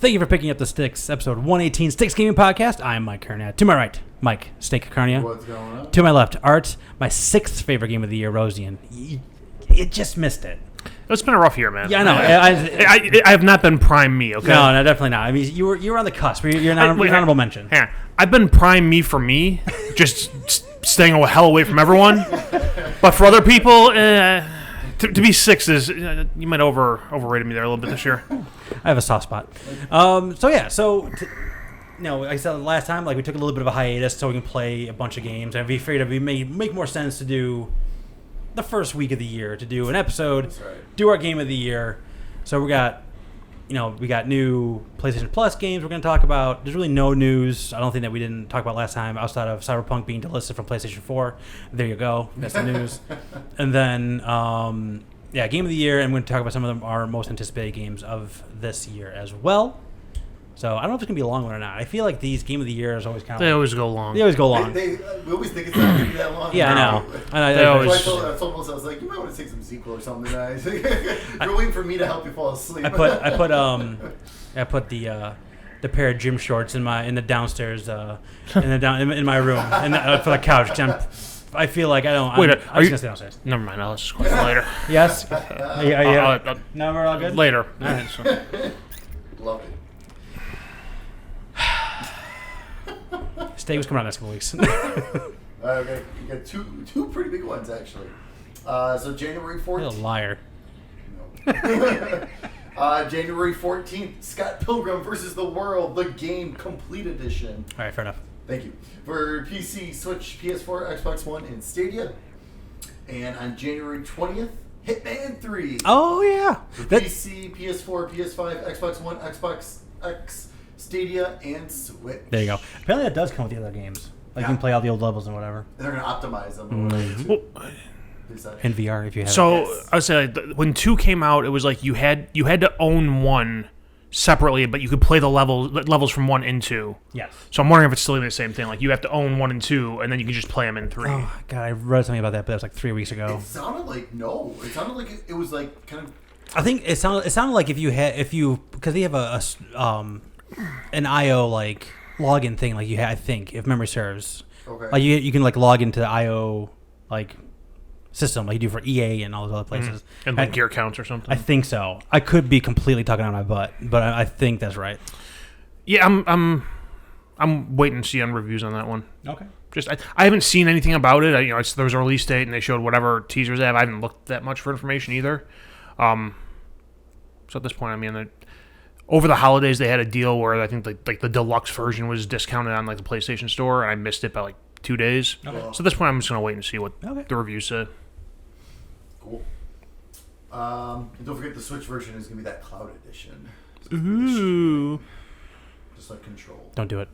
Thank you for picking up the Sticks, episode 118, Sticks Gaming Podcast. I'm Mike Carnea. To my right, Mike Steak Carnea. What's going on? To my left, Art, my sixth favorite game of the year, Rosian. You just missed it. It's been a rough year, man. Yeah, I know. I have not been prime me, okay? No, definitely not. I mean, you were on the cusp. You're an honorable mention. Yeah, I've been prime me for me, just staying the hell away from everyone. But for other people, to be six is you might overrated me there a little bit this year. I have a soft spot. Like I said last time, like we took a little bit of a hiatus so we can play a bunch of games, and we figured it may make more sense to do the first week of the year to do an episode, do our game of the year. So we got new PlayStation Plus games we're going to talk about. There's really no news. I don't think that we didn't talk about last time outside of Cyberpunk being delisted from PlayStation 4. There you go. That's the news. And then, game of the year, and we're going to talk about some of our most anticipated games of this year as well. So I don't know if it's going to be a long one or not. I feel like these game of the year is always kind of... They always go long. They always go long. We always think it's not going to be that long. Yeah, I know. I told myself, I was like, you might want to take some sequel or something tonight. You're waiting for me to help you fall asleep. I put the pair of gym shorts in the downstairs in my room and for the couch. I feel like I don't. Wait, I'm just gonna stay downstairs. Never mind. I'll just go later. Yes. No, we're all good. Later. All right, so. Love it. Steak was coming out next couple weeks. Okay, you got two pretty big ones actually. So January 14th. You're a liar. No. January 14th, Scott Pilgrim vs. the World, the game complete edition. All right, fair enough. Thank you. For PC, Switch, PS4, Xbox One, and Stadia. And on January 20th, Hitman 3. Oh yeah. For PC, PS4, PS5, Xbox One, Xbox X, Stadia, and Switch. There you go. Apparently that does come with the other games. Like you can play all the old levels and whatever. And they're going to optimize them. In VR if you have it. I would say when 2 came out, it was like you had to own 1 separately, but you could play the levels from 1 and 2. Yes. So I'm wondering if it's still the same thing. Like you have to own 1 and 2, and then you can just play them in 3. Oh God, I read something about that, but that was like 3 weeks ago. It sounded like It sounded like it was like kind of. I think it sounded like because they have an IO like login thing like you had, I think, if memory serves. Okay. Like you can like log into the IO like system like you do for EA and all those other places. And like gear counts or something. I think so. I could be completely talking out my butt, but I think that's right. Yeah, I'm waiting to see on reviews on that one. Okay. Just I haven't seen anything about it. There was a release date and they showed whatever teasers they have. I haven't looked that much for information either. So at this point, I mean, over the holidays they had a deal where I think like the deluxe version was discounted on like the PlayStation Store, and I missed it by like 2 days. Okay. So at this point, I'm just gonna wait and see what the reviews say. Cool. And don't forget the Switch version is gonna be that cloud edition. Ooh. Just like Control. Don't do it.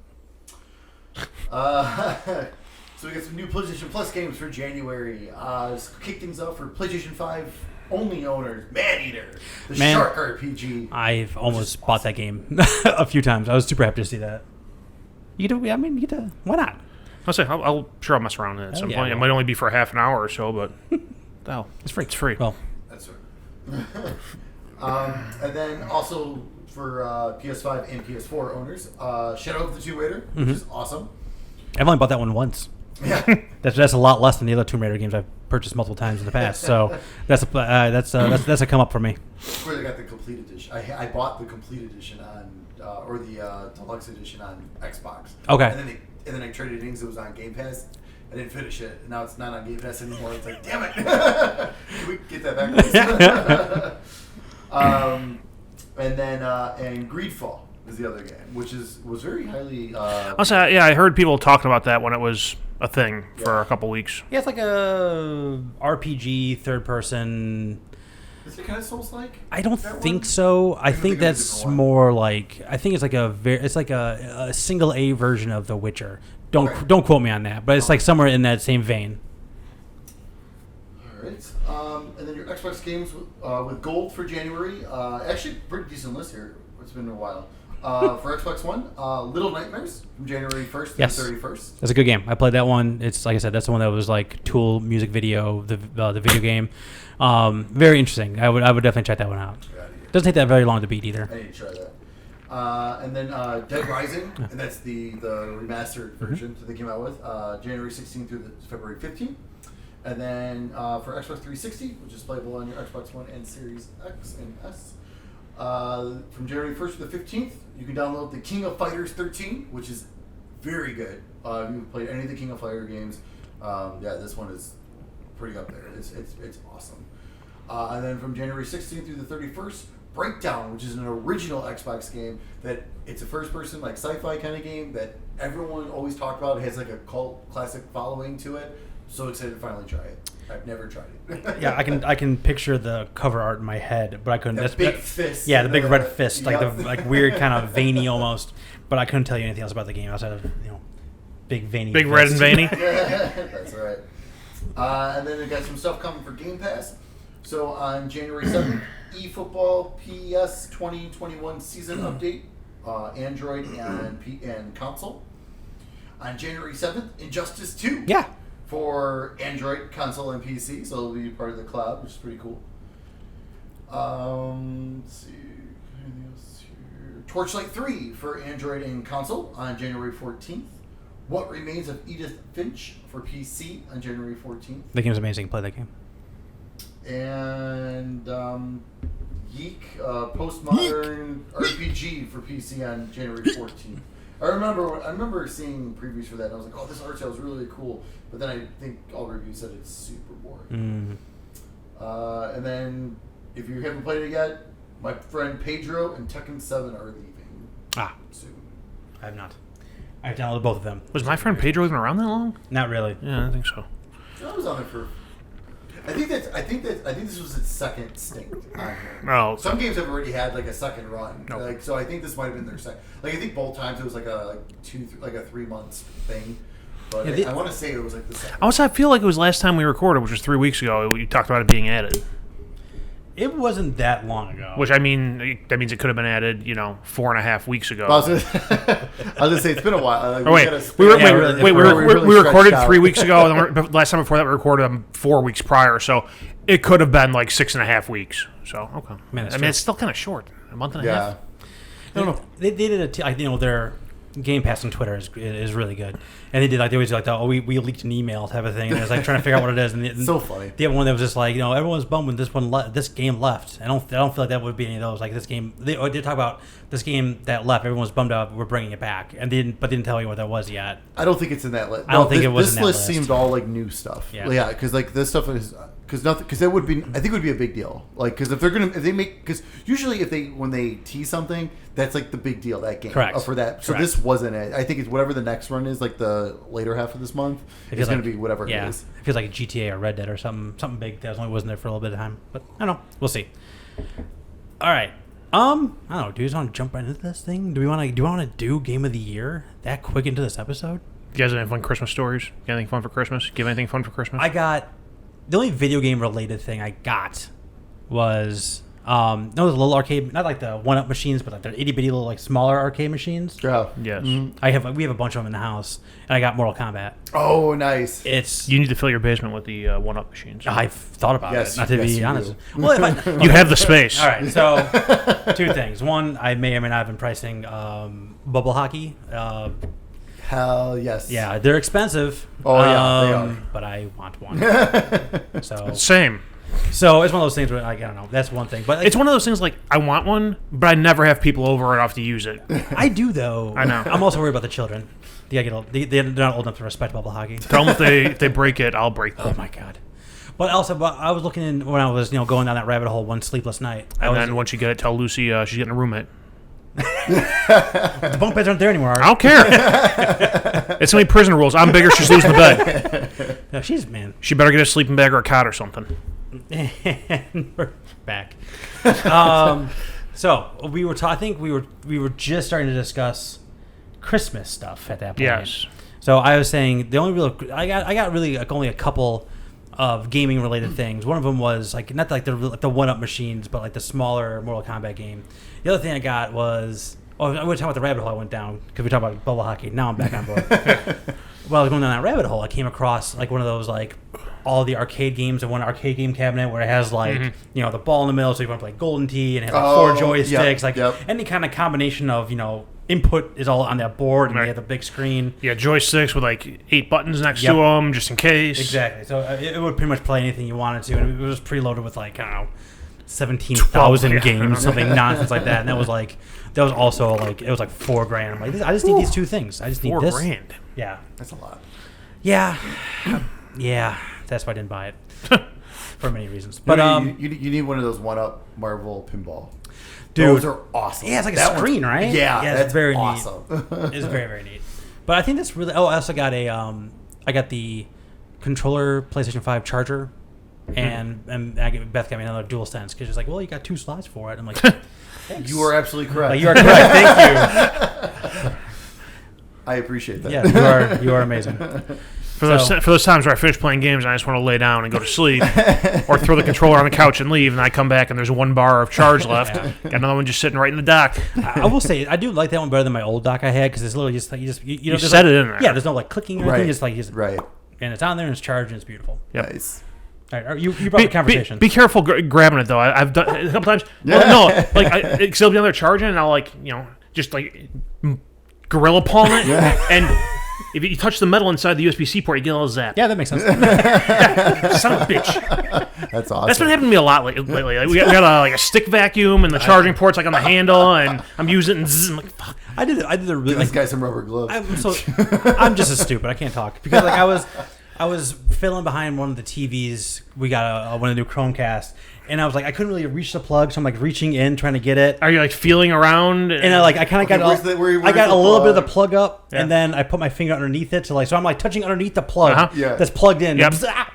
So we got some new PlayStation Plus games for January. Let's kick things off for PlayStation 5 only owners. Maneater, the Shark RPG. I've almost bought that game a few times. I was super happy to see that. You get to. Why not? I'll mess around with it at some point. Well. It might only be for half an hour or so, but it's free. It's free. Well, that's right. And then also for PS5 and PS4 owners, Shadow of the Tomb Raider, which is awesome. I've only bought that one once. Yeah, that's a lot less than the other Tomb Raider games I've purchased multiple times in the past. So that's a come up for me. Of course, I got the complete edition. I bought the complete edition or the deluxe edition on Xbox. Okay. And then I traded it in because it was on Game Pass. I didn't finish it. And now it's not on Game Pass anymore. It's like, damn it! Can we get that back, please? And then Greedfall is the other game, which was very highly. I heard people talking about that when it was a thing for a couple weeks. Yeah, it's like a RPG third person. Is it kind of Souls-like? I don't think so. I think that's more like it's like a single A version of The Witcher. Don't quote me on that, but it's like somewhere in that same vein. All right, and then your Xbox games with gold for January. Actually, pretty decent list here. It's been a while. For Xbox One, Little Nightmares from January 1st to the 31st. That's a good game. I played that one. It's like I said, that's the one that was like Tool music video, the video game. Very interesting. I would definitely check that one out. Doesn't take that very long to beat either. I need to try that. And then Dead Rising, and that's the remastered version that they came out with, January 16th through February 15th. And then for Xbox 360, which is playable on your Xbox One and Series X and S, from January 1st to the 15th, you can download the King of Fighters 13, which is very good. If you've played any of the King of Fighter games, this one is pretty up there. It's awesome. And then from January 16th through the 31st, Breakdown, which is an original Xbox game that it's a first-person like sci-fi kind of game that everyone always talked about. It has like a cult classic following to it. So excited to finally try it. I've never tried it. Yeah, I can picture the cover art in my head, but I couldn't. The big fist. Yeah, the big red fist, like the like weird kind of veiny almost. But I couldn't tell you anything else about the game outside of big veiny. Big fist. red and veiny. That's right. And then we got some stuff coming for Game Pass. So on January 7th, eFootball PES 2021 season update, Android and console. On January 7th, Injustice 2. Yeah. For Android, console, and PC, so it'll be part of the cloud, which is pretty cool. Let's see. Anything else here? Torchlight 3 for Android and console on January 14th. What Remains of Edith Finch for PC on January 14th. The game's amazing. Play that game. And Yeek Postmodern RPG for PC on January 14th. I remember seeing previews for that, and I was like, "Oh, this art style is really cool." But then I think all reviews said it's super boring. And then, if you haven't played it yet, my friend Pedro and Tekken 7 are leaving soon. I have not. I've downloaded both of them. Was my friend Pedro even around that long? Not really. Yeah, I think so. I was on there for. I think this was its second stint on here. Oh, Some games have already had like a second run. Nope. Like, so I think this might have been their second. Like I think both times it was like a 3 months thing. But I want to say it was like the second. I feel like it was last time we recorded, which was 3 weeks ago. We talked about it being added. It wasn't that long ago. Which, I mean, that means it could have been added, 4.5 weeks ago. I was gonna say it's been a while. We recorded 3 weeks ago, and then last time before that we recorded them 4 weeks prior, so it could have been like 6.5 weeks. So okay, it's still kind of short, a month and a half. I don't know. They did their Game Pass on Twitter is really good, and they always do we leaked an email type of thing, and it was like trying to figure out what it is, and so funny. The other one that was just like everyone's bummed when this game left. I don't feel like that would be any of those. Like this game, they did talk about this game that left. Everyone's bummed out. We're bringing it back, and didn't tell you what that was yet. I don't think it's in that list. I don't think it was this in that list. list. Seemed all like new stuff. Yeah, because like this stuff is. Because that would be, I think it would be a big deal. Like, because because usually when they tease something, that's like the big deal, that game. Correct. For that. So Correct. this wasn't it. I think it's whatever the next run is, like the later half of this month, it's going to be whatever it is. It feels like a GTA or Red Dead or something big that only wasn't there for a little bit of time. But I don't know. We'll see. All right. I don't know. Do you just want to jump right into this thing? Do we want to do Game of the Year that quick into this episode? You guys have any fun Christmas stories? Got anything fun for Christmas? Give anything fun for Christmas? The only video game related thing I got was those little arcade, not like the 1-up machines, but like the itty bitty little like smaller arcade machines. Yeah. Yes. Mm-hmm. We have a bunch of them in the house, and I got Mortal Kombat. Oh, nice. You need to fill your basement with the 1-up machines. I've thought about it, not to be honest. Do. Well, if you have the space. All right, so 2 things. One, I may or may not have been pricing bubble hockey. Hell yes. Yeah, they're expensive. Oh yeah, they are. But I want one. So same. So it's one of those things where I don't know. That's one thing, but it's one of those things like I want one, but I never have people over enough to use it. I do though. I know. I'm also worried about the children. They're not old enough to respect bubble hockey. Tell them if they break it, I'll break them. Oh my god. But I was looking in when I was going down that rabbit hole one sleepless night. Then once you get it, tell Lucy she's getting a roommate. The bunk beds aren't there anymore. I don't care. It's only prison rules. I'm bigger. She's losing the bed. No, she better get a sleeping bag or a cot or something. And we're back. So we were. I think we were just starting to discuss Christmas stuff at that point. Yes. So I was saying the only I got really like only a couple of gaming related things. One of them was like not like the 1-up machines, but like the smaller Mortal Kombat game. The other thing I got was I was talking about the rabbit hole I went down because we talked about bubble hockey. Now I'm back on board. while I was going down that rabbit hole, I came across like one of those like all the arcade games in one arcade game cabinet where it has like the ball in the middle, so you want to play Golden Tee, and it has like 4 joysticks, any kind of combination of input is all on that board, and you have the big screen. Yeah, joysticks with like 8 buttons next to them, just in case. Exactly. So it would pretty much play anything you wanted to, and it was preloaded with like 17,000 games, something nonsense like that. And that was also like it was like $4,000. I'm like, I just need these 2 things. I just need this. $4,000. Yeah, that's a lot. Yeah, yeah. That's why I didn't buy it for many reasons. But you need one of those 1-up Marvel pinball. Dude, those are awesome. Yeah, it's like a screen, right? Yeah, that's very awesome. neat. It's very, very neat. But I think that's really. Oh, I also got I got the controller PlayStation 5 charger, and Beth got me another DualSense because she's like, well, you got 2 slots for it. I'm like, thanks. You are absolutely correct. Like, you are correct. Thank you. I appreciate that. Yeah, you are amazing. For those times where I finish playing games and I just want to lay down and go to sleep, or throw the controller on the couch and leave, and I come back and there's 1 bar of charge left, got another one just sitting right in the dock. I will say I do like that one better than my old dock I had because it's literally just like you set it in there. Yeah, there's no like clicking or anything. It's like right, and it's on there and it's charged and it's beautiful. Yep. Nice. All right, you brought the conversation. Be careful grabbing it though. I've done it a couple times. Well, no, like because it'll be on there charging, and I'll just like gorilla palm it, and if you touch the metal inside the USB-C port, you get a little zap. Yeah, that makes sense. Son of a bitch. That's awesome. That's been happening to me a lot lately. Like, we got a stick vacuum, and the charging port's like on the handle, and I'm using it, and zzz, I'm like, fuck. I did a really. This guy's some rubber gloves. I'm just as stupid. I can't talk because like I was filling behind one of the TVs. We got one of the new Chromecast, and I was like, I couldn't really reach the plug, so I'm like reaching in trying to get it. Are you like feeling around? And I kind of got a little bit of the plug up, and then I put my finger underneath it so I'm like touching underneath the plug that's plugged in. Yep.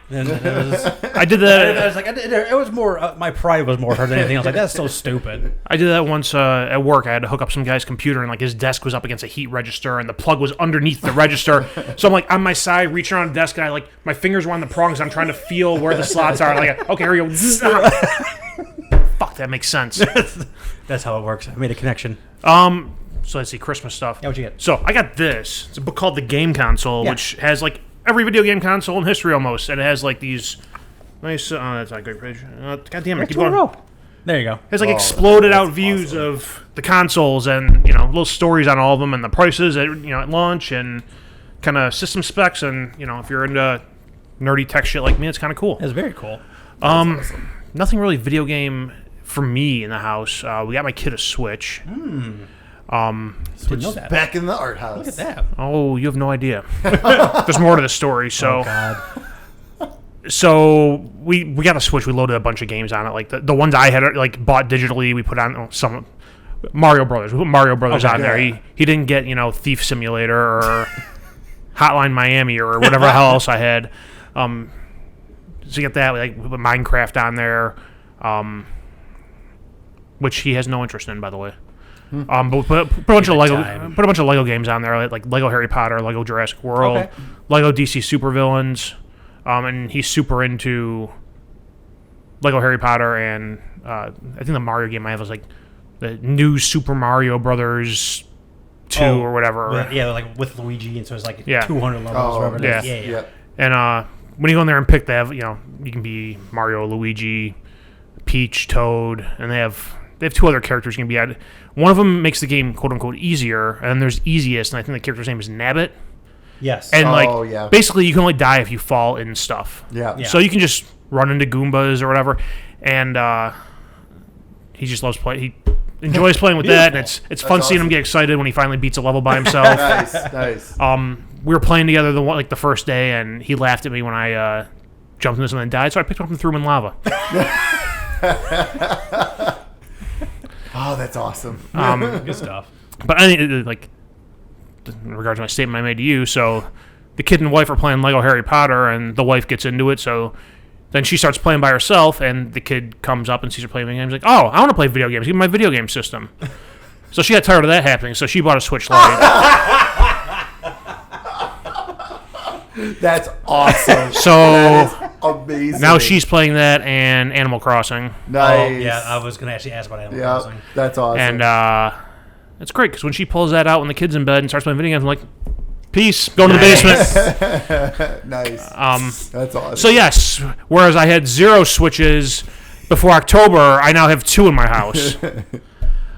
And I did that. I was like, it was more my pride was more hurt than anything. I was like, that's so stupid. I did that once at work. I had to hook up some guy's computer, and like his desk was up against a heat register, and the plug was underneath the register. So I'm like on my side, reaching around the desk, and my fingers were on the prongs. I'm trying to feel where the slots are. Like, okay, here we go. Fuck, that makes sense. That's how it works. I made a connection. So let's see, Christmas stuff. Yeah, what'd you get? So I got this. It's a book called The Game Console, which has like every video game console in history almost, and it has like these nice. That's not a great page. God damn it! Keep going. There you go. It's like exploded out views of the consoles, and little stories on all of them, and the prices at launch, and kind of system specs, and if you're into nerdy tech shit like me, it's kind of cool. It's very cool. Awesome. Nothing really video game for me in the house. We got my kid a Switch. Switch is back in the art house. Look at that. Oh, you have no idea. There's more to the story. So, God. we got a Switch. We loaded a bunch of games on it. Like the ones I had like bought digitally. We put on some Mario Brothers. We put Mario Brothers on there. He didn't get Thief Simulator or Hotline Miami or whatever the hell else I had. So you get that, we put Minecraft on there, which he has no interest in, by the way. But we put a bunch of Lego games on there, like Lego Harry Potter, Lego Jurassic World, Lego DC Supervillains, and he's super into Lego Harry Potter, and I think the Mario game I have is like the new Super Mario Brothers 2 or whatever. Like with Luigi, and so it's like 200 levels. Oh, yeah. And when you go in there and pick, they have you can be Mario, Luigi, Peach, Toad, and they have 2 other characters you can be added. One of them makes the game quote unquote easier, and then there's easiest, and I think the character's name is Nabbit. Yes. And basically you can only die if you fall in stuff. Yeah. So you can just run into Goombas or whatever, and he just loves playing. He enjoys playing with that, and it's fun seeing him get excited when he finally beats a level by himself. Nice. We were playing together the first day, and he laughed at me when I jumped into something and died, so I picked him up and threw him in lava. Oh, that's awesome. Good stuff. But I think, like, in regards to my statement I made to you, so the kid and wife are playing Lego Harry Potter, and the wife gets into it, so then she starts playing by herself, and the kid comes up and sees her playing video games, like, oh, I want to play video games. Give me my video game system. So she got tired of that happening, so she bought a Switch Lite. That's awesome. So that is amazing. Now she's playing that and Animal Crossing. Nice. Oh, yeah, I was going to actually ask about Animal Crossing. That's awesome. And it's great, because when she pulls that out when the kid's in bed and starts playing video games, I'm like, Peace. Go to the basement. Nice. That's awesome. So yes, whereas I had 0 Switches before October, I now have 2 in my house.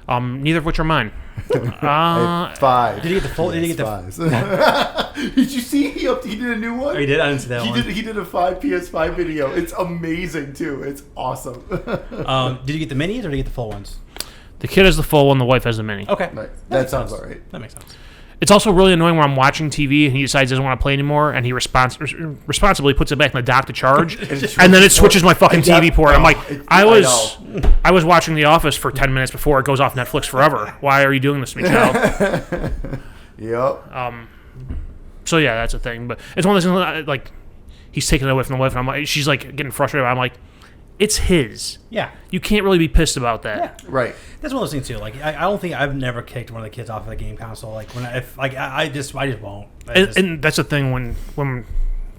Neither of which are mine. 5. Did you get the full? Did you get the? Fives. Did you see he did a new one? Oh, he did. I didn't see that one. He did a 5 PS5 video. It's amazing too. It's awesome. Did you get the minis or did you get the full ones? The kid has the full one. The wife has the mini. Okay, that sounds all right. That makes sense. It's also really annoying when I'm watching TV and he decides he doesn't want to play anymore, and he responsibly puts it back in the dock to charge, and then it switches my fucking TV port. I'm like, I was watching The Office for 10 minutes before it goes off Netflix forever. Why are you doing this to me, child? Yep. So yeah, that's a thing. But it's one of those things like he's taking it away from the wife, and I'm like, she's like getting frustrated. I'm like, it's his. Yeah. You can't really be pissed about that. Yeah. Right. That's one of those things too. Like I don't think I've never kicked one of the kids off of the game console. Like when I just won't. And that's the thing when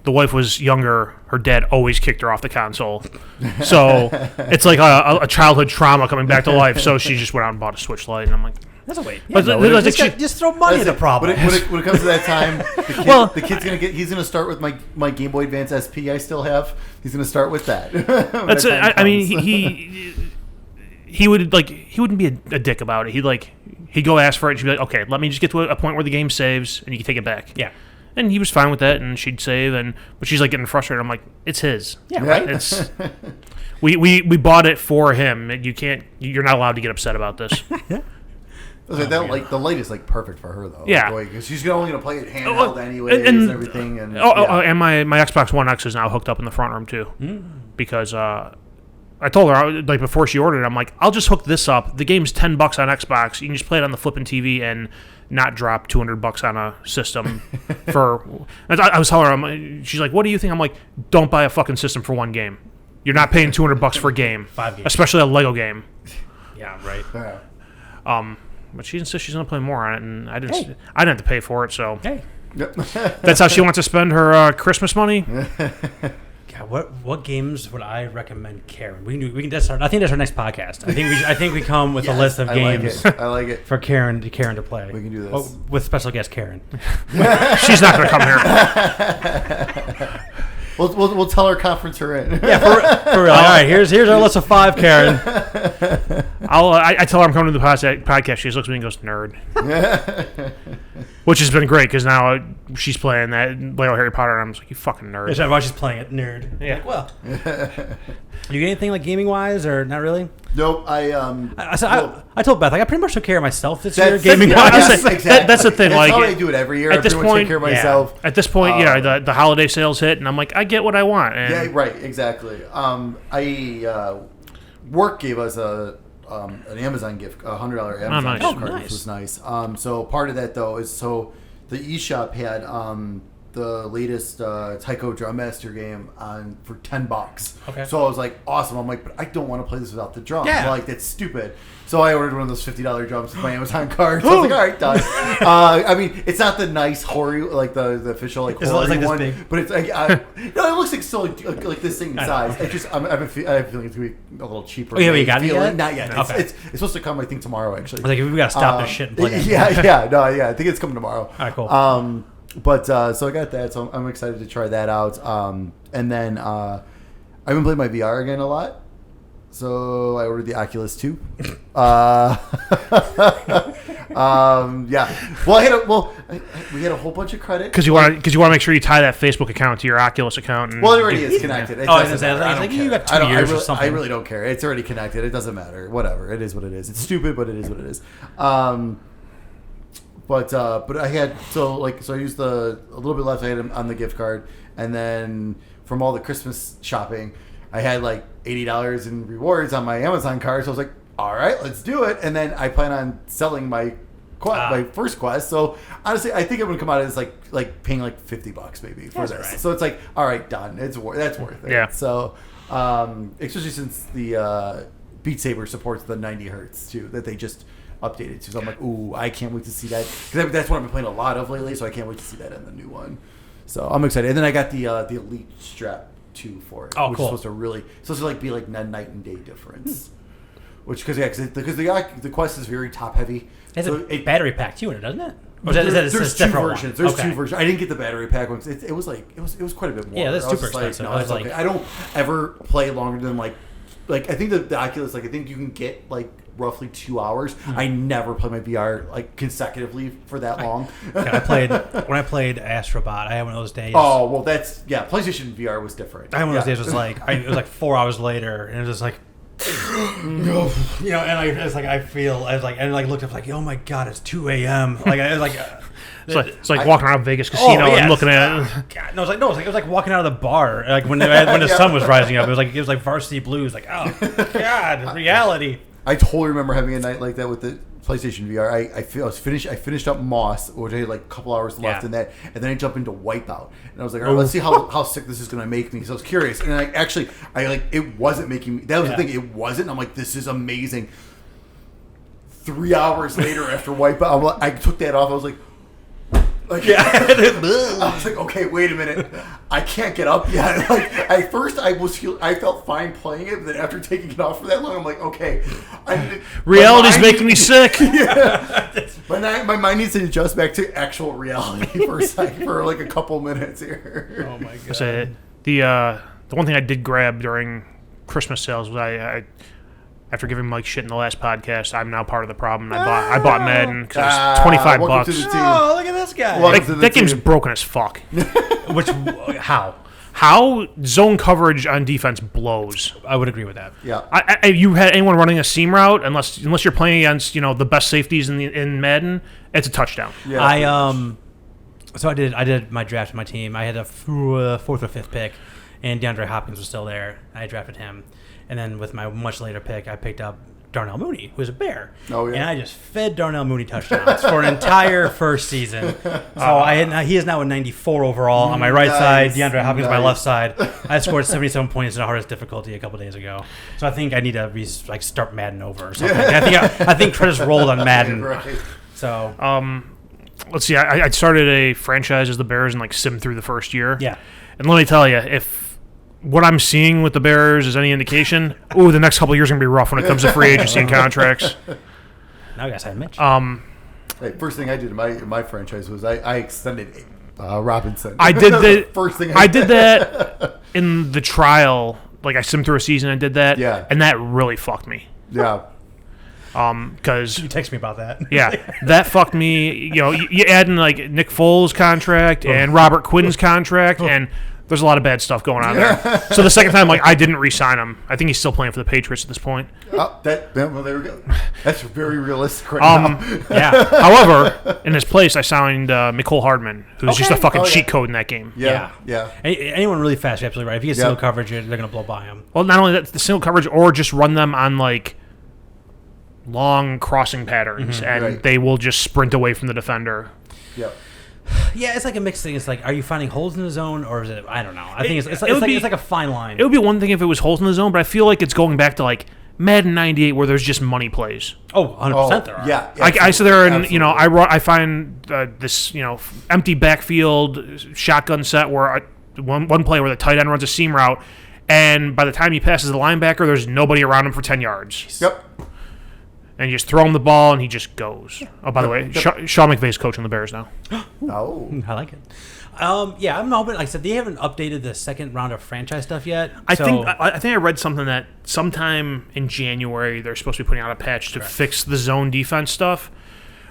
the wife was younger, her dad always kicked her off the console. So it's like a childhood trauma coming back to life. So she just went out and bought a Switch Lite, and I'm like, that's a wait. Yeah, Just throw money at the problem. When it comes to that time, the kid's he's gonna start with my Game Boy Advance SP I still have. He's gonna start with that. That's it. I mean, he wouldn't be a dick about it. He'd go ask for it, and she'd be like, okay, let me just get to a point where the game saves, and you can take it back. Yeah. And he was fine with that, and she'd save, but she's like getting frustrated. I'm like, it's his. Yeah, right. It's we bought it for him. You're not allowed to get upset about this. The light is like perfect for her though. Yeah, because she's only gonna play it handheld anyways and everything. And and my Xbox One X is now hooked up in the front room too, because I told her like before she ordered it, I'm like, I'll just hook this up. The game's $10 on Xbox. You can just play it on the flipping TV and not drop $200 on a system for. I was telling her, she's like, what do you think? I'm like, don't buy a fucking system for one game. You're not paying $200 for a game, 5 games, especially a Lego game. Yeah, right. Yeah. But she insists she's gonna play more on it, and I didn't have to pay for it. So hey, that's how she wants to spend her Christmas money. God, what games would I recommend Karen? We can just start. I think that's our next podcast. I think we come with a list of games. I like it for Karen to play. We can do this with special guest Karen. She's not gonna come here. We'll tell her conference her in. Yeah, for real. All right, here's our list of 5, Karen. I tell her I'm coming to the podcast. She just looks at me and goes, nerd. Which has been great because now she's playing that Lego Harry Potter, and I'm just like, you fucking nerd. Yeah, while she's playing it, nerd. Yeah. Like, well, you get anything like gaming wise or not really? Nope. I told Beth I pretty much took care of myself this year, gaming wise. Exactly. That's the thing. That's like how I do it every year. At this point, take care of myself. At this point, the holiday sales hit, and I'm like, I get what I want. And yeah, right. Exactly. Work gave us an Amazon gift, $100 Amazon gift card, which was nice. So part of that though is the eShop had the latest Taiko Drum Master game on for $10. Okay. So I was like, awesome. I'm like, but I don't want to play this without the drum. Yeah. Like that's stupid. So I ordered one of those $50 drums with my Amazon card. So I was like, all right, done. I mean, it's not the nice hoary like the official like hoary like one, this big? but it's like no, it looks like so like this thing in size. It's just I have a feeling it's gonna be a little cheaper. Oh, yeah, you got it yet? Not yet. Okay. It's supposed to come I think tomorrow actually. I was like, we gotta stop this shit and play it. Yeah. I think it's coming tomorrow. All right, cool. But so I got that, so I'm excited to try that out. And then I've been playing my VR again a lot. So I ordered the Oculus 2. Yeah. Well, we had a whole bunch of credit because you want to make sure you tie that Facebook account to your Oculus account. And well, it already is connected. I was gonna say, you got 2 years or something. I really don't care. It's already connected. It doesn't matter. Whatever. It is what it is. It's stupid, but it is what it is. But I had so I used a little bit left I had on the gift card, and then from all the Christmas shopping, I had like $80 in rewards on my Amazon card. So I was like, all right, let's do it. And then I plan on selling my first quest. So honestly, I think I'm gonna come out as like paying like $50 maybe for this. Right. So it's like, all right, done. That's worth it. Yeah. So especially since the Beat Saber supports the 90 hertz too, that they just updated to. So I'm like, ooh, I can't wait to see that because that's what I've been playing a lot of lately. So I can't wait to see that in the new one. So I'm excited. And then I got the Elite Strap 2 for it. Oh, which cool. is supposed to be like a night and day difference. Which because the Quest is very top heavy. It's a battery pack too in it, doesn't it? There's two versions. There's two versions. I didn't get the battery pack ones. It was quite a bit more. Yeah, that's super expensive. No, okay. I don't ever play longer than like I think the Oculus, I think you can get roughly 2 hours. I never play my VR consecutively for that long. When I played Astrobot, I had one of those days. Oh well, PlayStation VR was different. I had one of those days. It was 4 hours later, and it was just and I looked up oh my god, it's 2 a.m. It's like walking around Vegas casino and looking at it. God, no, it was like walking out of the bar when the sun was rising up. It was like Varsity Blues. Oh god, reality. I totally remember having a night like that with the PlayStation VR. I finished up Moss, which I had a couple hours left in that, and then I jumped into Wipeout, and I was like, all right, let's see how sick this is going to make me. So I was curious, and it wasn't making me. That was the thing, it wasn't. I'm like, this is amazing. 3 hours later, after Wipeout, I took that off. I was like. I was like, okay, wait a minute, I can't get up yet. At first, I felt fine playing it, but then after taking it off for that long, I'm like, okay, reality's making me sick. My mind needs to adjust back to actual reality for a second, for a couple minutes here. Oh my god! The one thing I did grab during Christmas sales was I after giving Mike shit in the last podcast, I'm now part of the problem. I bought Madden because it was $25. Oh, look at this guy! That game's broken as fuck. How zone coverage on defense blows. I would agree with that. Yeah. You had anyone running a seam route unless you're playing against the best safeties in Madden, it's a touchdown. Yeah. So I did my draft with my team. I had a fourth or fifth pick, and DeAndre Hopkins was still there. I drafted him. And then with my much later pick, I picked up Darnell Mooney, who's a Bear. Oh, yeah. And I just fed Darnell Mooney touchdowns for an entire first season. So he is now a 94 overall on my right side, DeAndre Hopkins on my left side. I scored 77 points in the hardest difficulty a couple days ago. So I think I need to start Madden over or something. I think Trent has rolled on Madden. Right. So let's see. I started a franchise as the Bears and simmed through the first year. Yeah. And let me tell you, if what I'm seeing with the Bears is any indication, the next couple of years are going to be rough when it comes to free agency and contracts. Now I got to sign Mitch. First thing I did in my franchise was I extended Robinson. I did the first thing I did that in the trial. I simmed through a season and did that. Yeah. And that really fucked me. Yeah. Because you text me about that. Yeah, that fucked me. You add in Nick Foles' contract and Robert Quinn's contract and. There's a lot of bad stuff going on there. So the second time, I didn't re-sign him. I think he's still playing for the Patriots at this point. Well, there we go. That's very realistic right now. Yeah. However, in his place, I signed Mecole Hardman, who's just a fucking cheat code in that game. Yeah. Anyone really fast, you're absolutely right. If he gets single coverage, they're going to blow by him. Well, not only that, the single coverage, or just run them on, long crossing patterns, and they will just sprint away from the defender. Yep. Yeah, it's a mixed thing. It's are you finding holes in the zone, or is it? I don't know. I think it's like a fine line. It would be one thing if it was holes in the zone, but I feel like it's going back to Madden 98, where there's just money plays. Oh, 100% there are. Yeah, I sit there and I find this empty backfield shotgun set where one play where the tight end runs a seam route, and by the time he passes the linebacker, there's nobody around him for 10 yards. Yep. And you just throw him the ball, and he just goes. Oh, by the way, Sean McVay's coaching the Bears now. Oh, I like it. Yeah, I'm hoping. Like I said, they haven't updated the second round of franchise stuff yet. I think I read something that sometime in January they're supposed to be putting out a patch to fix the zone defense stuff.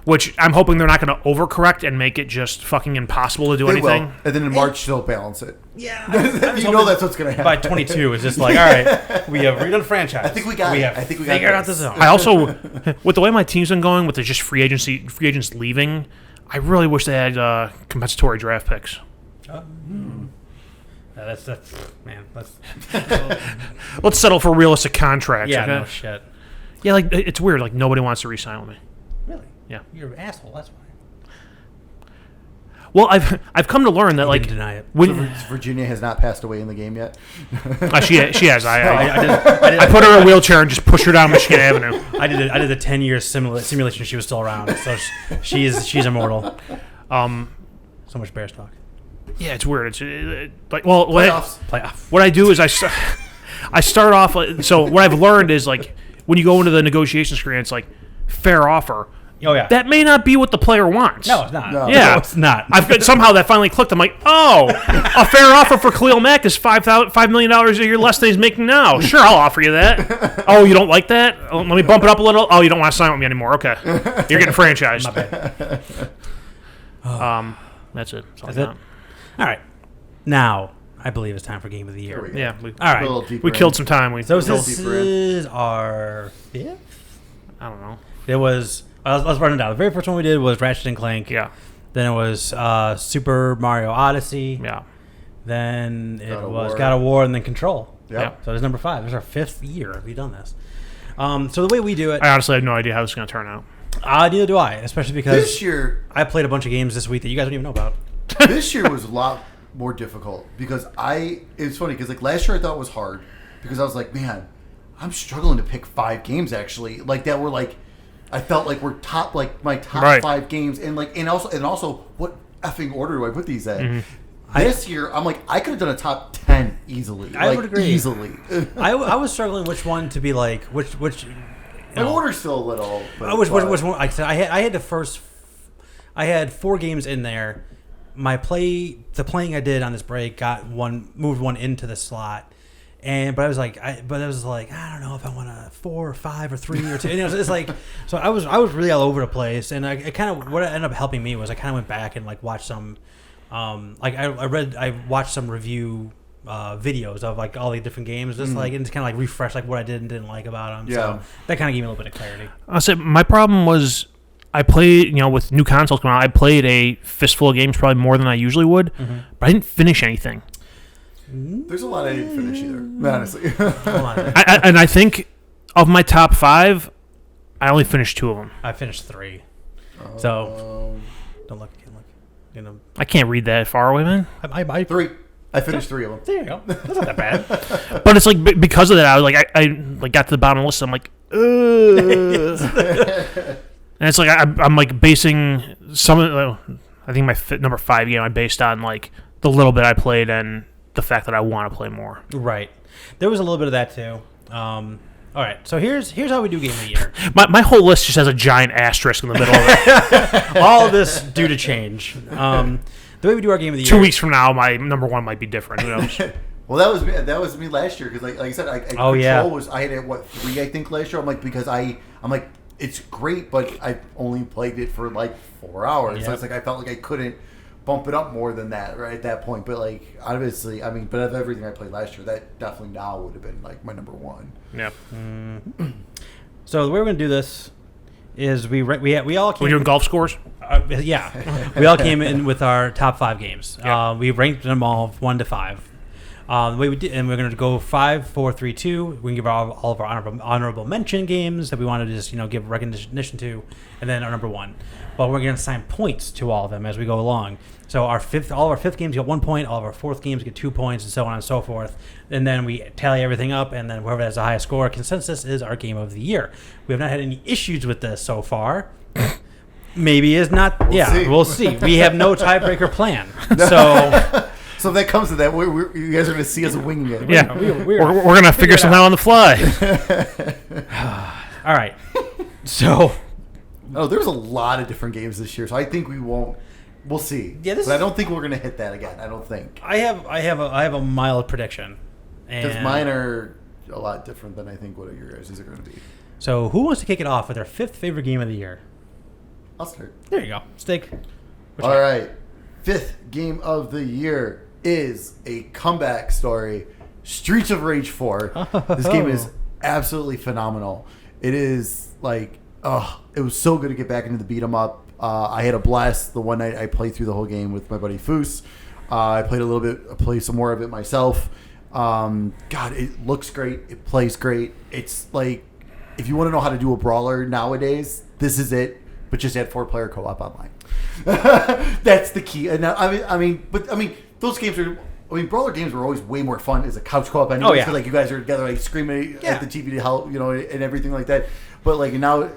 Which I'm hoping they're not going to overcorrect and make it just fucking impossible to do anything. Will. And then in March they'll balance it. Yeah, you know that's what's going to happen. By 22, it's just all right, we have redone franchise. I think we got figured out the zone. I also, with the way my team's been going, with the just free agents leaving, I really wish they had compensatory draft picks. That's man. Let's settle for realistic contracts. Yeah, okay? no shit. Yeah, it's weird. Nobody wants to re-sign with me. Really? Yeah. You're an asshole. That's why. Well, I've come to learn that didn't deny it. Virginia has not passed away in the game yet. She has. I put her in a wheelchair and just pushed her down Michigan Avenue. I did a 10-year simulation. She was still around, so she's immortal. So much Bears talk. Yeah, it's weird. It's Playoffs. What I do is I start off. So what I've learned is when you go into the negotiation screen, it's fair offer. Oh yeah. That may not be what the player wants. No, it's not. No. Yeah, No, it's not. Somehow that finally clicked. I'm like, oh, a fair offer for Khalil Mack is $5 million a year less than he's making now. Sure, I'll offer you that. Oh, you don't like that? Oh, let me bump it up a little. Oh, you don't want to sign with me anymore? Okay, you're getting franchised. My bad. That's it. That's it. All right. Now, I believe it's time for Game of the Year. Here we go. Yeah, All right. we killed some time. So Go this deeper in. is our fifth? I don't know. It was... Let's run it down. The very first one we did was Ratchet and Clank. Yeah, Then it was Super Mario Odyssey. yeah. Then it God of was War. God of War and then Control. Yep. So it's number 5. This is our 5th year we've done this. So the way we do it... I honestly have no idea how this is going to turn out. neither do I, especially because This year, I played a bunch of games this week that you guys don't even know about. this year was a lot more difficult because it's funny because like last year I thought it was hard because I was like, man, I'm struggling to pick 5 games actually like that were like I felt like were top like my top Right. 5 games and also what effing order do I put these in? Mm-hmm. This year I'm like I could have done a top 10 easily. I would agree. Easily. I was struggling which one to be like which My order's still a little. But, which one? Like I said, I had the first. I had 4 games in there. The playing I did on this break moved one into the slot, but I was like, I don't know if I want a 4 or 5 or 3 or 2. It's like, so I was really all over the place, and what ended up helping me was I kind of went back and like watched some, I watched some review videos of like all the different games, just like and just kind of like refresh like what I did and didn't like about them. Yeah. So that kind of gave me a little bit of clarity. I'll say my problem was I played, with new consoles coming out, I played a fistful of games probably more than I usually would, but I didn't finish anything. There's a lot I didn't finish either, honestly. Hold on. And I think of my top 5, I only finished 2 of them. I finished 3. So don't look. I can't read that far away, man. I 3. I finished 3 of them. There you go. That's not that bad. But it's like because of that, I was like, I like got to the bottom of the list. I'm like, ugh. And it's like I'm like basing some of I think my number 5 game I based on like the little bit I played and the fact that I want to play more. Right. There was a little bit of that too. All right. So here's how we do Game of the Year. My whole list just has a giant asterisk in the middle of it. All of this due to change. The way we do our Game of the Year. 2 weeks from now, my number 1 might be different. Who knows? Well, that was me last year because like I said, Oh, yeah. Control was I had it 3 I think last year. I'm like because I'm like it's great, but I only played it for like 4 hours. Yeah. So it's like I felt like I couldn't bump it up more than that right at that point. But like obviously, I mean, but of everything I played last year, that definitely now would have been like my number 1. Yeah. So the way we're gonna do this is we all came. We're doing golf scores. Yeah, we all came in with our top 5 games. Yeah. We ranked them all 1 to 5. The way we did, and we're going to go 5, 4, 3, 2. We can give all of our honorable mention games that we want to just give recognition to, and then our number 1. But we're going to assign points to all of them as we go along. So all of our fifth games get 1 point, all of our 4th games get 2 points, and so on and so forth. And then we tally everything up, and then whoever has the highest score, consensus is our Game of the Year. We have not had any issues with this so far. Maybe it's not. We'll see. We have no tiebreaker plan. So. So if that comes to that, you guys are going to see us winging it. Yeah, we're we're going to figure something out on the fly. All right. So. Oh, there's a lot of different games this year, so I think we won't. We'll see. Yeah, but I don't think we're going to hit that again. I don't think. I have a mild prediction. Because mine are a lot different than I think what your guys' are going to be. So who wants to kick it off with their 5th favorite game of the year? I'll start. There you go. Steak. All right. 5th game of the year is a comeback story, Streets of Rage 4. This game is absolutely phenomenal. It is like, it was so good to get back into the beat 'em up. I had a blast the one night I played through the whole game with my buddy Foos. I played a little bit, I played some more of it myself. God, it looks great. It plays great. It's like, if you want to know how to do a brawler nowadays, this is it, but just add 4-player co-op online. That's the key. And I mean, those games are. I mean, brawler games were always way more fun as a couch co-op. Anyway, because like you guys are together, like screaming at the TV to help, and everything like that. But like now,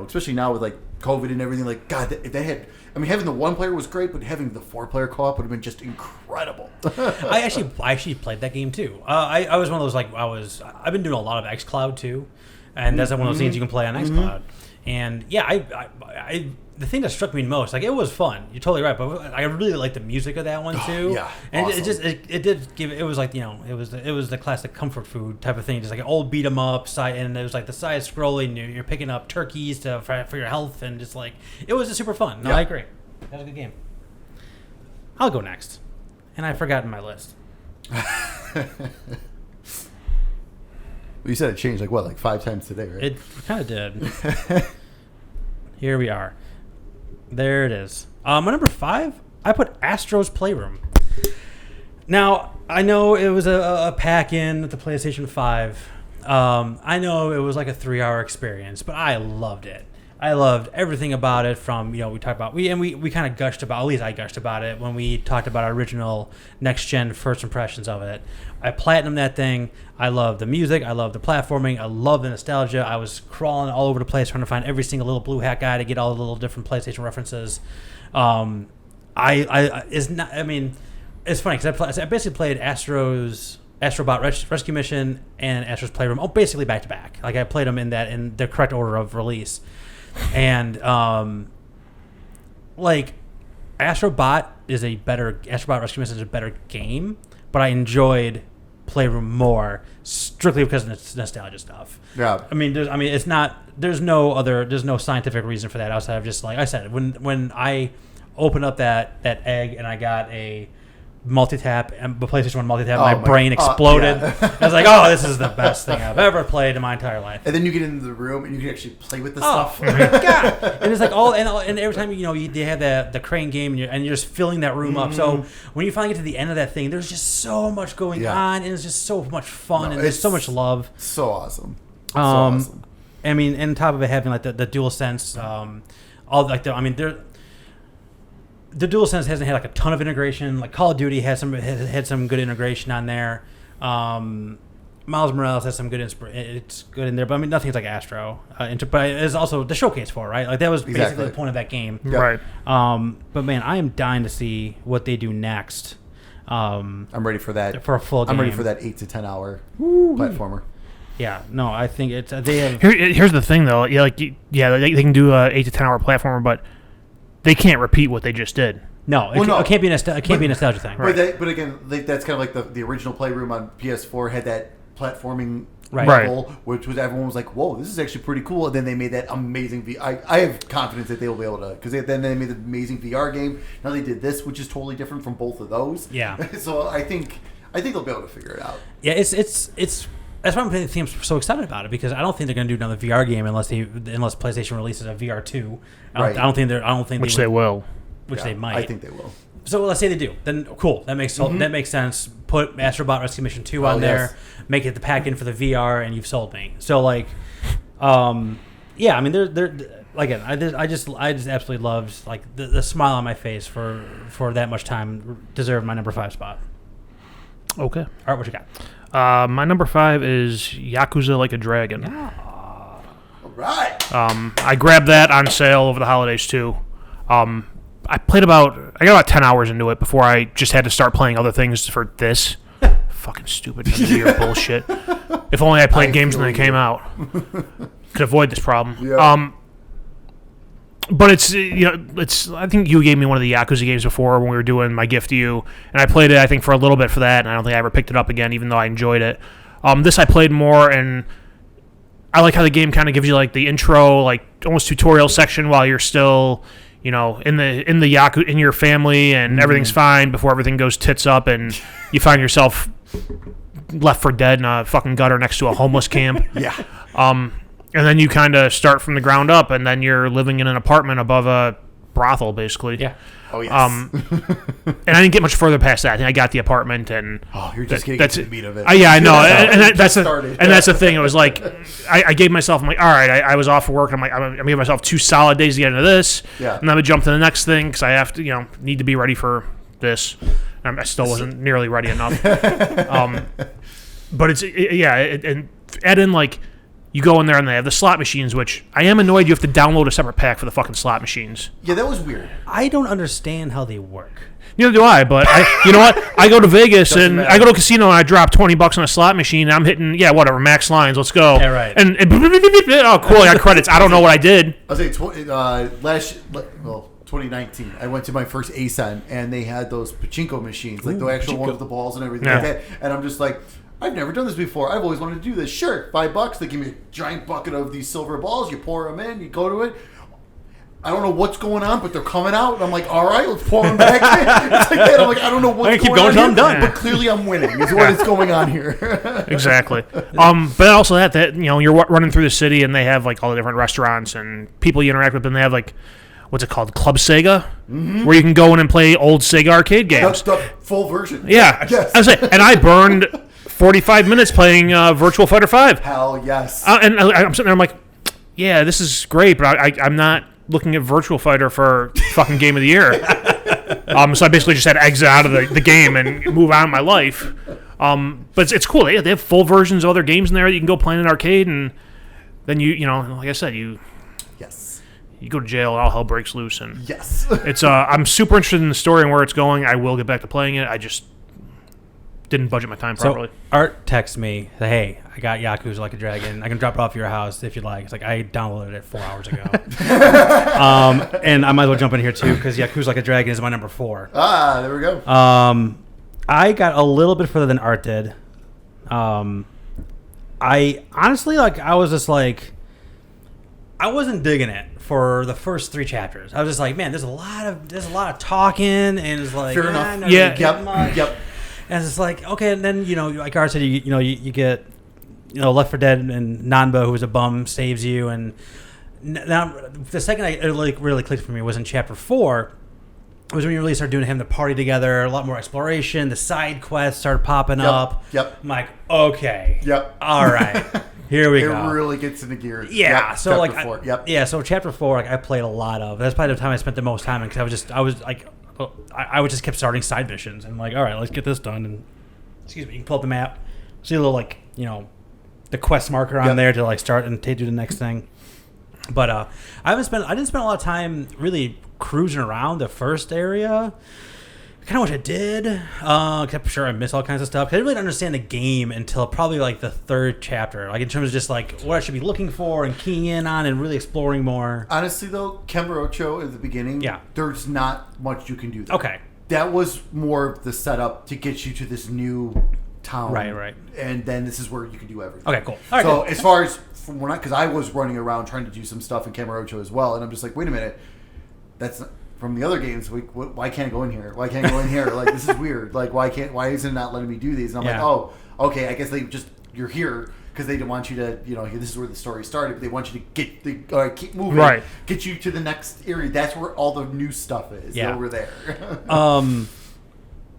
especially now with like COVID and everything, like God, they had. I mean, having the 1-player was great, but having the 4-player co-op would have been just incredible. I actually played that game too. I was one of those I've been doing a lot of xCloud too, and that's one of those things you can play on xCloud. And yeah, I the thing that struck me most, like, it was fun. You're totally right, but I really liked the music of that one too. Yeah, and awesome. it did give, it was like, it was the classic comfort food type of thing, just like an old beat 'em up side, and it was like the side scrolling. You're picking up turkeys for your health, and just like, it was just super fun. No, I agree. That was a good game. I'll go next, and I've forgotten my list. You said it changed like 5 times today, right? It kind of did. Here we are. There it is. My number 5, I put Astro's Playroom. Now, I know it was a pack-in with the PlayStation 5. I know it was like a 3-hour experience, but I loved it. I loved everything about it. From, we talked about, we kind of gushed about, at least I gushed about it when we talked about our original next-gen first impressions of it. I platinumed that thing. I love the music. I love the platforming. I love the nostalgia. I was crawling all over the place trying to find every single little blue hat guy to get all the little different PlayStation references. It's funny because I basically played Astrobot Rescue Mission and Astro's Playroom, basically back to back. Like, I played them in the correct order of release, and Astrobot Rescue Mission is a better game, but I enjoyed Playroom more strictly because of the nostalgia stuff. Yeah. There's no scientific reason for that outside of just, like I said, when I opened up that egg and I got a multi-tap, and the PlayStation 1 multi-tap, my brain exploded. I was like, this is the best thing I've ever played in my entire life. And then you get into the room and you can actually play with the stuff. Oh my god! And it's like and every time they have the crane game, and you're just filling that room up. So when you finally get to the end of that thing, there's just so much going on, and it's just so much fun, and there's so much love. So awesome. And on top of it having like the DualSense, the DualSense hasn't had like a ton of integration. Like Call of Duty had some good integration on there. Miles Morales has some good it's good in there, but nothing's like Astro. But it's also the showcase for it, right? Like, that was basically the point of that game, right? But man, I am dying to see what they do next. I'm ready for that. For a full game. I'm ready for that 8 to 10 hour platformer. Yeah, no, I think it's they have. Here's the thing, though. They can do a 8 to 10 hour platformer, but they can't repeat what they just did. No, it can't be a nostalgia thing. Right. But again, that's kind of like the original Playroom on PS4 had that platforming level, which was, everyone was like, "Whoa, this is actually pretty cool." And then they made that amazing I have confidence that they will be able to, because then they made the amazing VR game. Now they did this, which is totally different from both of those. Yeah. So I think they'll be able to figure it out. Yeah, it's. That's why I'm so excited about it, because I don't think they're going to do another VR game unless PlayStation releases a VR 2. I don't think they will. Which they might. I think they will. So let's say they do. Then cool. That makes sense. Put Astrobot Rescue Mission 2 on there. Make it the pack in for the VR, and you've sold me. So they're again. I just absolutely loved, like, the smile on my face for that much time deserved my number 5 spot. Okay. All right, what you got? My number 5 is Yakuza Like a Dragon. Yeah. All right. I grabbed that on sale over the holidays too. I got about 10 hours into it before I just had to start playing other things for this. Fucking stupid year bullshit. If only I played games when they came out. Could avoid this problem. Yeah. But it's. I think you gave me one of the Yakuza games before when we were doing my gift to you, and I played it, I think, for a little bit for that, and I don't think I ever picked it up again, even though I enjoyed it. This I played more, and I like how the game kind of gives you like the intro, like almost tutorial section while you're still, in the Yakuza, in your family, and everything's fine before everything goes tits up, and you find yourself left for dead in a fucking gutter next to a homeless camp. Yeah. And then you kind of start from the ground up, and then you're living in an apartment above a brothel, basically. Yeah. Oh, yes. And I didn't get much further past that. I think I got the apartment, and you're just getting to the meat of it. Yeah, I know. That's the thing. It was like I gave myself. I'm like, all right. I was off for work. I'm like, I'm giving myself 2 solid days to get into this. Yeah. And then I'm gonna jump to the next thing because I have to, need to be ready for this. I still wasn't nearly ready enough. But and add in, like, you go in there and they have the slot machines, which I am annoyed you have to download a separate pack for the fucking slot machines. Yeah, that was weird. I don't understand how they work. Neither do I, but you know what? I go to Vegas Doesn't matter. I go to a casino and I drop $20 on a slot machine and I'm hitting, whatever, max lines, let's go. Yeah, right. And oh, cool, I got credits. I don't know what I did. I was saying 2019, I went to my first ASEN, and they had those pachinko machines, like the actual one with the balls and everything Yeah. like that. And I'm just like, I've never done this before. I've always wanted to do this. Sure, $5. They give me a giant bucket of these silver balls. You pour them in. You go to it. I don't know what's going on, but they're coming out. And I'm like, all right, let's pour them back in. It's like that. I'm like, I don't know what's I'm gonna keep going going on till here, I'm done. but clearly I'm winning. Is what is going on here. Exactly. But also that you're running through the city and they have like all the different restaurants and people you interact with, and they have like, what's it called, Club Sega, where you can go in and play old Sega arcade games. That's the full version. Yeah, Yes. I was saying, and I burned 45 minutes playing Virtual Fighter 5. Hell yes. And I'm sitting there, I'm like, yeah, this is great, but I'm not looking at Virtual Fighter for fucking Game of the Year. So I basically just had to exit out of the game and move on in my life. But it's cool. They have full versions of other games in there that you can go play in an arcade, and then like I said, Yes. you go to jail and all hell breaks loose. And Yes. it's I'm super interested in the story and where it's going. I will get back to playing it. I just didn't budget my time properly. So Art texts me, hey, I got Yakuza Like a Dragon. I can drop it off at your house if you'd like. It's like, I downloaded it 4 hours ago. And I might as well jump in here too, because Yakuza Like a Dragon is my number 4. Ah, there we go. I got a little bit further than Art did. I honestly, I was just like, I wasn't digging it for the first 3 chapters. I was just like, man, there's a lot of talking, and it's like, Fair enough. I don't Yeah. really get much. Yep. And it's like, okay, and then, like Art said, you get, Left 4 Dead and Nanba, who was a bum, saves you. And now the second it really clicked for me was in chapter 4. Was when you really started doing him the party together, a lot more exploration, the side quests started popping up. Yep. I'm like, okay. Yep. All right. Here we It go. really gets into gear. Yeah, Yep. so Chapter 4. Yep. yeah, so chapter 4, I played a lot of. That's probably the time I spent the most time in, because I was just kept starting side missions, and I'm like, all right, let's get this done. And excuse me, you can pull up the map, see a little the quest marker on there to start and take you to the next thing. But I didn't spend a lot of time really cruising around the first area. I kind of wish I did, except sure I missed all kinds of stuff. 'Cause I didn't really understand the game until probably the 3rd chapter, in terms of just what I should be looking for and keying in on and really exploring more. Honestly, though, Kamurocho at the beginning, there's not much you can do there. Okay. That was more of the setup to get you to this new town. Right. And then this is where you can do everything. Okay, cool. All right, so cool. as far as from when because I was running around trying to do some stuff in Kamurocho as well, and I'm just like, wait a minute, that's not, from the other games. Why can't I go in here? Why can't I go in here? This is weird. Why isn't it not letting me do these? And I'm like, oh, okay. I guess you're here because they didn't want you to, this is where the story started. But they want you to keep moving, Right. Get you to the next area. That's where all the new stuff is. Yeah. Over there.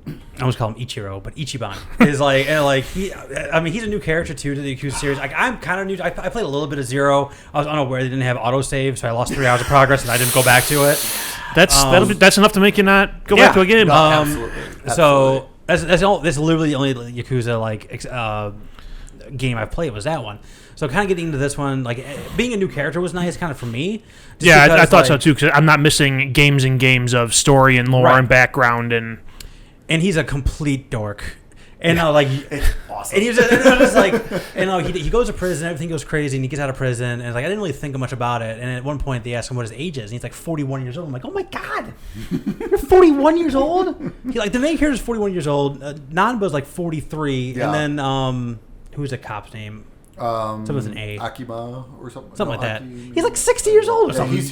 I almost call him Ichiro, but Ichiban is he's a new character too to the Yakuza series. I'm kind of new. I played a little bit of Zero. I was unaware they didn't have autosave, so I lost 3 hours of progress and I didn't go back to it. That's enough to make you not go back to a game. No, absolutely. So that's literally the only Yakuza game I've played was that one. So kind of getting into this one, being a new character was nice, kind of for me. Yeah, I thought so too, because I'm not missing games and games of story and lore and background and he's a complete dork. And it's awesome. And he was just he goes to prison, everything goes crazy, and he gets out of prison, and I didn't really think much about it. And at one point, they ask him what his age is, and he's 41 years old. I'm like, oh my god, you're 41 years old. The main character is 41 years old. Nanba's 43, and then who's the cop's name? Something with an A. Akima or something. Something like that. He's 60 years old or something. He's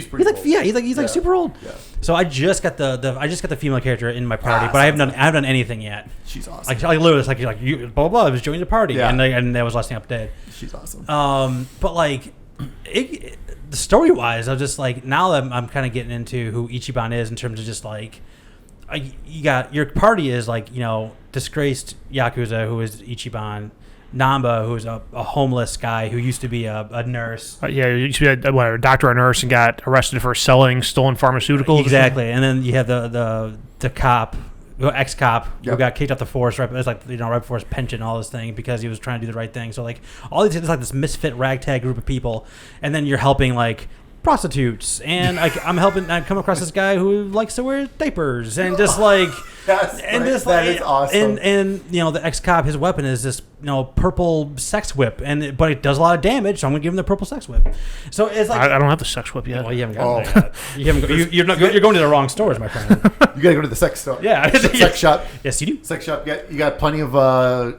pretty old. He's super old. Yeah. So I just got the female character in my party, but I haven't done anything yet. She's awesome. Literally, it's you blah blah. I was joining the party, Yeah. and that was last thing up to date. She's awesome. But the story wise, I was just now that I'm kind of getting into who Ichiban is in terms of just you got your party is disgraced Yakuza who is Ichiban. Nanba, who's a homeless guy who used to be a nurse. he used to be a doctor or nurse and got arrested for selling stolen pharmaceuticals. Exactly. And then you have the cop ex-cop who Yep. got kicked off the force right before his pension and all this thing because he was trying to do the right thing. So like all these, it's like this misfit ragtag group of people, and then you're helping like prostitutes, and I come across this guy who likes to wear diapers, and just like That is awesome. And the ex-cop, his weapon is this purple sex whip, but it does a lot of damage, so I'm gonna give him the purple sex whip. So it's like I don't have the sex whip yet. well, you haven't gotten there yet. You haven't you're going to the wrong stores, my friend. You gotta go to the sex store. Yeah. Sex shop. Yes, you do. Sex shop. You got plenty of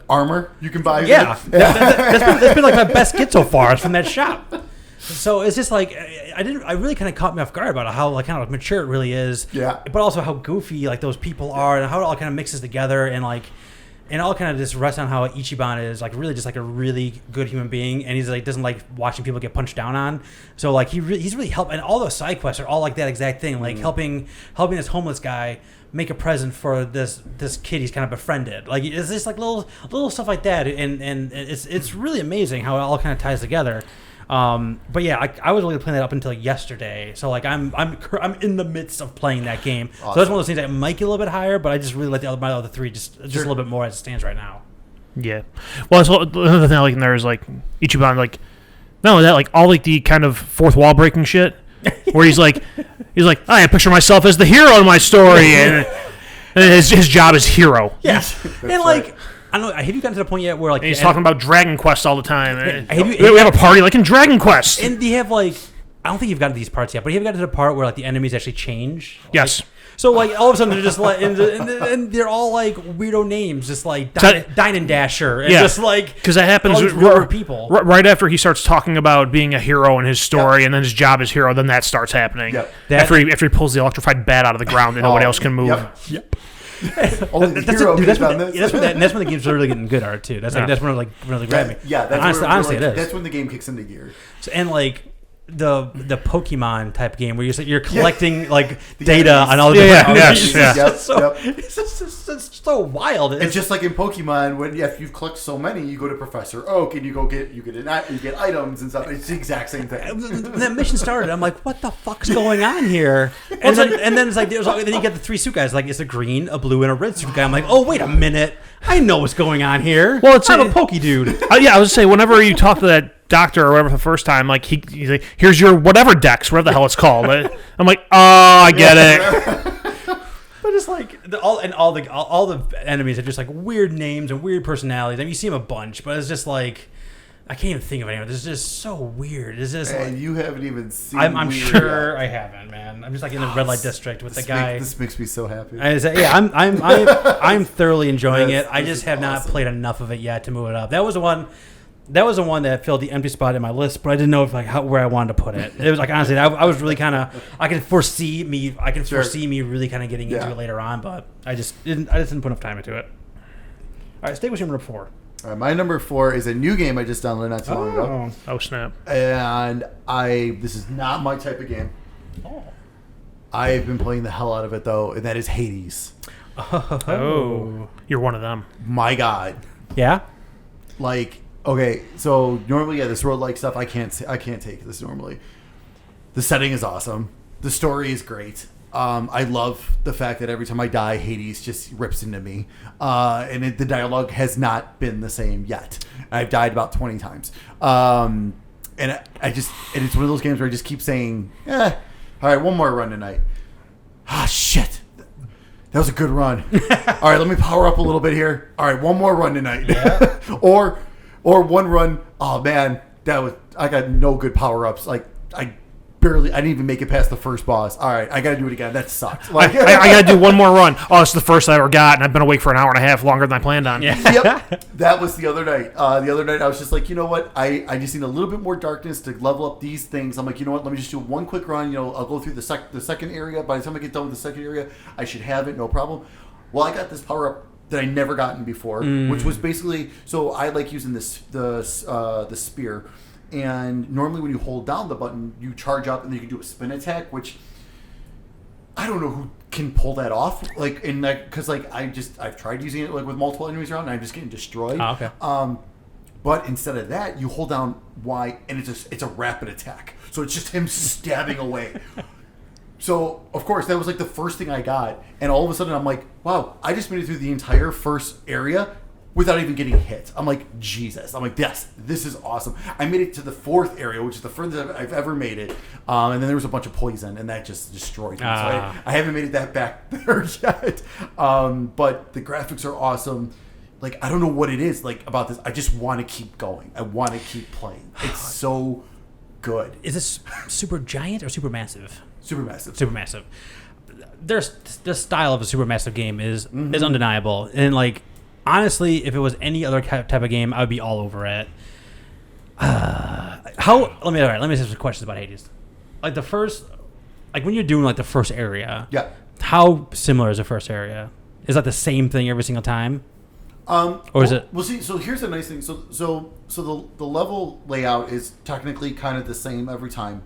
armor you can buy. Yeah, that's been like my best get so far is from that shop. So it's just like I really kind of caught me off guard about how like kind of mature it really is. Yeah. But also how goofy like those people are, and how it all kind of mixes together, and all kind of just rests on how Ichiban is like really just like a really good human being, and he's like doesn't like watching people get punched down on. So like he's really helped, and all those side quests are all like that exact thing, like helping this homeless guy make a present for this kid he's kind of befriended. Like it's just like little stuff like that, and it's really amazing how it all kind of ties together. But yeah, I was really playing that up until yesterday. So like I'm in the midst of playing that game. Awesome. So that's one of those things that might get a little bit higher, but I just really like my other three just a little bit more as it stands right now. Yeah. Well, so another thing I like in there is like Ichiban, like not only that, like all like the kind of fourth wall breaking shit, where he's like I picture myself as the hero in my story, and his job is hero. Yeah, and like. Right. I don't know. Have you gotten to the point yet where like and he's talking about Dragon Quest all the time? We have a party like in Dragon Quest. And do you have like? I don't think you've gotten to these parts yet, but have you gotten to the part where like the enemies actually change? Yes. Like, so like all of a sudden they're just like and they're all like weirdo names, just like Dine and Dasher, and just like because that happens with people right after he starts talking about being a hero in his story, and then his job is hero. Then that starts happening. Yep. After he pulls the electrified bat out of the ground and nobody else can move. Yep. That's when the game's really getting good art too. That's when really grab me. Yeah, honestly, it is. That's when the game kicks into gear. So, and like the Pokemon type game where you're collecting like data on all the different enemies. It's so wild. It's just like in Pokemon when if you collect so many, you go to Professor Oak and you get items and stuff. It's the exact same thing. When that mission started, I'm like, what the fuck's going on here? And then it's like then you get the three suit guys. Like it's a green, a blue, and a red suit guy. I'm like, oh wait a minute, I know what's going on here. Well, I'm a Poke dude. Yeah, I was say whenever you talk to that doctor or whatever the first time, like he's like, here's your whatever dex, whatever the hell it's called. I'm like, oh, I get it. But it's like all the enemies have just like weird names and weird personalities. I mean, you see them a bunch, but it's just like I can't even think of anyone. It's just so weird. It's just and you haven't even seen. I'm sure I haven't, man. I'm just like in the red light district with the guy. This makes me so happy. I'm thoroughly enjoying it. I just have not awesome. played enough of it yet to move it up. That was the one that filled the empty spot in my list, but I didn't know where I wanted to put it. It was like honestly, I was really kind of I can foresee me really kind of getting into it later on, but I just didn't put enough time into it. All right, stay with your number 4. All right, my number 4 is a new game I just downloaded not too long ago. Oh snap! And this is not my type of game. Oh. I've been playing the hell out of it though, and that is Hades. Oh, you're one of them. My God. Yeah. Like, okay, so normally, this roguelike stuff I can't take this normally. The setting is awesome. The story is great. I love the fact that every time I die, Hades just rips into me. And the dialogue has not been the same yet. I've died about 20 times. And it's one of those games where I just keep saying, all right, one more run tonight. Ah, shit. That was a good run. All right, let me power up a little bit here. All right, one more run tonight. Yeah. or one run. Oh man, I got no good power ups. Like I didn't even make it past the first boss. All right, I got to do it again. That sucks. Like, I got to do one more run. Oh, it's the first I ever got, and I've been awake for an hour and a half longer than I planned on. Yeah. Yep. That was the other night. The other night, I was just like, you know what? I just need a little bit more darkness to level up these things. I'm like, you know what? Let me just do one quick run. I'll go through the second area. By the time I get done with the second area, I should have it. No problem. Well, I got this power up that I never gotten before, which was basically, so I like using the spear. And normally when you hold down the button, you charge up and then you can do a spin attack, which I don't know who can pull that off. Like, in that, because like I've tried using it like with multiple enemies around, and I'm just getting destroyed. Oh, okay. But instead of that, you hold down Y, and it's a rapid attack. So it's just him stabbing away. So, of course, that was like the first thing I got. And all of a sudden, I'm like, wow, I just made it through the entire first area without even getting hit. I'm like, Jesus. I'm like, yes, this is awesome. I made it to the fourth area, which is the furthest I've ever made it. And then there was a bunch of poison, and that just destroyed me. So I haven't made it that back there yet. But the graphics are awesome. Like, I don't know what it is like about this. I just want to keep going. I want to keep playing. It's so good. Is this super giant or super massive? Supermassive. Supermassive. There's the style of a supermassive game is undeniable, and like honestly, if it was any other type of game, I would be all over it. Let me ask some questions about Hades. Like the first, like when you're doing like the first area, Yeah. How similar is the first area? Is that the same thing every single time? Or is it? Well, see. So here's the nice thing. So the level layout is technically kind of the same every time,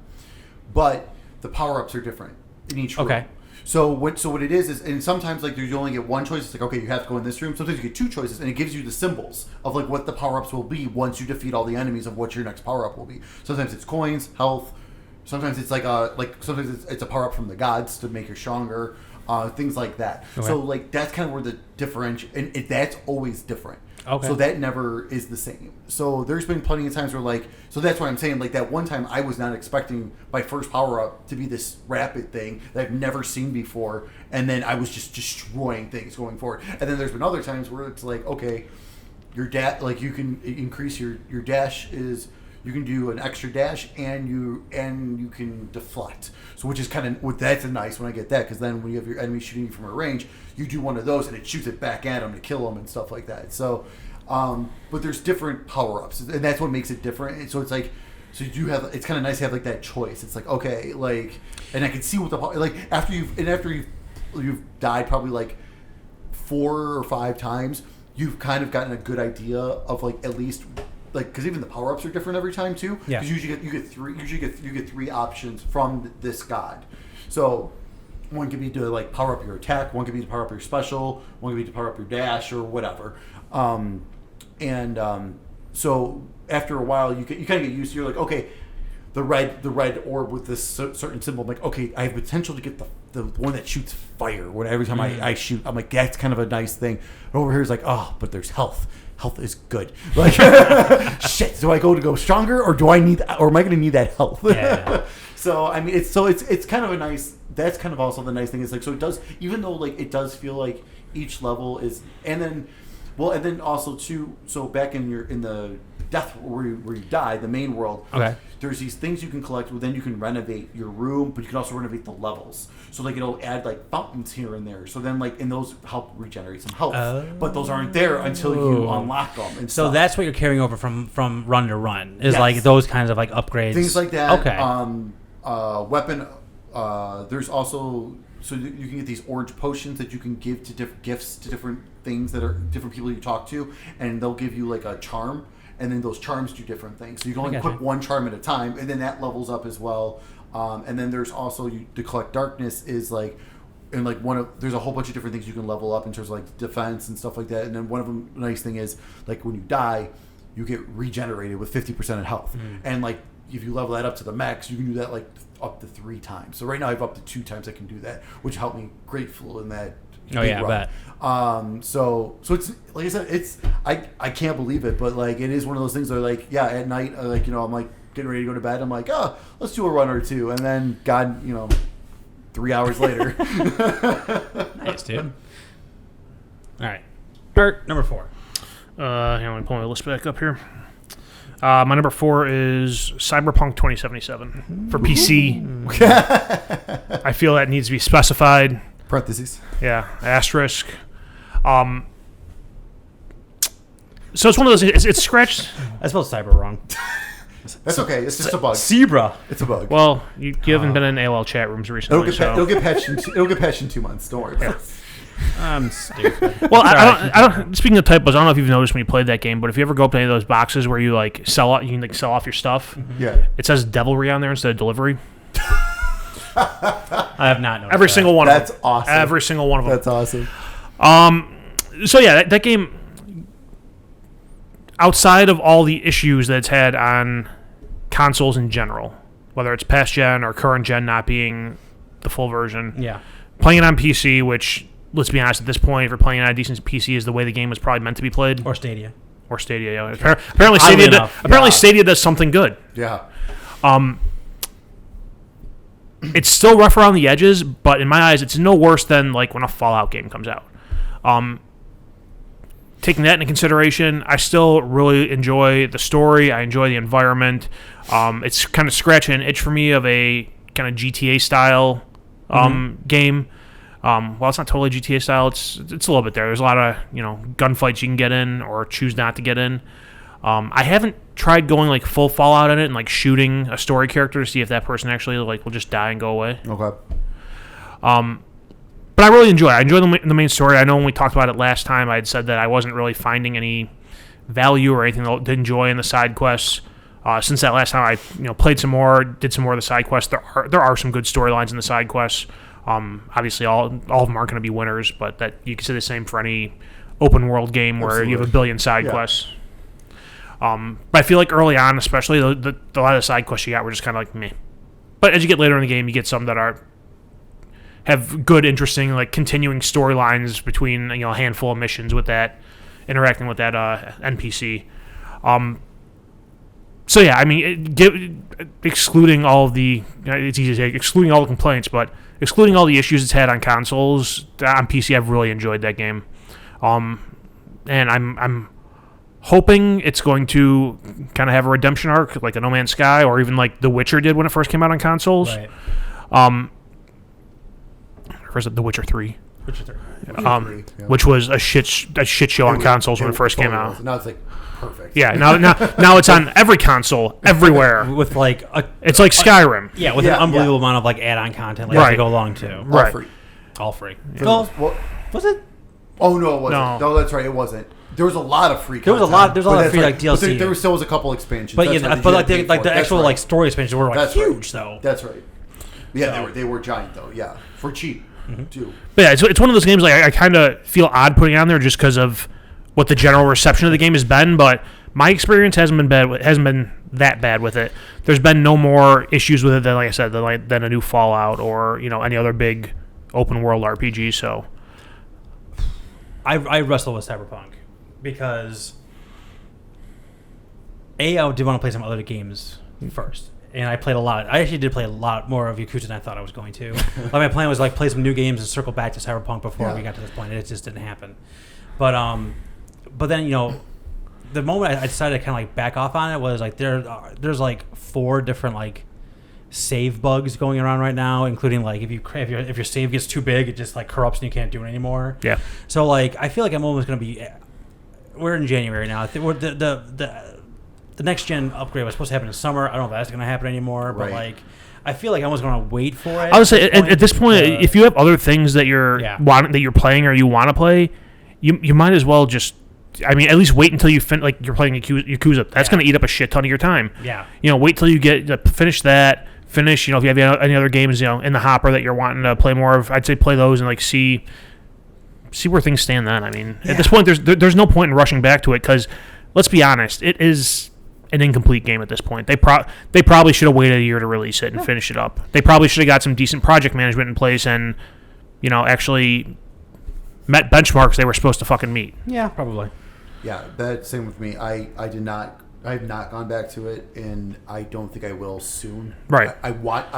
but the power ups are different in each room. Okay. So what it is, and sometimes like you only get one choice. It's like, okay, you have to go in this room. Sometimes you get two choices, and it gives you the symbols of like what the power ups will be once you defeat all the enemies of what your next power up will be. Sometimes it's coins, health. Sometimes it's sometimes it's a power up from the gods to make you stronger. Things like that. Okay. So like that's kind of where the differential, and that's always different. Okay. So that never is the same. So there's been plenty of times where like, so that's why I'm saying like that one time I was not expecting my first power up to be this rapid thing that I've never seen before, and then I was just destroying things going forward. And then there's been other times where it's like, okay, your like you can increase your dash is. You can do an extra dash and you can deflect. So which is kind of that's a nice when I get that, because then when you have your enemy shooting you from a range, you do one of those and it shoots it back at them to kill them and stuff like that. So, but there's different power ups, and that's what makes it different. And so it's like, so you do have. It's kind of nice to have like that choice. It's like, okay, like, and I can see what the like after you've died probably like 4 or 5 times, you've kind of gotten a good idea of like at least. Like, because even the power ups are different every time too. Yeah. Because you get 3 options from this god. So one could be to like power up your attack. One could be to power up your special. One could be to power up your dash or whatever. So after a while, you kind of get used to. You're like, okay, the red orb with this certain symbol. I'm like, okay, I have potential to get the one that shoots fire. When every time I shoot, I'm like, that's kind of a nice thing. And over here is like, oh, but there's health. Health is good. Like, shit. Do I go stronger, or do I need, or am I going to need that health? Yeah. So I mean, it's kind of a nice. That's kind of also the nice thing is like, so it does, even though like it does feel like each level is, and then also too. So back in the death where you die, the main world. Okay. There's these things you can collect. Well, then you can renovate your room, but you can also renovate the levels. So like it'll add like fountains here and there. So then like, and those help regenerate some health. But those aren't there until you unlock them. And so stuff. that's what you're carrying over from run to run is Yes. like those kinds of like upgrades, Things like that. Okay. Weapon. There's also, so you can get these orange potions that you can give to different gifts to different things that are different people you talk to, and they'll give you like a charm. And then those charms do different things. So you can only put one charm at a time, and then that levels up as well. And then there's also to collect darkness is like, and like there's a whole bunch of different things you can level up in terms of like defense and stuff like that. And then one of them, the nice thing is like when you die, you get regenerated with 50% of health. And like if you level that up to the max, you can do that like up to 3 times. So right now I have up to 2 times I can do that, which helped me grateful in that. Oh yeah, I bet. So it's like I said, it's I can't believe it, but like it is one of those things where like at night, like I'm like getting ready to go to bed. I'm like, oh, let's do a run or 2, and then 3 hours later. Nice, dude. All right, Bert, number 4. Let me pull my list back up here. My number 4 is Cyberpunk 2077 for PC. I feel that needs to be specified. Parentheses. Yeah, asterisk. So it's one of those. It's scratched. I spelled cyber wrong. That's okay. It's just a bug. Zebra. It's a bug. Well, you haven't been in AOL chat rooms recently. It'll get patched. It'll get patched in 2 months. Don't worry about it. I'm stupid. Well, I don't. Speaking of typos, I don't know if you've noticed when you played that game, but if you ever go up to any of those boxes where you like sell out, you can like sell off your stuff. Yeah. It says devilry on there instead of delivery. I have not noticed Every single one. That's of them. awesome. Every single one of them. That's awesome. So yeah, that game. Outside of all the issues that it's had on consoles in general, whether it's past gen or current gen not being the full version. Yeah. Playing it on PC, which, let's be honest, at this point, if you're playing on a decent PC, is the way the game was probably meant to be played. Or Stadia. Yeah. Apparently Stadia does something good. Yeah. It's still rough around the edges, but in my eyes, it's no worse than like when a Fallout game comes out. Taking that into consideration, I still really enjoy the story. I enjoy the environment. It's kind of scratching an itch for me of a kind of GTA style game. While it's not totally GTA style, it's a little bit there. There's a lot of gunfights you can get in or choose not to get in. I haven't tried going like full Fallout in it and like shooting a story character to see if that person actually like will just die and go away. Okay. But I really enjoy it. I enjoy the main story. I know when we talked about it last time, I had said that I wasn't really finding any value or anything to enjoy in the side quests. Since that last time, I played some more, did some more of the side quests. There are some good storylines in the side quests. Obviously, all of them aren't going to be winners, but that you can say the same for any open world game where you have a billion side quests. But I feel like early on, especially, a lot of the side quests you got were just kind of like meh. But as you get later in the game, you get some that have good, interesting, like continuing storylines between a handful of missions with that, interacting with that NPC. So yeah, I mean, excluding all of the, it's easy to say, excluding all the complaints, but excluding all the issues it's had on consoles, on PC, I've really enjoyed that game. And I'm hoping it's going to kind of have a redemption arc, like a No Man's Sky, or even like The Witcher did when it first came out on consoles. Right. Or is it The Witcher 3? Witcher 3. Which was a shit show on consoles when it first came out. Now it's like perfect. Yeah, now it's on every console, everywhere. With like it's like Skyrim. Yeah, with an unbelievable amount of like add-on content to go along too. Right. All free. Yeah. Well, was it? Oh no, it wasn't. No, that's right, it wasn't. There was a lot of free content. There was a lot of free like DLC. There still was a couple expansions. But the actual like story expansions were like huge though. That's right. Yeah, they were giant though. Yeah, for cheap too. But yeah, it's one of those games like I kind of feel odd putting it on there just because of what the general reception of the game has been. But my experience hasn't been that bad with it. There's been no more issues with it than, like I said, than a new Fallout or any other big open world RPG. So I wrestle with Cyberpunk because I did want to play some other games first. And I played a lot. I actually did play a lot more of Yakuza than I thought I was going to. Like my plan was like play some new games and circle back to Cyberpunk before we got to this point. It just didn't happen. But then the moment I decided to kind of like back off on it was like there's like 4 different like save bugs going around right now, including like if your save gets too big, it just like corrupts and you can't do it anymore. Yeah. So like I feel like I'm almost gonna be. We're in January now. The next gen upgrade was supposed to happen in summer. I don't know if that's going to happen anymore, but like, I feel like I was going to wait for it. I would say at this point, if you have other things that you're playing or you want to play, you might as well just. I mean, at least wait until you like you're playing Yakuza. That's going to eat up a shit ton of your time. Yeah. Wait till you finish that. Finish. If you have any other games in the hopper that you're wanting to play more of, I'd say play those and like see where things stand. Then I mean, at this point, there's no point in rushing back to it because let's be honest, it is an incomplete game at this point. They probably should have waited a year to release it and finish it up. They probably should have got some decent project management in place and, actually met benchmarks they were supposed to fucking meet. Yeah, probably. Yeah, that's same with me. I have not gone back to it, and I don't think I will soon. Right. I want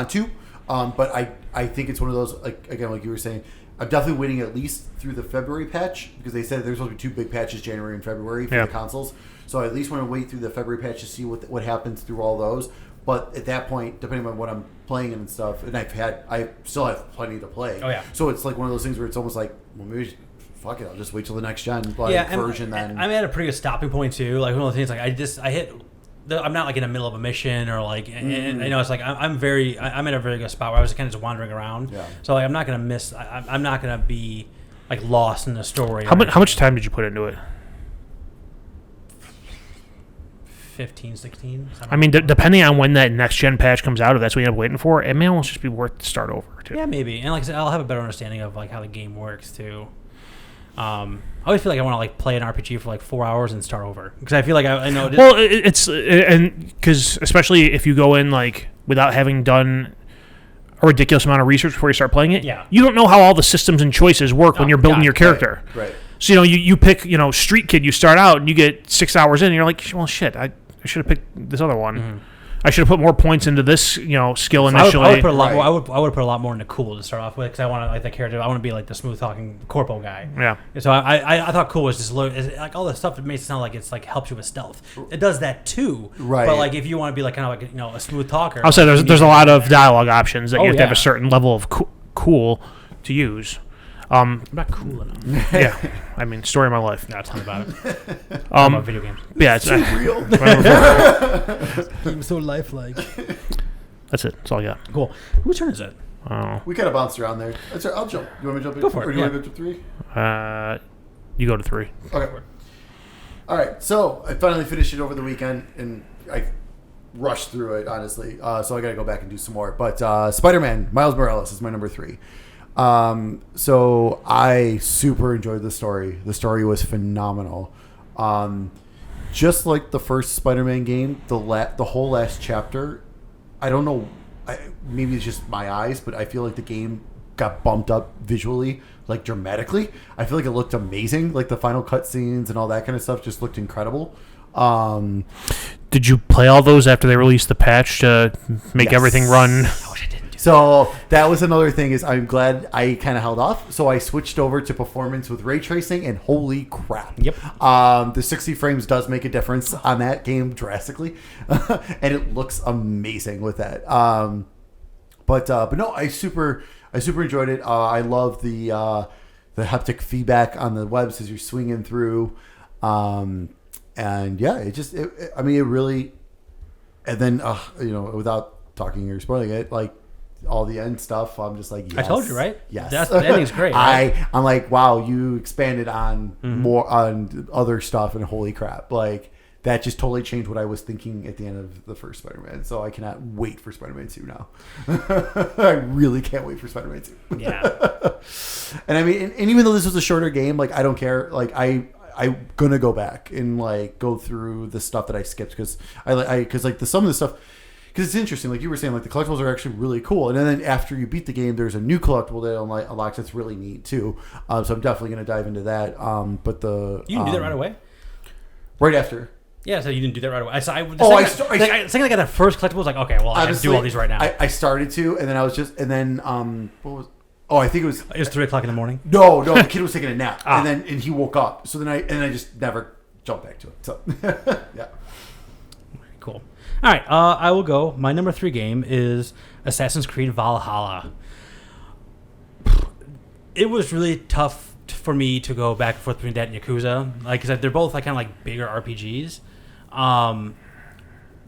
to, but I think it's one of those like you were saying. I'm definitely waiting at least through the February patch because they said there's supposed to be 2 big patches, January and February for the consoles. So I at least want to wait through the February patch to see what happens through all those. But at that point, depending on what I'm playing and stuff, and I still have plenty to play. Oh yeah. So it's like one of those things where it's almost like, well, maybe fuck it, I'll just wait till the next gen version then. I'm at a pretty good stopping point too. Like one of the things, like I hit. I'm not like in the middle of a mission or like, and it's like I'm in a very good spot where I was kind of just wandering around. Yeah. So like I'm not gonna miss. I'm not gonna be like lost in the story. How much time did you put into it? 15, 16. I mean, depending on when that next gen patch comes out, if that's what you end up waiting for, it may almost just be worth to start over too. Yeah, maybe. And like I said, I'll have a better understanding of like how the game works too. I always feel like I want to like play an RPG for like 4 hours and start over because I feel like I know. Well, it's and because especially if you go in like without having done a ridiculous amount of research before you start playing it. Yeah. You don't know how all the systems and choices work when you're building your character. Right. So, you pick, Street Kid, you start out, and you get 6 hours in, and you're like, well, shit, I should have picked this other one. Mm-hmm. I should have put more points into this, skill initially. I would put a lot more. I would put a lot more into cool to start off with because I want to like that character. I want to be like the smooth talking corpo guy. Yeah. So I thought cool was just like all the stuff that makes it sound like it's like helps you with stealth. It does that too. Right. But like if you want to be like kind of like a smooth talker, I'll say there's a lot of dialogue options that you have to have a certain level of cool to use. I'm not cool enough. Yeah, I mean, story of my life. No, tell me about it. About video games. Yeah, it's real. I'm so lifelike. That's it. That's all I got. Cool. Whose turn is it? We kind of bounced around there. That's right. I'll jump. You want me to jump in? Go for it. Or do you want to go to 3? You go to 3. Okay. All right. So I finally finished it over the weekend, and I rushed through it, honestly. So I got to go back and do some more. But Spider-Man, Miles Morales is my number 3. So I super enjoyed the story. The story was phenomenal. Just like the first Spider-Man game, the whole last chapter, I don't know, maybe it's just my eyes, but I feel like the game got bumped up visually, like dramatically. I feel like it looked amazing. Like the final cutscenes and all that kind of stuff just looked incredible. Did you play all those after they released the patch to make everything run? So that was another thing is I'm glad I kind of held off. So I switched over to performance with ray tracing, and holy crap. Yep. The 60 frames does make a difference on that game drastically. And it looks amazing with that. But no, I super enjoyed it. I love the haptic feedback on the webs as you're swinging through. And yeah, it really, and then, without talking or spoiling it, like, all the end stuff, I'm just like, yes. I told you, right? Yes. The ending's great, right? I'm like, wow, you expanded on more on other stuff, and holy crap. Like, that just totally changed what I was thinking at the end of the first Spider-Man. So I cannot wait for Spider-Man 2 now. I really can't wait for Spider-Man 2. Yeah. And I mean, and even though this was a shorter game, like, I don't care. Like, I'm gonna go back and like go through the stuff that I skipped because some of the stuff. Because it's interesting, like you were saying, like the collectibles are actually really cool. And then after you beat the game, there's a new collectible that unlocks that's really neat too. So I'm definitely going to dive into that. But you didn't do that right away? Right after. Yeah, so you didn't do that right away. Second I got that first collectible, I was like, okay, well, I got to do all these right now. I started to, and then I was just, and then, what was, oh, I think it was. It was 3 o'clock in the morning? No, the kid was taking a nap. And he woke up. So then I just never jumped back to it. So, yeah. Cool. All right, I will go. My number 3 game is Assassin's Creed Valhalla. It was really tough for me to go back and forth between that and Yakuza. Like I said, they're both like kind of like bigger RPGs.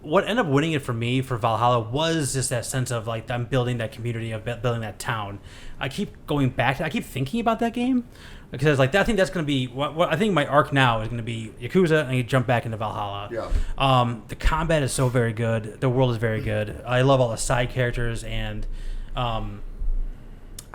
What ended up winning it for me for Valhalla was just that sense of like I'm building that community, of building that town. I keep going back to. I keep thinking about that game. Because like I think that's going to be what I think my arc now is going to be Yakuza, and you jump back into Valhalla. Yeah. The combat is so very good. The world is very good. I love all the side characters, and I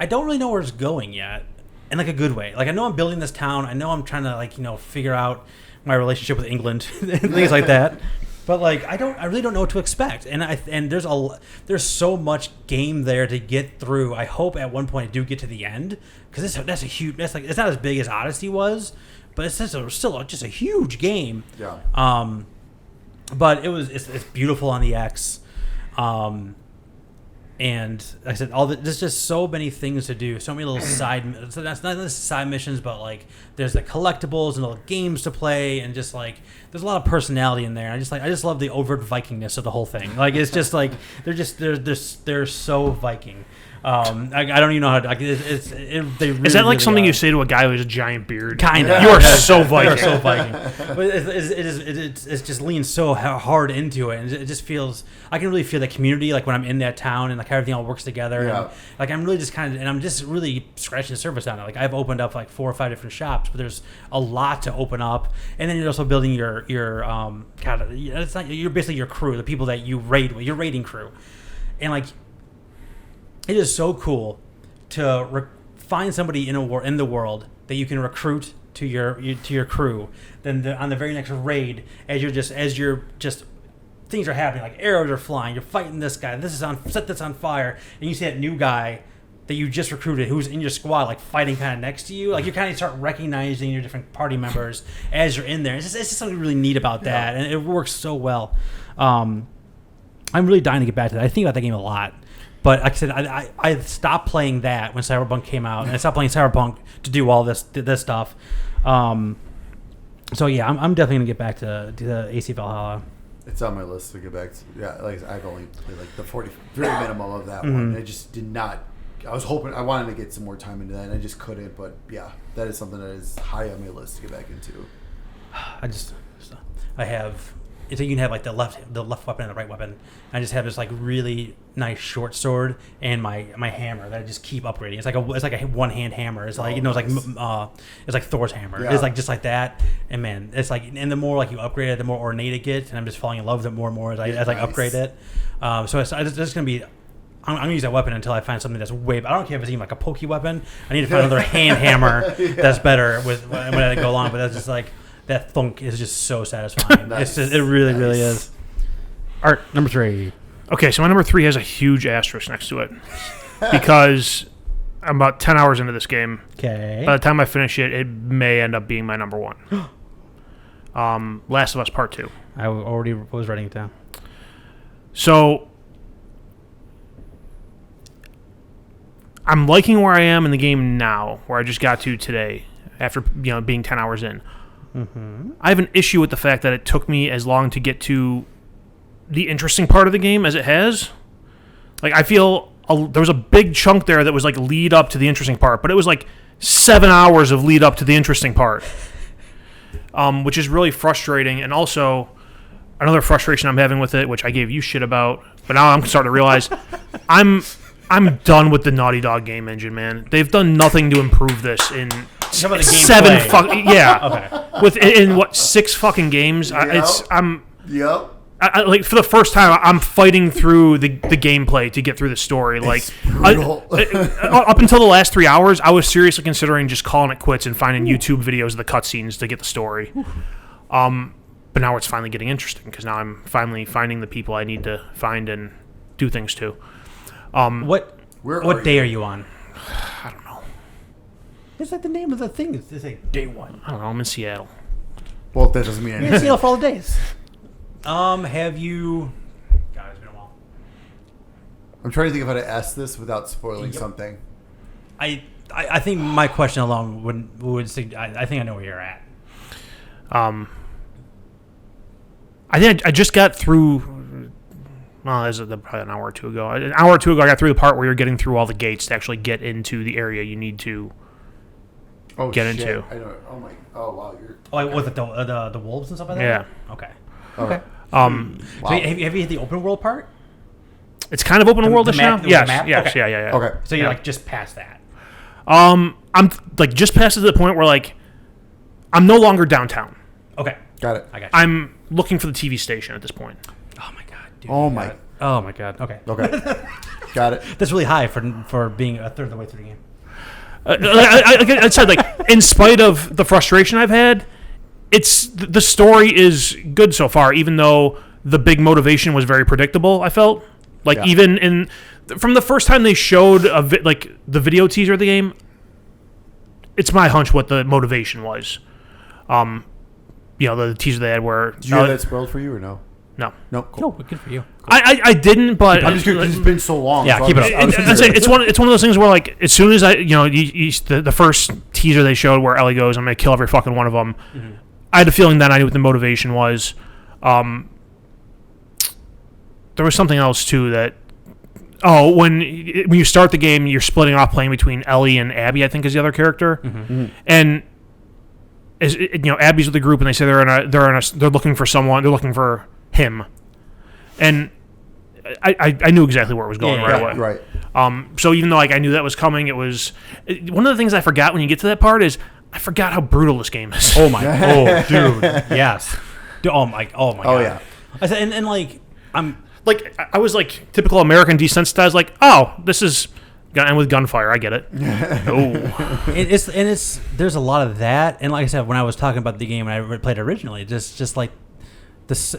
don't really know where it's going yet, in like a good way. Like I know I'm building this town. I know I'm trying to figure out my relationship with England and things like that. But like I really don't know what to expect, and there's so much game there to get through. I hope at one point I do get to the end because that's it's not as big as Odyssey was, but it's still just a huge game. Yeah. But it's beautiful on the X, and like I said, there's just so many things to do, so many little side. So that's not just side missions, but like there's the collectibles and little games to play, and just like there's a lot of personality in there. I just love the overt Vikingness of the whole thing. Like it's just like they're so Viking. I don't even know how to. They really, is that like really something are. you say to a guy who has a giant beard? Kinda. You are so Viking. You're so Viking. But it just leans so hard into it, and it just feels. I can really feel the community, like when I'm in that town, and like everything all works together. Yeah. And, like I'm really just and I'm just really scratching the surface on it. Like I've opened up like 4 or 5 different shops, but there's a lot to open up, and then you're also building your it's not you're basically your crew, the people that you raid with, your raiding crew, and like. It is so cool to find somebody in the world that you can recruit to your crew. Then on the very next raid, as you're just things are happening, like arrows are flying. You're fighting this guy. Set this on fire, and you see that new guy that you just recruited who's in your squad, like fighting kind of next to you. Like you kind of start recognizing your different party members as you're in there. It's just something really neat about that, and it works so well. I'm really dying to get back to that. I think about that game a lot. But like I said, I stopped playing that when Cyberpunk came out, and I stopped playing Cyberpunk to do all this stuff. So yeah, I'm definitely gonna get back to the AC Valhalla. It's on my list to get back to. Yeah, like I've only played like the very minimum of that one. I just did not. I was hoping I wanted to get some more time into that, and I just couldn't. But yeah, that is something that is high on my list to get back into. I have. So you can have like the left weapon and the right weapon. I just have this like really nice short sword and my hammer that I just keep upgrading. It's like a one hand hammer. It's like nice. It's like Thor's hammer. Yeah. It's like just like that. And man, it's like, and the more like you upgrade it, the more ornate it gets. And I'm just falling in love with it more and more as I upgrade it. So it's just gonna be. I'm gonna use that weapon until I find something that's way. I don't care if it's even like a pokey weapon. I need to find another hand hammer that's better with when I go along. But that's just like. That thunk is just so satisfying. Nice. It really is. Art, number 3. Okay, so my number 3 has a huge asterisk next to it because I'm about 10 hours into this game. Okay. By the time I finish it, it may end up being my number 1. Last of Us Part 2. I already was writing it down. So I'm liking where I am in the game now, where I just got to today after being 10 hours in. Mm-hmm. I have an issue with the fact that it took me as long to get to the interesting part of the game as it has. Like, I feel there was a big chunk there that was like lead up to the interesting part, but it was like 7 hours of lead up to the interesting part, which is really frustrating. And also, another frustration I'm having with it, which I gave you shit about, but now I'm starting to realize I'm done with the Naughty Dog game engine, man. They've done nothing to improve this in 7 fucking okay. Within what 6 fucking games? Yep. I, like for the first time, I'm fighting through the gameplay to get through the story. Like up until the last 3 hours, I was seriously considering just calling it quits and finding YouTube videos of the cutscenes to get the story. But now it's finally getting interesting because now I'm finally finding the people I need to find and do things to. What day are you on? I don't know. It's like the name of the thing. It's like day 1. I don't know. I'm in Seattle. Well, that doesn't mean anything. You're in Seattle for all the days. Have you... God, it's been a while. I'm trying to think of how to ask this without spoiling something. I think my question alone would say... I think I know where you're at. I think I just got through... Well, this is probably an hour or two ago. An hour or two ago, I got through the part where you're getting through all the gates to actually get into the area you need to get into. I know. Oh wow! With the wolves and stuff like that. Yeah. Okay. Okay. Wow. So have you hit the open world part? It's kind of open world-ish now. Yes. Okay. Yeah. Okay. So you're like just past that. I'm like just past to the point where like I'm no longer downtown. Okay. Got it. I got you. I'm looking for the TV station at this point. Oh my god, dude. Oh my. Oh my god. Okay. Okay. Got it. That's really high for being a third of the way through the game. I said, like, in spite of the frustration I've had, the story is good so far, even though the big motivation was very predictable, I felt. Like, even from the first time they showed the video teaser of the game, it's my hunch what the motivation was. The teaser they had where... Did you have that spoiled for you or no? No. No, cool. No, good for you. Cool. I didn't, but I'm just curious. It's been so long. Yeah, so keep it up. It's one of those things where like as soon as the first teaser they showed where Ellie goes, I'm gonna kill every fucking one of them. Mm-hmm. I had a feeling that I knew what the motivation was. There was something else too that. Oh, when you start the game, you're splitting off playing between Ellie and Abby. I think is the other character, mm-hmm. and Abby's with the group, and they say they're looking for someone. They're looking for him, and I knew exactly where it was going right away. Right. So even though like I knew that was coming, it was one of the things I forgot when you get to that part is I forgot how brutal this game is. Oh my, dude, yes. Oh my god. Yeah. I said, and like I'm like I was like typical American desensitized. Like, oh, this is gonna end with gunfire. I get it. It's there's a lot of that, and like I said, when I was talking about the game when I played originally, just like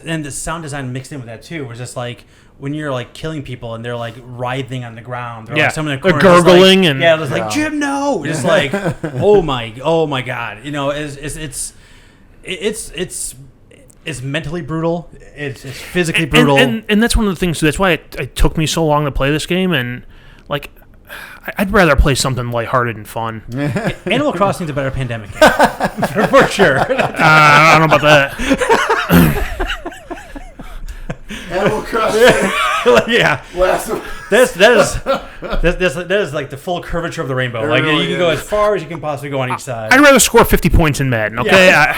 and the sound design mixed in with that too was just like when you're like killing people and they're like writhing on the ground. They're like someone in the corner gurgling like, and it was like Jim, no, just like oh my god, it's mentally brutal. It's physically brutal, and that's one of the things. That's why it took me so long to play this game, and like I'd rather play something lighthearted and fun. Animal Crossing's a better pandemic game, for sure. I don't know about that. Animal Crossing. Yeah, that is like the full curvature of the rainbow. Like really you can go as far as you can possibly go on each side. I'd rather score 50 points in Madden. Okay,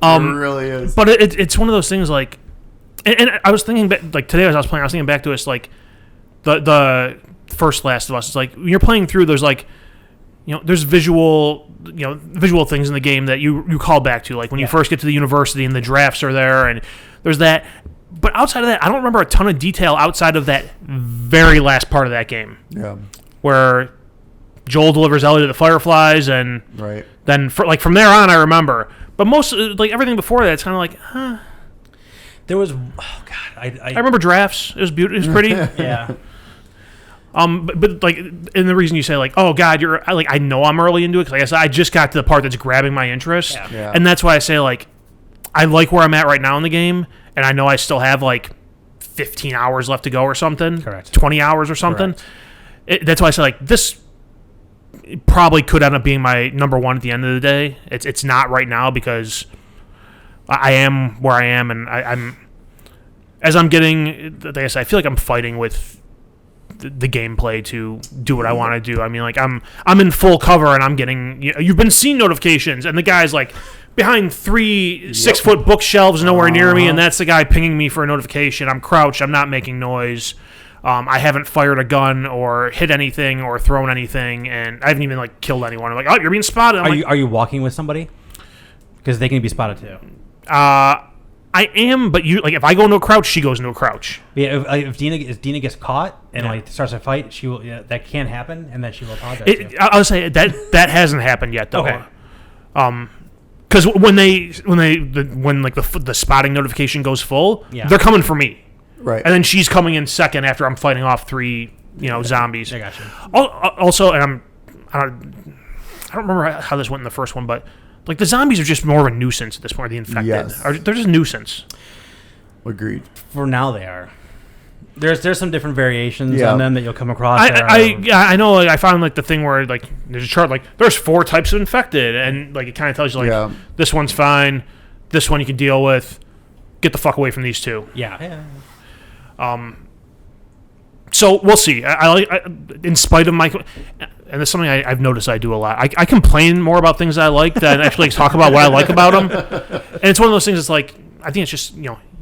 it really is. But it's one of those things like, and I was thinking back, like today as I was playing, I was thinking back to us like the first Last of Us. It's like when you're playing through, there's like, there's visual things in the game that you call back to, like when you first get to the university and the drafts are there, and there's that. But outside of that, I don't remember a ton of detail outside of that very last part of that game. Yeah. Where Joel delivers Ellie to the Fireflies, and then from there on, I remember. But most, like everything before that, it's kind of like, huh. There was, oh god, I remember drafts. It was beautiful. It was pretty. Yeah. But like, and the reason you say like, oh god, you're like, I know I'm early into it because like I said, I just got to the part that's grabbing my interest, and that's why I say like, I like where I'm at right now in the game, and I know I still have like 15 hours left to go or something. Correct. 20 hours or something. That's why I say like this probably could end up being my number one at the end of the day. It's not right now because I am where I am, and I'm as I'm getting. Like I said, I feel like I'm fighting with the gameplay to do what I want to do. I mean, like I'm in full cover and I'm getting. You've been seeing notifications, and the guy's like behind 3 6-foot bookshelves nowhere near me, and that's the guy pinging me for a notification. I'm crouched. I'm not making noise. I haven't fired a gun or hit anything or thrown anything, and I haven't even like killed anyone. I'm like, oh, you're being spotted. Are you walking with somebody? Because they can be spotted too. I am, but you like if I go into a crouch, she goes into a crouch. Yeah, if Dina gets caught and like starts a fight, she will. Yeah, that can happen, and then she will apologize. I'll say that hasn't happened yet though. Okay. Because when the spotting notification goes full, they're coming for me. Right. And then she's coming in second after I'm fighting off 3, zombies. I got you. Also, and I don't remember how this went in the first one, but like the zombies are just more of a nuisance at this point. The infected, they're just a nuisance. Agreed. For now, they are. There's some different variations on them that you'll come across. I know. Like I found like the thing where like there's a chart like there's 4 types of infected, and like it kind of tells you like this one's fine, this one you can deal with. Get the fuck away from these 2. Yeah. So we'll see. I in spite of my, and it's something I've noticed I do a lot. I complain more about things I like than actually talk about what I like about them. And it's one of those things. It's like I think it's just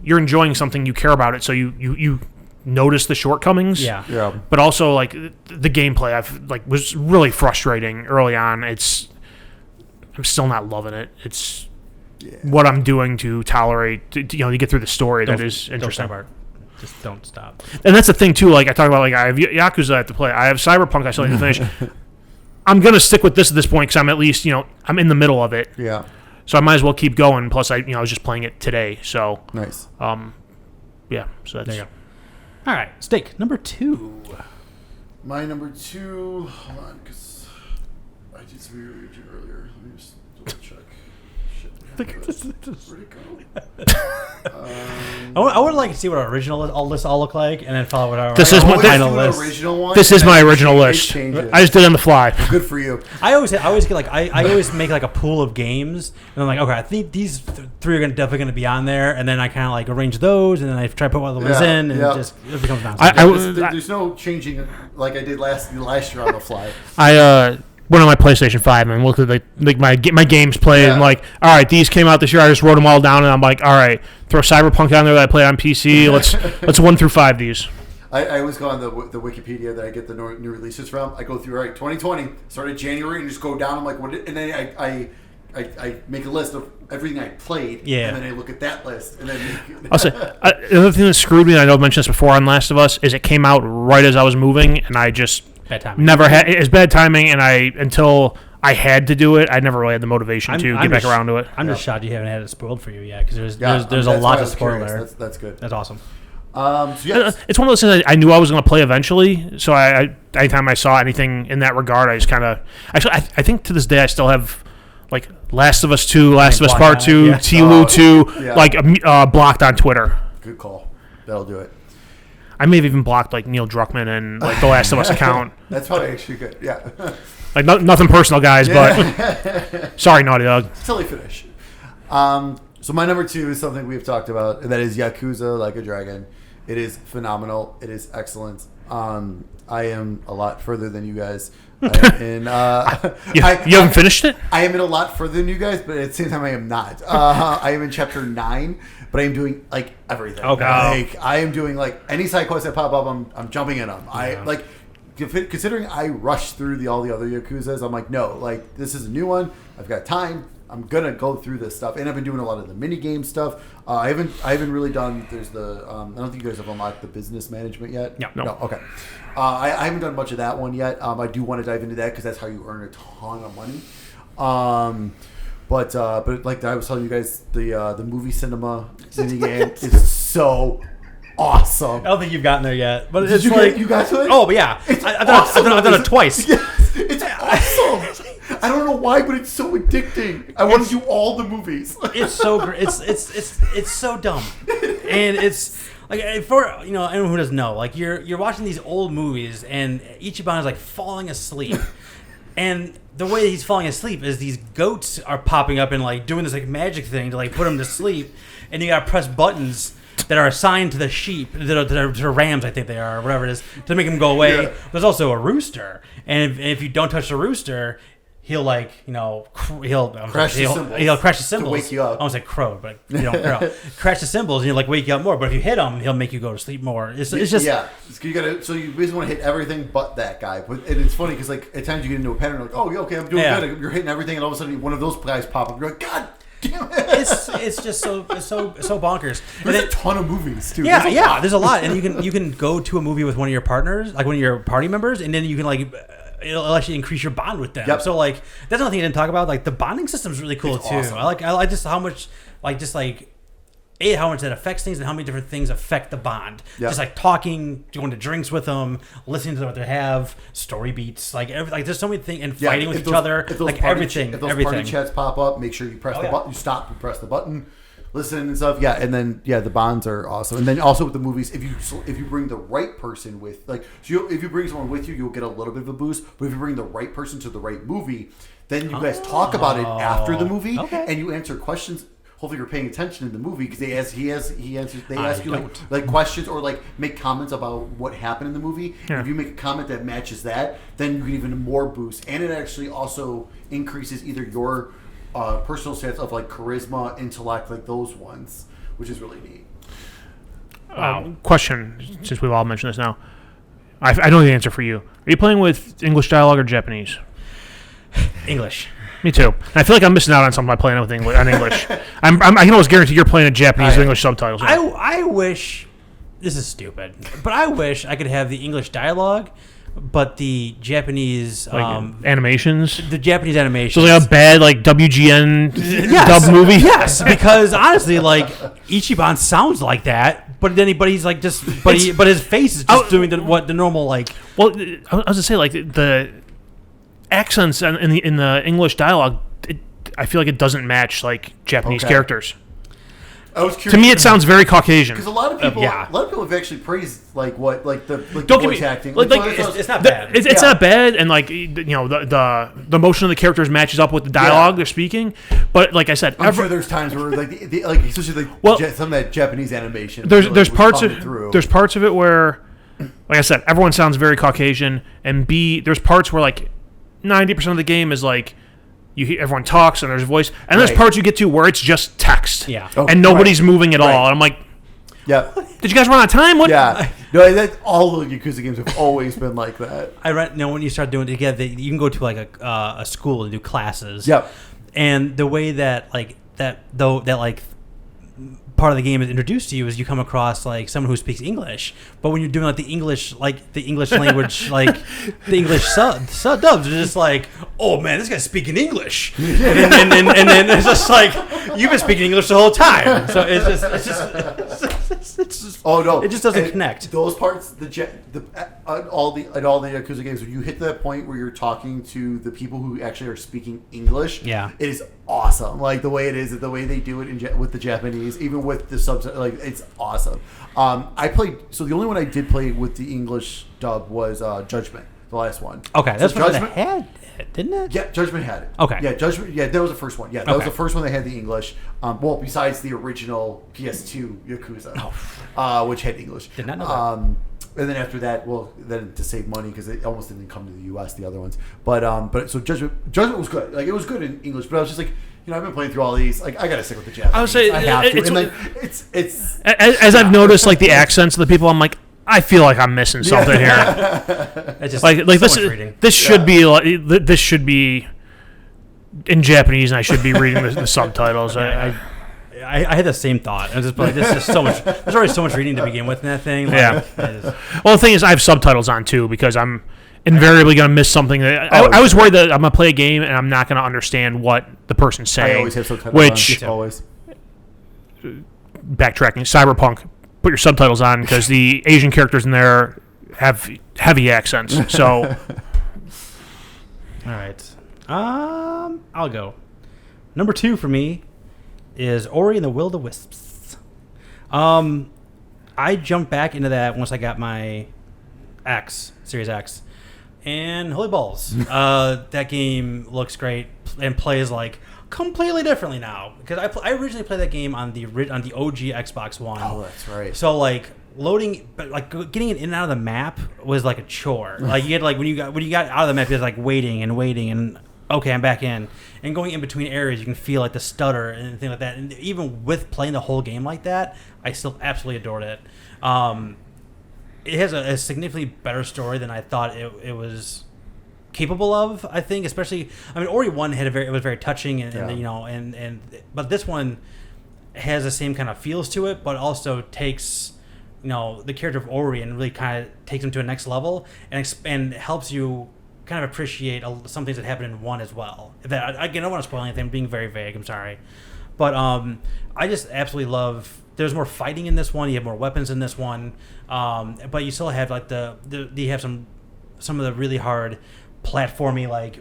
you're enjoying something, you care about it, so you notice the shortcomings. Yeah. But also like the gameplay was really frustrating early on. I'm still not loving it. It's what I'm doing to tolerate to get through the story that is interesting. Just don't stop. And that's the thing too. Like I talk about, like I have Yakuza I have to play. I have Cyberpunk I still need to finish. I'm gonna stick with this at this point because I'm at least I'm in the middle of it. Yeah. So I might as well keep going. Plus I was just playing it today. So nice. Yeah. So that's there you go. All right, Steak number 2. My number 2. Hold on, because I did some research earlier. Let me just double check. Shit. Where'd it go? I would like to see what our original list all look like, and then follow what our this is my final list. This is my original list. I just did it on the fly. Good for you. I always get like I always make like a pool of games, and I'm like, okay, I think these 3 are definitely going to be on there, and then I kind of like arrange those, and then I try to put one of the ones in, and it becomes nonsense. There's no changing like I did last year on the fly. I went on my PlayStation 5 and looked at like my games played and like, all right, these came out this year. I just wrote them all down and I'm like, all right, throw Cyberpunk on there that I play on PC. Let's 1 through 5 these. I always go on the Wikipedia that I get the new releases from. I go through 2020 started January and just go down. I'm like, what? And then I make a list of everything I played. And then I look at that list and then. I'll say another thing that screwed me. And I know I mentioned this before on Last of Us is it came out right as I was moving and I just. Bad timing. Never had it's bad timing, and until I had to do it. I never really had the motivation to get back around to it. I'm just shocked you haven't had it spoiled for you yet, because there's a lot to spoil there. That's good. That's awesome. So yes. It's one of those things I knew I was going to play eventually. So I anytime I saw anything in that regard, I just kind of actually I think to this day I still have like Last of Us 2, Last of Us Part 2, Tilu 2, like blocked on Twitter. Good call. That'll do it. I may have even blocked like Neil Druckmann and like the Last of Us account. That's probably actually good. Yeah. Like nothing personal, guys, but sorry, Naughty Dog. Till we finish. So my number 2 is something we've talked about, and that is Yakuza Like a Dragon. It is phenomenal. It is excellent. I am a lot further than you guys. You haven't finished it? I am in a lot further than you guys, but at the same time, I am not. I am in chapter 9, but I am doing like everything. Okay. Like I am doing like any side quests that pop up, I'm jumping in them. I like considering I rushed through all the other Yakuzas. I'm like, no, like this is a new one. I've got time. I'm gonna go through this stuff, and I've been doing a lot of the mini game stuff. I haven't really done. There's the I don't think you guys have unlocked the business management yet. No. Okay. I haven't done much of that one yet. I do want to dive into that because that's how you earn a ton of money. But like I was telling you guys, the movie cinema mini game is so awesome. I don't think you've gotten there yet, but it's you like you got to it. Oh, but yeah, I've done it twice. Yes, it's awesome. I don't know why, but it's so addicting. I want to do all the movies. It's so great. It's so dumb, and it's like for anyone who doesn't know, like you're watching these old movies, and Ichiban is like falling asleep, and the way he's falling asleep is these goats are popping up and like doing this like magic thing to like put him to sleep, and you gotta press buttons that are assigned to the sheep, that are rams, I think they are, or whatever it is, to make them go away. Yeah. There's also a rooster, and if you don't touch the rooster, he'll like he'll crash the cymbals to wake you up. I almost say crow, but you don't crow. Crash the cymbals and he'll like wake you up more. But if you hit him, he'll make you go to sleep more. It's just you gotta. So you basically want to hit everything but that guy. But and it's funny because like at times you get into a pattern like, oh, okay, I'm doing good. You're hitting everything, and all of a sudden one of those guys pop up. You're like, God damn it! It's just so bonkers. There's a ton of movies too. There's a lot, and you can go to a movie with one of your partners, like one of your party members, and then you can like. It'll actually increase your bond with them. Yep. So like that's another thing I didn't talk about. Like the bonding system is really cool it's too. Awesome. I like just how much how much that affects things and how many different things affect the bond. Yep. Just like talking, going to drinks with them, listening to what they have, story beats, like there's so many things, and fighting with each other, like everything. If those party chats pop up, make sure you press the button. You stop and press the button. Listen and stuff, and then the bonds are awesome. And then also with the movies, if you bring the right person with, like, if you bring someone with you, you'll get a little bit of a boost. But if you bring the right person to the right movie, then you guys talk about it after the movie, and you answer questions. Hopefully, you're paying attention in the movie because they ask you like questions or like make comments about what happened in the movie. Yeah. If you make a comment that matches that, then you get even more boost, and it actually also increases either your personal stats of like charisma, intellect, like those ones, which is really neat. Question, since we've all mentioned this now, I know the answer for you. Are you playing with English dialogue or Japanese? English. Me too. And I feel like I'm missing out on something by playing with English. I can almost guarantee you're playing a Japanese with English subtitles. I wish, this is stupid, but I wish I could have the English dialogue, but the Japanese animations, the Japanese animations, so like a bad like WGN dub movie. Yes, because honestly, like Ichiban sounds like that, but he's like but his face is just doing the normal like. Well, I was gonna say like the accents in the English dialogue. I feel like it doesn't match like Japanese characters. I was curious. To me, it sounds very Caucasian. Because a lot of people have actually praised the voice acting. It's not bad. It's not bad, and like the motion of the characters matches up with the dialogue they're speaking. But like I said, I'm sure there's times where like especially some of that Japanese animation. There's parts of it where, like I said, everyone sounds very Caucasian, and there's parts where like 90% of the game is like. Everyone talks and there's voice, and there's parts you get to where it's just text, and nobody's moving at all. And I'm like, did you guys run out of time? What? Yeah, no, all the Yakuza games have always been like that. When you start doing it together, you can go to like a school and do classes. Yep. And the way that part of the game is introduced to you is you come across like someone who speaks English, but when you're doing like the English language, like the English sub dubs, it's just like, oh man, this guy's speaking English, and then it's just like you've been speaking English the whole time, so it's just oh no, it just doesn't connect. Those parts, all the Yakuza games, when you hit that point where you're talking to the people who actually are speaking English, yeah, it is awesome. Like the way it is, the way they do it with the Japanese, even with the subs, like it's awesome. I played. So the only one I did play with the English dub was Judgment, the last one. Okay, that's so what they had it, didn't it? Yeah, Judgment had it. Okay. Yeah, Judgment. Yeah, that was the first one. Yeah, that was the first one that had the English. Well, besides the original PS2 Yakuza, which had English. Did not know that. And then after that, well, then to save money because it almost didn't come to the U.S. The other ones, but so Judgment was good. Like it was good in English, but I was just like, I've been playing through all these. Like I gotta stick with the Japanese. I would say I have to. it's, and like it's as I've noticed, like the accents of the people. I'm like, I feel like I'm missing something here. It's just like this should be like this should be in Japanese, and I should be reading the subtitles. I had the same thought. I was just like, this is so much. There's already so much reading to begin with in that thing. Like, yeah. Well, the thing is, I have subtitles on too because I'm invariably going to miss something. I was worried that I'm going to play a game and I'm not going to understand what the person's saying. I always have subtitles which on. Always. Backtracking, Cyberpunk, put your subtitles on because the Asian characters in there have heavy accents. So, all right, I'll go. Number 2 for me is Ori and the Will of the Wisps. I jumped back into that once I got my Series X. And holy balls, that game looks great and plays like completely differently now. Because I originally played that game on the OG Xbox One. Oh, that's right. So like loading, but like getting it in and out of the map was like a chore. Like you had like when you got out of the map, you was like waiting and okay, I'm back in. And going in between areas, you can feel like the stutter and things like that. And even with playing the whole game like that, I still absolutely adored it. It has a significantly better story than I thought it was capable of. I think, especially, I mean, Ori 1 was very touching, and but this one has the same kind of feels to it, but also takes the character of Ori and really kind of takes him to a next level and helps you kind of appreciate some things that happen in 1 as well. I don't want to spoil anything. I'm being very vague. I'm sorry, but I just absolutely love. There's more fighting in this one. You have more weapons in this one, but you still have like you have some of the really hard platforming. Like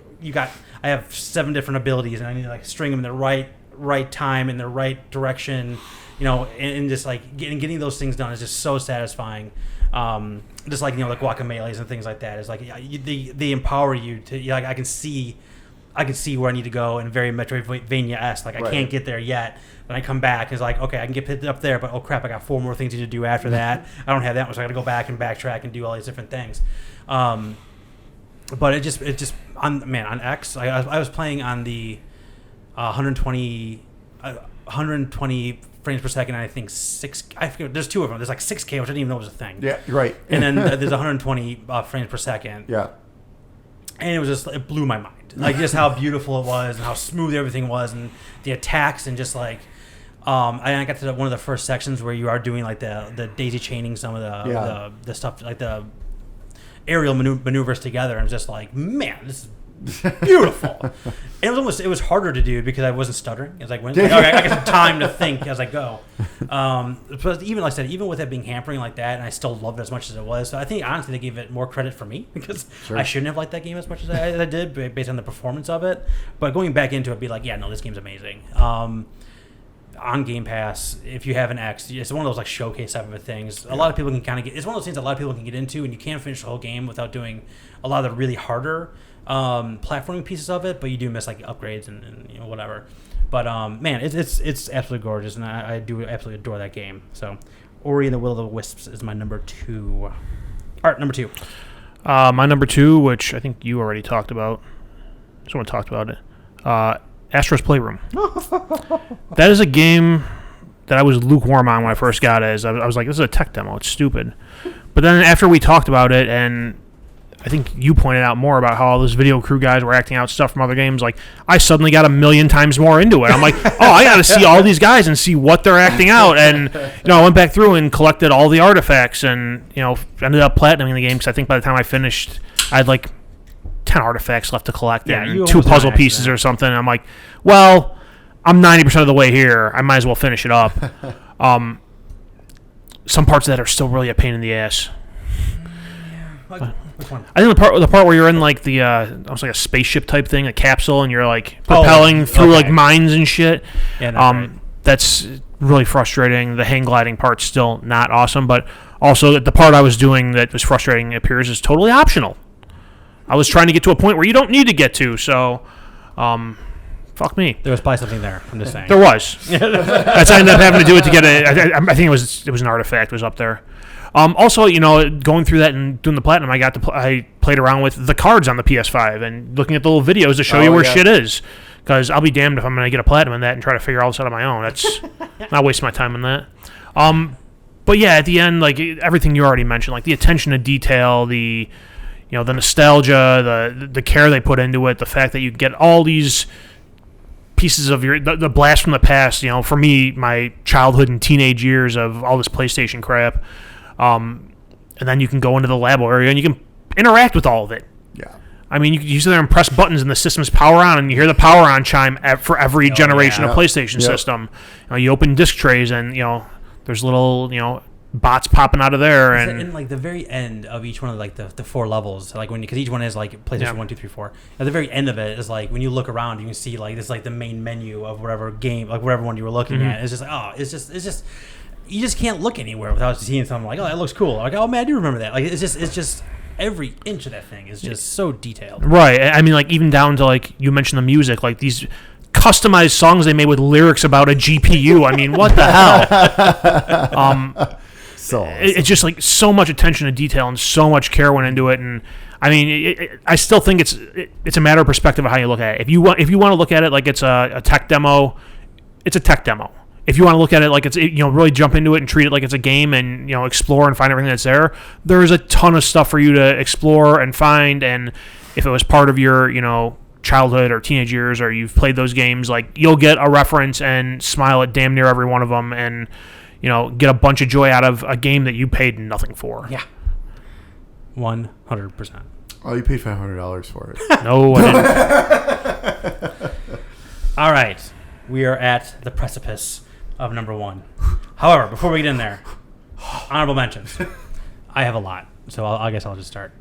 I have 7 different abilities, and I need to like string them in the right time in the right direction. And just like getting those things done is just so satisfying. Just like the guacameles and things like that. It's like they empower you to I can see where I need to go, and very Metroidvania-esque. Like I can't get there yet. Then I come back, and it's like, okay, I can get up there, but oh crap, I got 4 more things to do after that. I don't have that much, so I got to go back and backtrack and do all these different things. But it just on X, I was playing on the 120 frames per second. And I think 6. I forget. There's 2 of them. There's like 6K, which I didn't even know was a thing. Yeah, you're right. And then there's 120 frames per second. Yeah. And it blew my mind. Like just how beautiful it was and how smooth everything was, and the attacks, and just like I got to one of the first sections where you are doing like the daisy chaining some of the stuff, like the aerial maneuvers together, and just like, man, this is beautiful. And it was harder to do because I wasn't stuttering as I went. Like, okay, I got some time to think as I go. But even like I said, even with it being hampering like that, and I still loved it as much as it was. So I think honestly they gave it more credit for me because I shouldn't have liked that game as much as I did based on the performance of it. But going back into it, be like, yeah, no, this game's amazing. On Game Pass, if you have an X, it's one of those like showcase type of things. A lot of people can kind of get. It's one of those things that a lot of people can get into, and you can't finish the whole game without doing a lot of the really harder platforming pieces of it. But you do miss like upgrades and whatever. But man, it's absolutely gorgeous, and I do absolutely adore that game. So, Ori and the Will of the Wisps is my number 2. All right, number 2. My number 2, which I think you already talked about. Someone talked about it. Astro's Playroom. That is a game that I was lukewarm on when I first got it. I was like, this is a tech demo. It's stupid. But then after we talked about it, and I think you pointed out more about how all those video crew guys were acting out stuff from other games. Like, I suddenly got 1,000,000 times more into it. I'm like, oh, I got to see all these guys and see what they're acting out. And, I went back through and collected all the artifacts and, ended up platinuming the game because I think by the time I finished, I had like 10 artifacts left to collect and 2 puzzle pieces or something. And I'm like, well, I'm 90% of the way here. I might as well finish it up. Some parts of that are still really a pain in the ass. Which one? I think the part where you're in like the almost like a spaceship type thing, a capsule, and you're like propelling through like mines and shit. Yeah, that's really frustrating. The hang gliding part's still not awesome, but also the part I was doing that was frustrating appears is totally optional. I was trying to get to a point where you don't need to get to, so fuck me. There was probably something there. I'm just saying. There was. That's I ended up having to do it to get it. I think it was an artifact was up there. Also, going through that and doing the platinum, I played around with the cards on the PS5 and looking at the little videos to show you where shit is. Because I'll be damned if I'm going to get a platinum in that and try to figure all this out on my own. That's not wasting my time on that. But yeah, at the end, like everything you already mentioned, like the attention to detail, the nostalgia, the care they put into it, the fact that you get all these pieces of the blast from the past. For me, my childhood and teenage years of all this PlayStation crap. And then you can go into the lab area and you can interact with all of it. Yeah. I mean, you sit there and press buttons and the system's power on, and you hear the power on chime for every generation of PlayStation system. You open disc trays and there's little bots popping out of there, and in like the very end of each one of like the 4 levels, like because each one is like PlayStation 1, 2, 3, 4. At the very end of it is like when you look around, you can see like this like the main menu of whatever game, like whatever one you were looking at. It's just like it's just. You just can't look anywhere without seeing something like, oh, that looks cool. Like, oh man, I do remember that. Like, it's just every inch of that thing is just so detailed. Right. I mean, like even down to like you mentioned the music, like these customized songs they made with lyrics about a GPU. I mean, what the hell? So awesome. It's just like so much attention to detail and so much care went into it. And I mean, I still think it's a matter of perspective of how you look at it. If you want to look at it like it's a tech demo, it's a tech demo. If you want to look at it like it's really jump into it and treat it like it's a game and explore and find everything that's there, there's a ton of stuff for you to explore and find. And if it was part of your childhood or teenage years or you've played those games, like you'll get a reference and smile at damn near every one of them and get a bunch of joy out of a game that you paid nothing for. Yeah, 100%. Oh, you paid $500 for it. No, I didn't. All right, we are at the precipice of number 1. However, before we get in there, honorable mentions. I have a lot, so I guess I'll just start.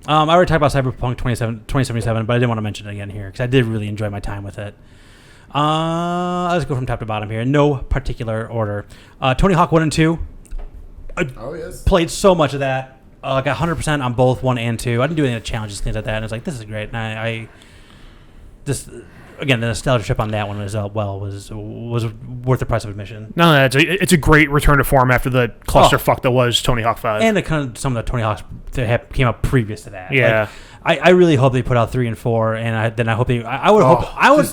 I already talked about Cyberpunk 2077, but I didn't want to mention it again here because I did really enjoy my time with it. Let's go from top to bottom here. No particular order. Tony Hawk 1 and 2. Yes. Played so much of that. Got 100% on both 1 and 2. I didn't do any challenges, things like that. And I was like, this is great. And I just... Again, the nostalgia trip on that one was worth the price of admission. No, it's a great return to form after the clusterfuck that was Tony Hawk 5. And some of the Tony Hawks that came out previous to that. Yeah. Like, I really hope they put out 3 and 4, and I hope they. I would hope. I would.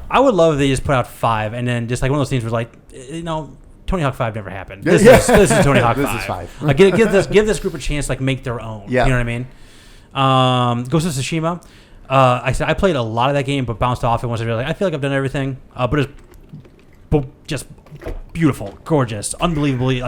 I would love if they just put out 5, and then just like one of those things was like, Tony Hawk 5 never happened. This is Tony Hawk 5. This is 5. Like, give this group a chance to like make their own. Yeah. You know what I mean? Ghost of Tsushima. I played a lot of that game, but bounced off it once I realized I feel like I've done everything. But it's just beautiful, gorgeous, unbelievably.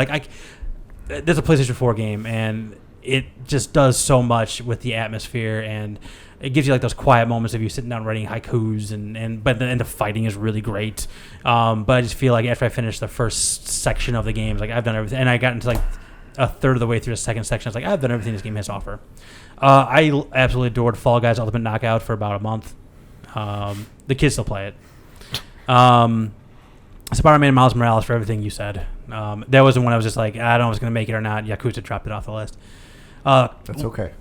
There's a PlayStation 4 game, and it just does so much with the atmosphere, and it gives you like those quiet moments of you sitting down writing haikus, but the fighting is really great. But I just feel like after I finished the first section of the games, like I've done everything, and I got into like a third of the way through the second section. I was like, I've done everything this game has to offer. I absolutely adored Fall Guys Ultimate Knockout for about a month. The kids still play it. Spider-Man and Miles Morales for everything you said. That was the one I was just like, I don't know if it's going to make it or not. Yakuza dropped it off the list. That's okay.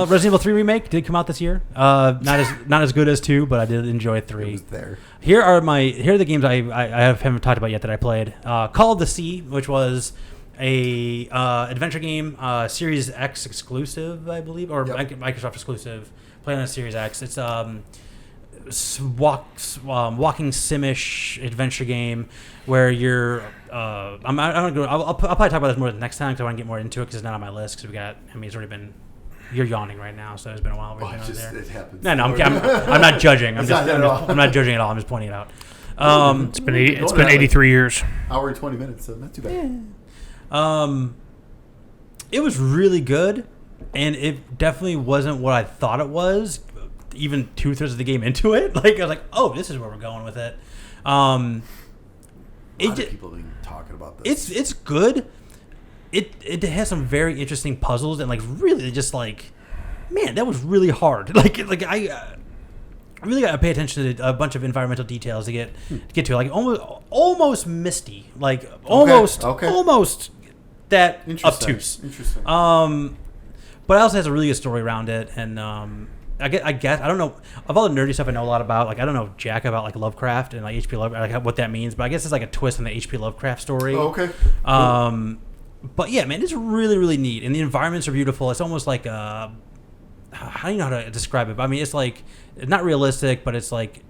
Resident Evil 3 remake did come out this year. Not as good as 2, but I did enjoy 3. It was there. Here are the games I haven't talked about yet that I played. Call of the Sea, which was a adventure game, Series X exclusive, I believe, or Microsoft exclusive. Playing on Series X. It's walking simish adventure game where you're. I'll probably talk about this more next time because I want to get more into it because it's not on my list because it's already been. You're yawning right now, so it's been a while. It happens. No, I'm not judging. I'm not judging at all. I'm just pointing it out. It's been 83 years. Hour and 20 minutes, so not too bad. It was really good, and it definitely wasn't what I thought it was. Even 2/3 of the game into it, like I was like, "Oh, this is where we're going with it." A lot of people have been talking about this. It's good. It has some very interesting puzzles and like really just like, man, that was really hard. Like I really got to pay attention to a bunch of environmental details to get to it. Like almost misty, like almost that obtuse. Interesting. But it also has a really good story around it, and I guess I don't know of all the nerdy stuff I know a lot about. Like I don't know jack about like Lovecraft and like H.P. Lovecraft, like what that means. But I guess it's like a twist on the H.P. Lovecraft story. Oh, okay. Cool. But yeah, man, it's really really neat, and the environments are beautiful. It's almost like how do you know how to describe it? But I mean, it's like it's not realistic, but it's like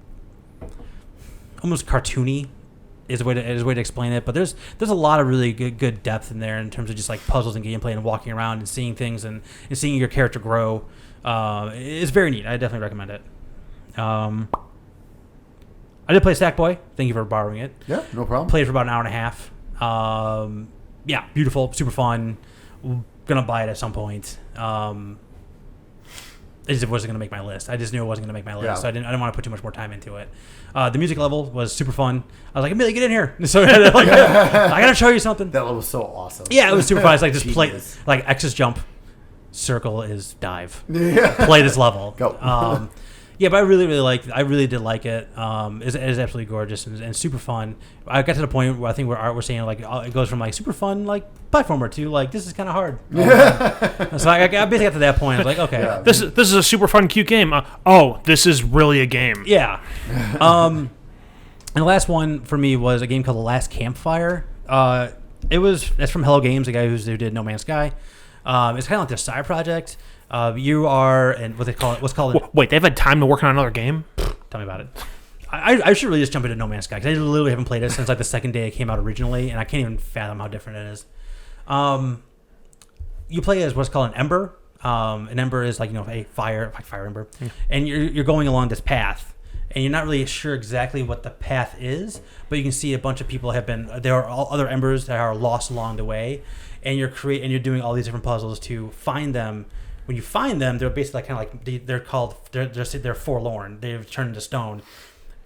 almost cartoony. Is a way to explain it, but there's a lot of really good depth in there in terms of just like puzzles and gameplay and walking around and seeing things and seeing your character grow. It's very neat. I definitely recommend it. I did play Sackboy. Thank you for borrowing it. Yeah, no problem. Played for about an hour and a half. Yeah, beautiful, super fun. Gonna buy it at some point. It just wasn't going to make my list. I just knew it wasn't going to make my list, so I didn't want to put too much more time into it. The music level was super fun. I was like, Amelia, get in here. So I got to show you something. That level was so awesome. Yeah, it was super fun. It's like just play, like X is jump, circle is dive. Yeah. Play this level. Go. Yeah, but I really did like it. It is absolutely gorgeous and super fun. I got to the point where I think where Art was saying like it goes from like super fun like platformer to like this is kind of hard. So I basically got to that point. I was like, okay, this is a super fun, cute game. This is really a game. Yeah. And the last one for me was a game called Last Campfire. That's from Hello Games, the guy who did No Man's Sky. It's kind of like their side project. You are, and what they call it, what's called... Wait, they've had time to work on another game? Tell me about it. I should really just jump into No Man's Sky, because I literally haven't played it since like the second day it came out originally, and I can't even fathom how different it is. You play as what's called an Ember. An Ember is like, a fire ember. And you're going along this path, and you're not really sure exactly what the path is, but you can see a bunch of people there are all other Embers that are lost along the way, and you're doing all these different puzzles to find them. When you find them, they're basically kind of like they're forlorn. They've turned into stone.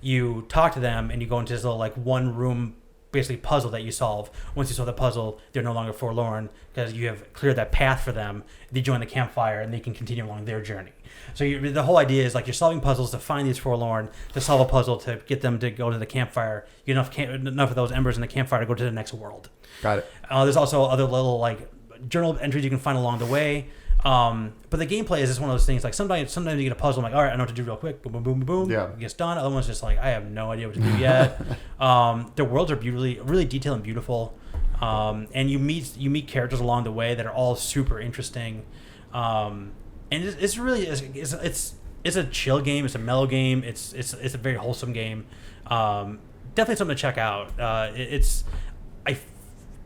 You talk to them, and you go into this little like one room, basically puzzle that you solve. Once you solve the puzzle, they're no longer forlorn because you have cleared that path for them. They join the campfire, and they can continue along their journey. So the whole idea is like you're solving puzzles to find these forlorn, to solve a puzzle to get them to go to the campfire. You get enough of those embers in the campfire to go to the next world. Got it. There's also other little like journal entries you can find along the way. But the gameplay is just one of those things. Like sometimes you get a puzzle. I'm like, all right, I know what to do real quick. Boom, boom, boom, boom. Yeah. It gets done. Other one's just like, I have no idea what to do yet. The worlds are really detailed and beautiful. And you meet characters along the way that are all super interesting. And it's really it's a chill game. It's a mellow game. It's a very wholesome game. Definitely something to check out. I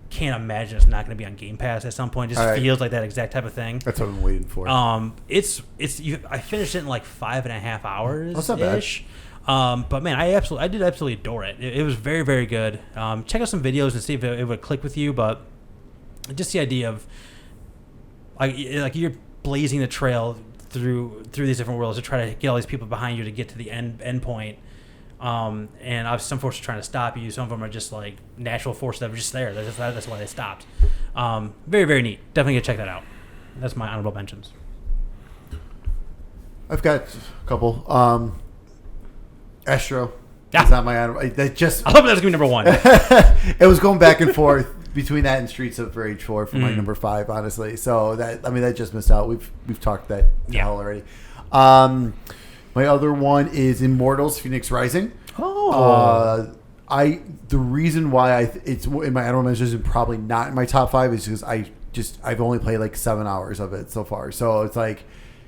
can't imagine it's not going to be on Game Pass at some point. It just feels like that exact type of thing. That's what I'm waiting for. I finished it in like 5.5 hours. That's not bad. But man, I did absolutely adore it. It was very, very good. Check out some videos and see if it would click with you. But just the idea of like you're blazing the trail through these different worlds to try to get all these people behind you to get to the end point. And obviously some forces are trying to stop you. Some of them are just like natural forces that were just there. That's why they stopped. Very, very neat. Definitely gonna check that out. That's my honorable mentions. I've got a couple. Astro. Yeah. Is not my honorable. I hope that's gonna be number one. It was going back and forth between that and Streets of Rage 4 for my number 5, honestly. So that just missed out. We've talked that already. My other one is Immortals: Phoenix Rising. Oh. The reason why it's in my honorable mentions and probably not in my top 5 is because I've only played like 7 hours of it so far. So it's like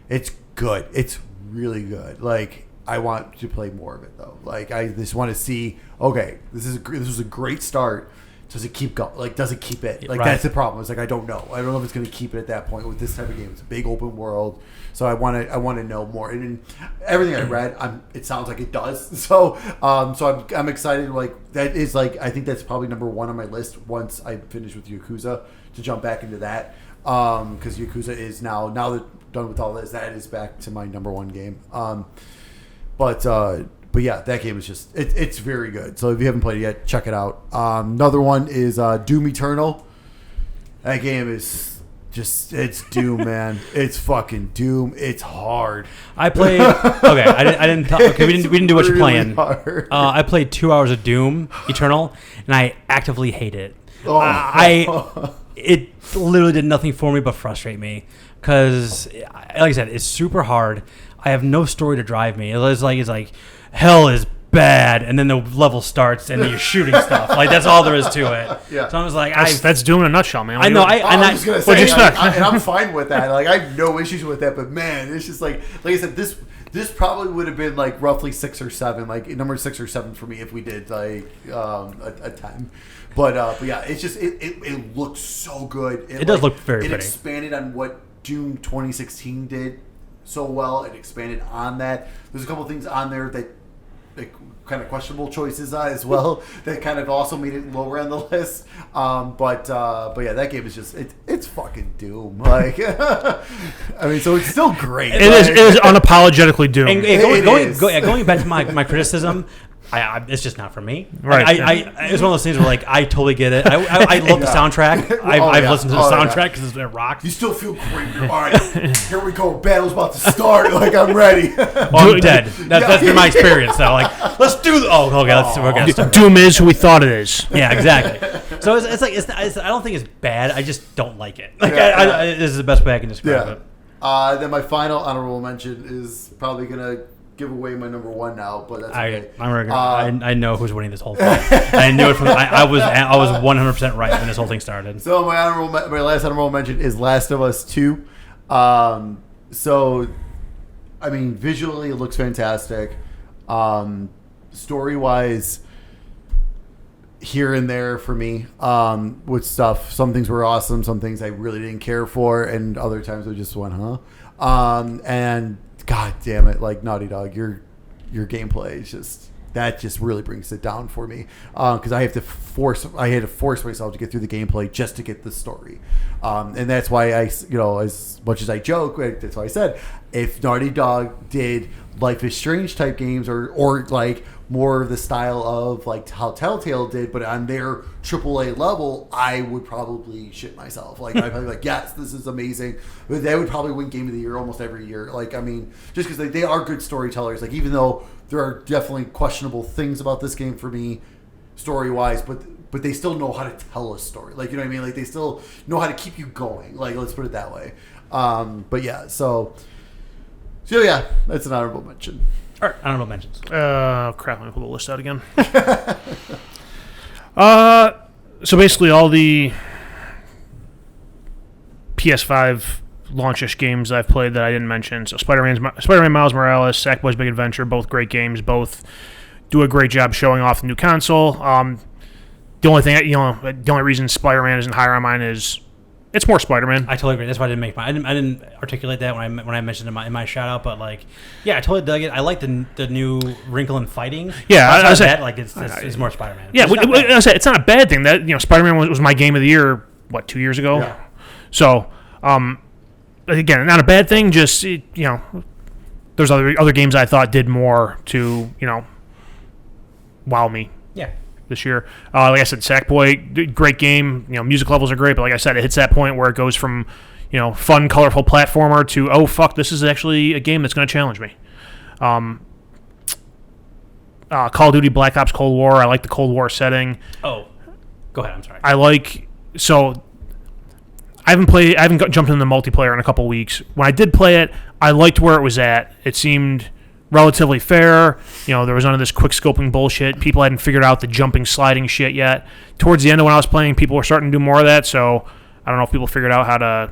it's good. It's really good. Like I want to play more of it though. Like I just want to see. Okay, this was a great start. Does it keep going? Like, does it keep it? Like, that's the problem. It's like I don't know. I don't know if it's going to keep it at that point with this type of game. It's a big open world, so I want to know more. And everything I read, it sounds like it does. So, I'm excited. Like that is like I think that's probably number one on my list once I finish with Yakuza to jump back into that. Because Yakuza is now that done with all this, that is back to my number one game. But yeah, that game is just it's very good. So if you haven't played it yet, check it out. Another one is Doom Eternal. That game is it's Doom, man. It's fucking Doom. It's hard. I played. Okay, I didn't. Okay, we didn't do what you're playing. Hard. I played 2 hours of Doom Eternal, and I actively hate it. It literally did nothing for me but frustrate me because, like I said, it's super hard. I have no story to drive me. It's like hell is bad, and then the level starts and you're shooting stuff. Like that's all there is to it. Yeah. So I was like, that's Doom in a nutshell, man. I know. I was gonna say, what'd you expect? and I'm fine with that. Like I have no issues with that. But man, it's just like I said, this probably would have been like roughly 6 or 7, like number 6 or 7 for me if we did like a 10. But yeah, it's just it looks so good. It does look very pretty. It expanded on what Doom 2016 did so well. It expanded on that. There's a couple things on there that kind of questionable choices as well that kind of also made it lower on the list. But yeah, that game is just it's fucking Doom. Like I mean, so it's still great. It is unapologetically Doom. And going back to my criticism. It's just not for me. Right. It's one of those things where like I totally get it. I love the soundtrack. I've listened to the soundtrack because it rocks. You still feel great. All right, here we go. Battle's about to start. Like I'm ready. Well, I'm dead. That's been my experience. So like, let's do. We're gonna start. Doom is who we thought it is. Yeah, exactly. So it's like I don't think it's bad. I just don't like it. Like this is the best way I can describe it. Then my final honorable mention is probably gonna give away my number one now, but that's okay. I know who's winning this whole thing. I knew it from. I was 100% right when this whole thing started. So my last honorable mention is Last of Us 2. So, I mean, visually it looks fantastic. Story wise, here and there for me with stuff. Some things were awesome. Some things I really didn't care for, and other times I just went, huh? And God damn it, like Naughty Dog, your gameplay is just really brings it down for me because I had to force myself to get through the gameplay just to get the story, and that's why as much as I joke, that's why I said if Naughty Dog did Life is Strange type games or like more of the style of like how Telltale did, but on their AAA level, I would probably shit myself. Like I'd probably be like, yes, this is amazing. But they would probably win Game of the Year almost every year. Like I mean, just because they are good storytellers. Like even though there are definitely questionable things about this game for me, story wise, but they still know how to tell a story. Like you know what I mean? Like they still know how to keep you going. Like let's put it that way. But yeah, so yeah, that's an honorable mention. All right, honorable mentions. Crap, let me pull the list out again. So basically all the PS5 launch-ish games I've played that I didn't mention. So Spider-Man Miles Morales, Sackboy's Big Adventure, both great games, both do a great job showing off the new console. The only reason Spider-Man isn't higher on mine is it's more Spider-Man. I totally agree. That's why I didn't make mine. I didn't articulate that when I mentioned in my shout out, but like, yeah, I totally dug it. I like the new wrinkle in fighting. Yeah, it's more Spider-Man. Yeah, I said it's not a bad thing that Spider-Man was my game of the year 2 years ago. Yeah. So, again, not a bad thing. Just there's other games I thought did more to wow me. Yeah. This year, like I said, Sackboy, great game. Music levels are great, but like I said, it hits that point where it goes from, fun, colorful platformer to oh fuck, this is actually a game that's going to challenge me. Call of Duty Black Ops Cold War. I like the Cold War setting. Oh, go ahead. I'm sorry. I haven't jumped into the multiplayer in a couple weeks. When I did play it, I liked where it was at. It seemed relatively fair. There was none of this quick scoping bullshit. People hadn't figured out the jumping, sliding shit yet. Towards the end of when I was playing, people were starting to do more of that. So I don't know if people figured out how to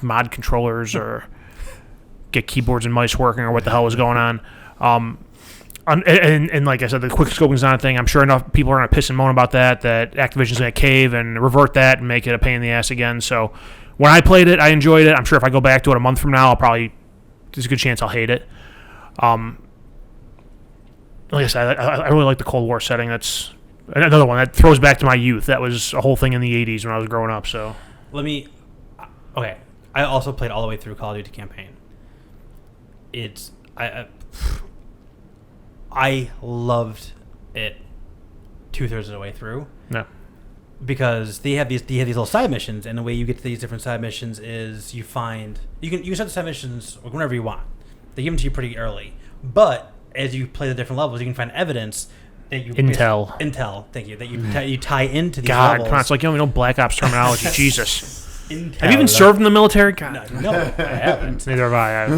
mod controllers or get keyboards and mice working or what the hell was going on. And like I said, the quick scoping is not a thing. I'm sure enough people are going to piss and moan about that Activision's going to cave and revert that and make it a pain in the ass again. So when I played it, I enjoyed it. I'm sure if I go back to it a month from now, there's a good chance I'll hate it. Like I said, I really like the Cold War setting. That's another one that throws back to my youth. That was a whole thing in the 80s when I was growing up. So okay. I also played all the way through Call of Duty campaign. I loved it 2/3 of the way through. No. Because they have these little side missions, and the way you get to these different side missions is you can start the side missions whenever you want. They give them to you pretty early, but as you play the different levels, you can find evidence that you intel. Thank you. That you tie into these levels. Come on, it's like Black Ops terminology. Jesus. Intel. Have you even served in the military? God. No, I haven't. Neither have I.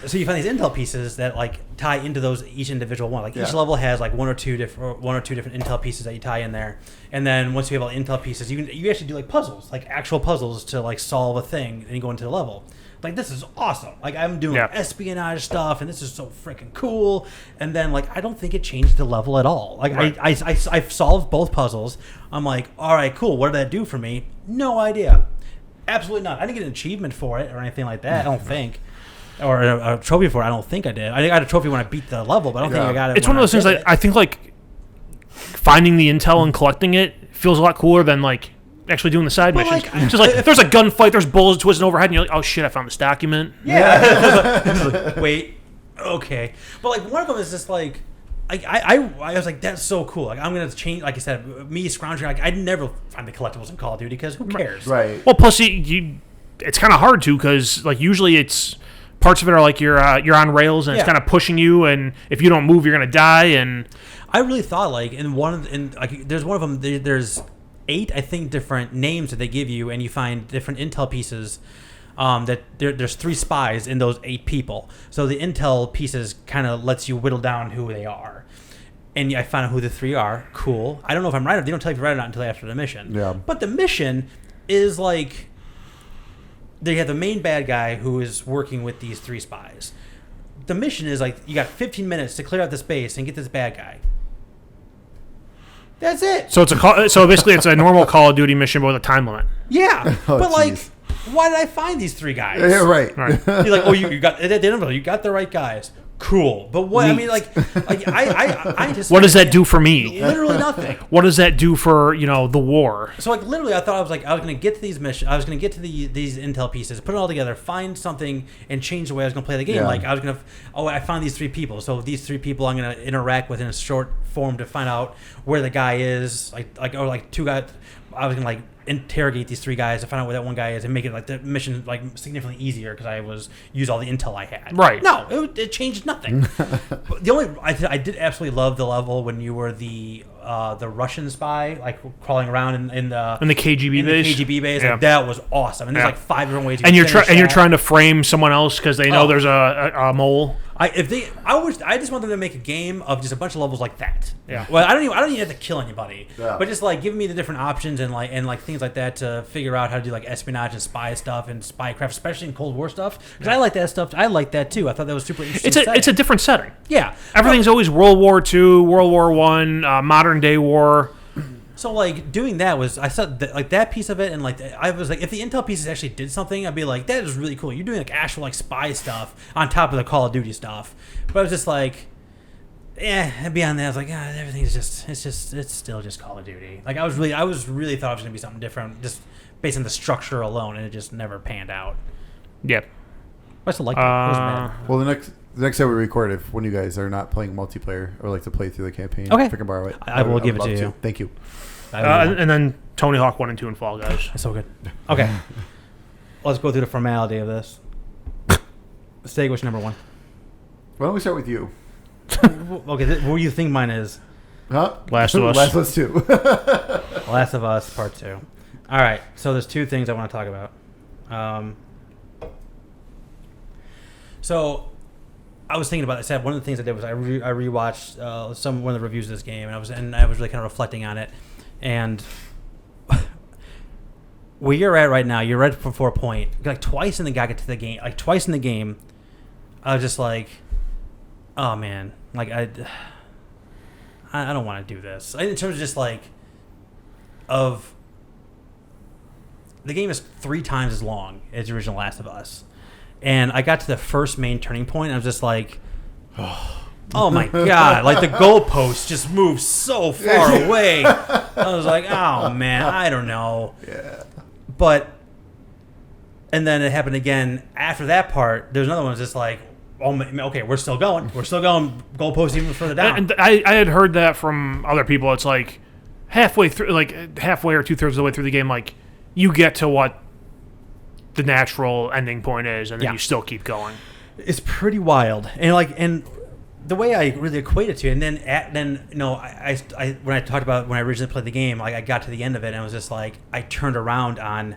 So you find these intel pieces that like tie into those each individual one. Like each level has like one or two different intel pieces that you tie in there. And then once you have all the intel pieces, you actually do like puzzles, like actual puzzles to like solve a thing, and you go into the level. Like, this is awesome. Like, I'm doing espionage stuff, and this is so freaking cool. And then, like, I don't think it changed the level at all. Like, right. I've solved both puzzles. I'm like, all right, cool. What did that do for me? No idea. Absolutely not. I didn't get an achievement for it or anything like that, I don't think. Or a trophy for it, I don't think I did. I got a trophy when I beat the level, but I don't think I got it. It's one of those things that I think, like, finding the intel and collecting it feels a lot cooler than, like, actually doing the side missions. Like, just like, if there's a gunfight, there's bullets twisting overhead, and you're like, oh shit, I found this document. Yeah. Wait. Okay. But, like, one of them is just, like, I was like, that's so cool. Like, I'm going to change, like I said, me scrounging. Like, I'd never find the collectibles in Call of Duty because who cares? Right. Well, plus, it's kind of hard to because, like, usually it's parts of it are like you're on rails and it's kind of pushing you, and if you don't move, you're going to die. And I really thought, like, there's one of them, there's 8, I think, different names that they give you, and you find different intel pieces. That there's 3 spies in those 8 people. So the intel pieces kind of lets you whittle down who they are. And I found out who the 3 are. Cool. I don't know if I'm right. They don't tell you if you're right or not until after the mission. Yeah. But the mission is like, they have the main bad guy who is working with these 3 spies. The mission is like, you got 15 minutes to clear out this base and get this bad guy. That's it. So so basically it's a normal Call of Duty mission but with a time limit. Yeah. But like, why did I find these 3 guys? Yeah, right. You're like, oh, you got the right guys. Cool. But what? Neat. I mean, like I just. What does that do for me? Literally nothing. What does that do for the war? So like literally, I thought I was going to get to these missions. I was going to get to these intel pieces, put it all together, find something, and change the way I was going to play the game. Yeah. Like I was going to. Oh, I found these 3 people. So these 3 people I'm going to interact with in a short form to find out where the guy is. Like 2 guys. I was going to like interrogate these 3 guys to find out where that one guy is and make it like the mission like significantly easier because I use all the intel I had. Right. No, it changed nothing. The only I did absolutely love the level when you were the Russian spy, like crawling around in the KGB base. The KGB base, like, that was awesome. And there's like 5 different ways. You're trying to frame someone else because they know there's a mole. I just want them to make a game of just a bunch of levels like that. Yeah. Well, I don't even have to kill anybody, but just like giving me the different options and things like that to figure out how to do like espionage and spy stuff and spycraft, especially in Cold War stuff. Because I like that stuff. I like that too. I thought that was super interesting. It's a different setting. Yeah. Everything's always World War II, World War I, modern day war. So like doing that was I said like that piece of it, and like I was like, if the intel pieces actually did something, I'd be like, that is really cool. You're doing like actual like spy stuff on top of the Call of Duty stuff. But I was just like, and beyond that, I was like, everything's it's still just Call of Duty. Like I was really thought it was gonna be something different just based on the structure alone, and it just never panned out. Yep. I still like it. Well, the next time we record, if one of you guys are not playing multiplayer or like to play through the campaign, okay, if I can borrow it, I will give it to you. Thank you. And then Tony Hawk 1 and 2 and Fall Guys. That's so good. Okay, let's go through the formality of this. Steg, what's number 1? Why don't we start with you? Okay, what do you think mine is? Huh? Last of Us. Last of Us 2. Last of Us Part 2. All right, so there's 2 things I want to talk about. So I was thinking about this. One of the things I did was I rewatched one of the reviews of this game, and I was really kind of reflecting on it. And where you're at right now, you're right before a point. Like twice in the game, I was just like, oh man, like I don't want to do this. In terms of just like of the game is 3 times as long as the original Last of Us, and I got to the first main turning point. And I was just like, oh my god! Like the goalpost just moved so far away. I was like, oh man, I don't know. Yeah. But and then it happened again after that part. There's another one that's just like, oh okay, we're still going. We're still going. Goalpost even further down. And I had heard that from other people. It's like halfway through, like halfway or 2/3 of the way through the game, like you get to what the natural ending point is, and then you still keep going. It's pretty wild, and the way I really equate it to, and then I when I talked about when I originally played the game, like I got to the end of it, and I was just like, I turned around on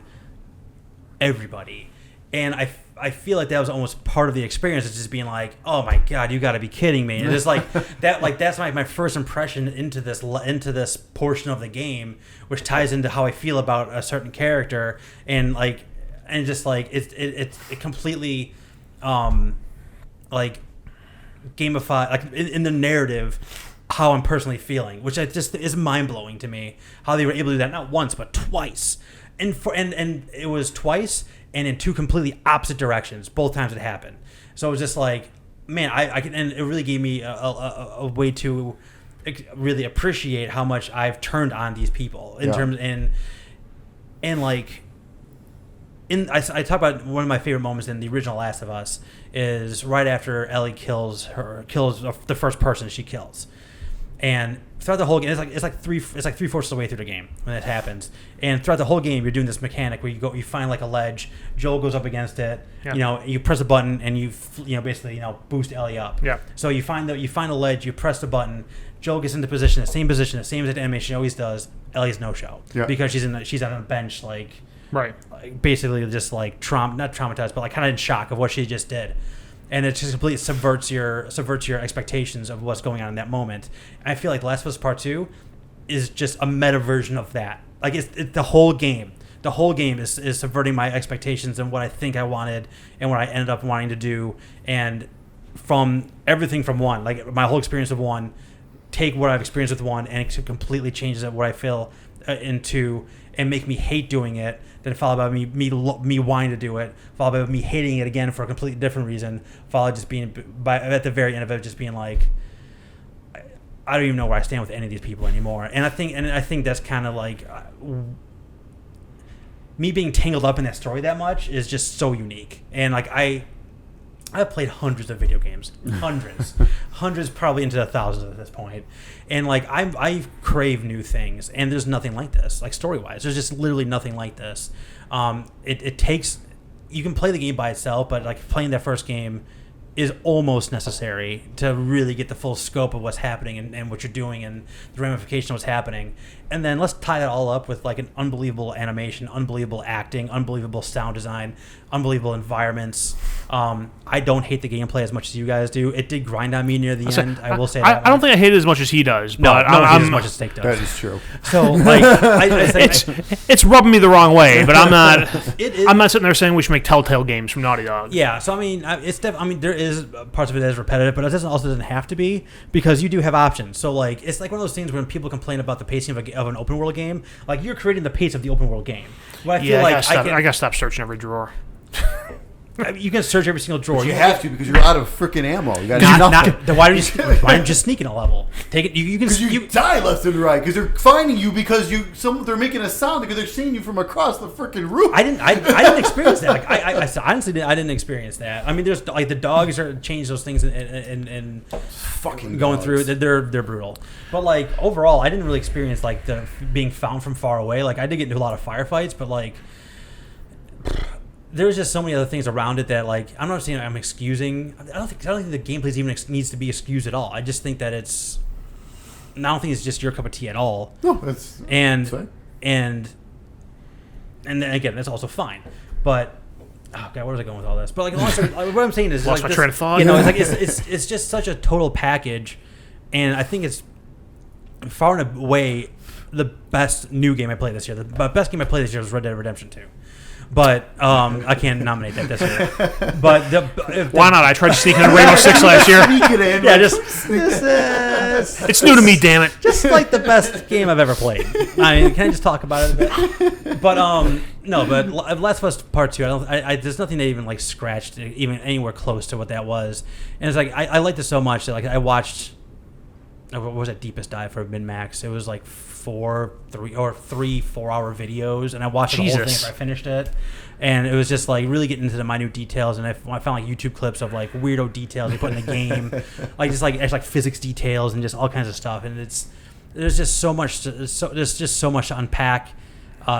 everybody, and I feel like that was almost part of the experience. It's just being like, oh my god, you got to be kidding me! And it's like that, like that's my first impression into this portion of the game, which ties into how I feel about a certain character, and just like it completely, like gamify, like in the narrative, how I'm personally feeling, which just is mind blowing to me. How they were able to do that not once but twice, and it was twice. And in 2 completely opposite directions, both times it happened. So it was just like, man, I can, and it really gave me a way to really appreciate how much I've turned on these people in terms I talk about one of my favorite moments in the original Last of Us is right after Ellie kills the first person she kills, and throughout the whole game, it's like 3/4 of the way through the game when it happens. And throughout the whole game, you're doing this mechanic where you find like a ledge. Joel goes up against it. Yeah. You press a button and you basically boost Ellie up. Yeah. So you find a ledge. You press the button. Joel gets into position, the same as the animation always does. Ellie's no show because she's on a bench right, like basically just like not traumatized, but like kind of in shock of what she just did. And it just completely subverts your expectations of what's going on in that moment. And I feel like The Last of Us Part 2 is just a meta version of that. Like it's the whole game. The whole game is subverting my expectations and what I think I wanted and what I ended up wanting to do. And from everything from 1, like my whole experience of 1, take what I've experienced with 1 and it completely changes what I feel into and make me hate doing it. Then followed by me wanting to do it, followed by me hating it again for a completely different reason, followed just being at the very end of it just being like, I don't even know where I stand with any of these people anymore. And I think that's kind of like me being tangled up in that story that much is just so unique. And like I've played hundreds of video games, hundreds, probably into the thousands at this point. And like I crave new things, and there's nothing like this. Like story wise, there's just literally nothing like this. It takes, you can play the game by itself, but like playing that first game is almost necessary to really get the full scope of what's happening and what you're doing and the ramification of what's happening. And then let's tie that all up with like an unbelievable animation, unbelievable acting, unbelievable sound design, unbelievable environments. I don't hate the gameplay as much as you guys do. It did grind on me near the end. I will say that. I don't think I hate it as much as he does. No, but I hate it as much as Steak does. That is true. So like, it's rubbing me the wrong way, but I'm not. I'm not sitting there saying we should make Telltale games from Naughty Dog. Yeah, so I mean, there is parts of it that is repetitive, but it doesn't have to be because you do have options. So like, it's like one of those things when people complain about the pacing of an open world game. Like you're creating the pace of the open world game. Well, I feel like I gotta stop searching every drawer. You can search every single drawer. You have to because you're out of freaking ammo. You got then why don't you just sneak in a level? Take it. You can. You die left and right because they're finding you because they're making a sound because they're seeing you from across the freaking roof. I didn't experience that. Like I honestly I didn't experience that. I mean, there's like the dogs are change those things and fucking going dogs. through. They're brutal. But like overall, I didn't really experience like the being found from far away. Like I did get into a lot of firefights, but like. There's just so many other things around it that, like, I'm not saying I'm excusing. I don't think the gameplay even needs to be excused at all. I just think that I don't think it's just your cup of tea at all. No, that's and then again, that's also fine. But oh god, where was I going with all this? But like, what I'm saying is, lost like, my train of thought. You know, it's like it's just such a total package, and I think it's far and away the best new game I played this year. The best game I played this year was Red Dead Redemption 2. But I can't nominate that this year. But why not? I tried to sneak in a Rainbow Six last year. Sneak it in. Yeah, It's new to me, damn it. just like the best game I've ever played. I mean, can I just talk about it a bit? But no, but Last of Us Part 2, there's nothing that even like scratched even anywhere close to what that was. And it's like I liked it so much that like I watched. What was that Deepest Dive for Min-Max? It was like 4 4-hour videos, and I watched the whole thing after I finished it. And it was just like really getting into the minute details, and I found like YouTube clips of like weirdo details they put in the game, like just like physics details and just all kinds of stuff. And there's just so much, there's just so much to unpack,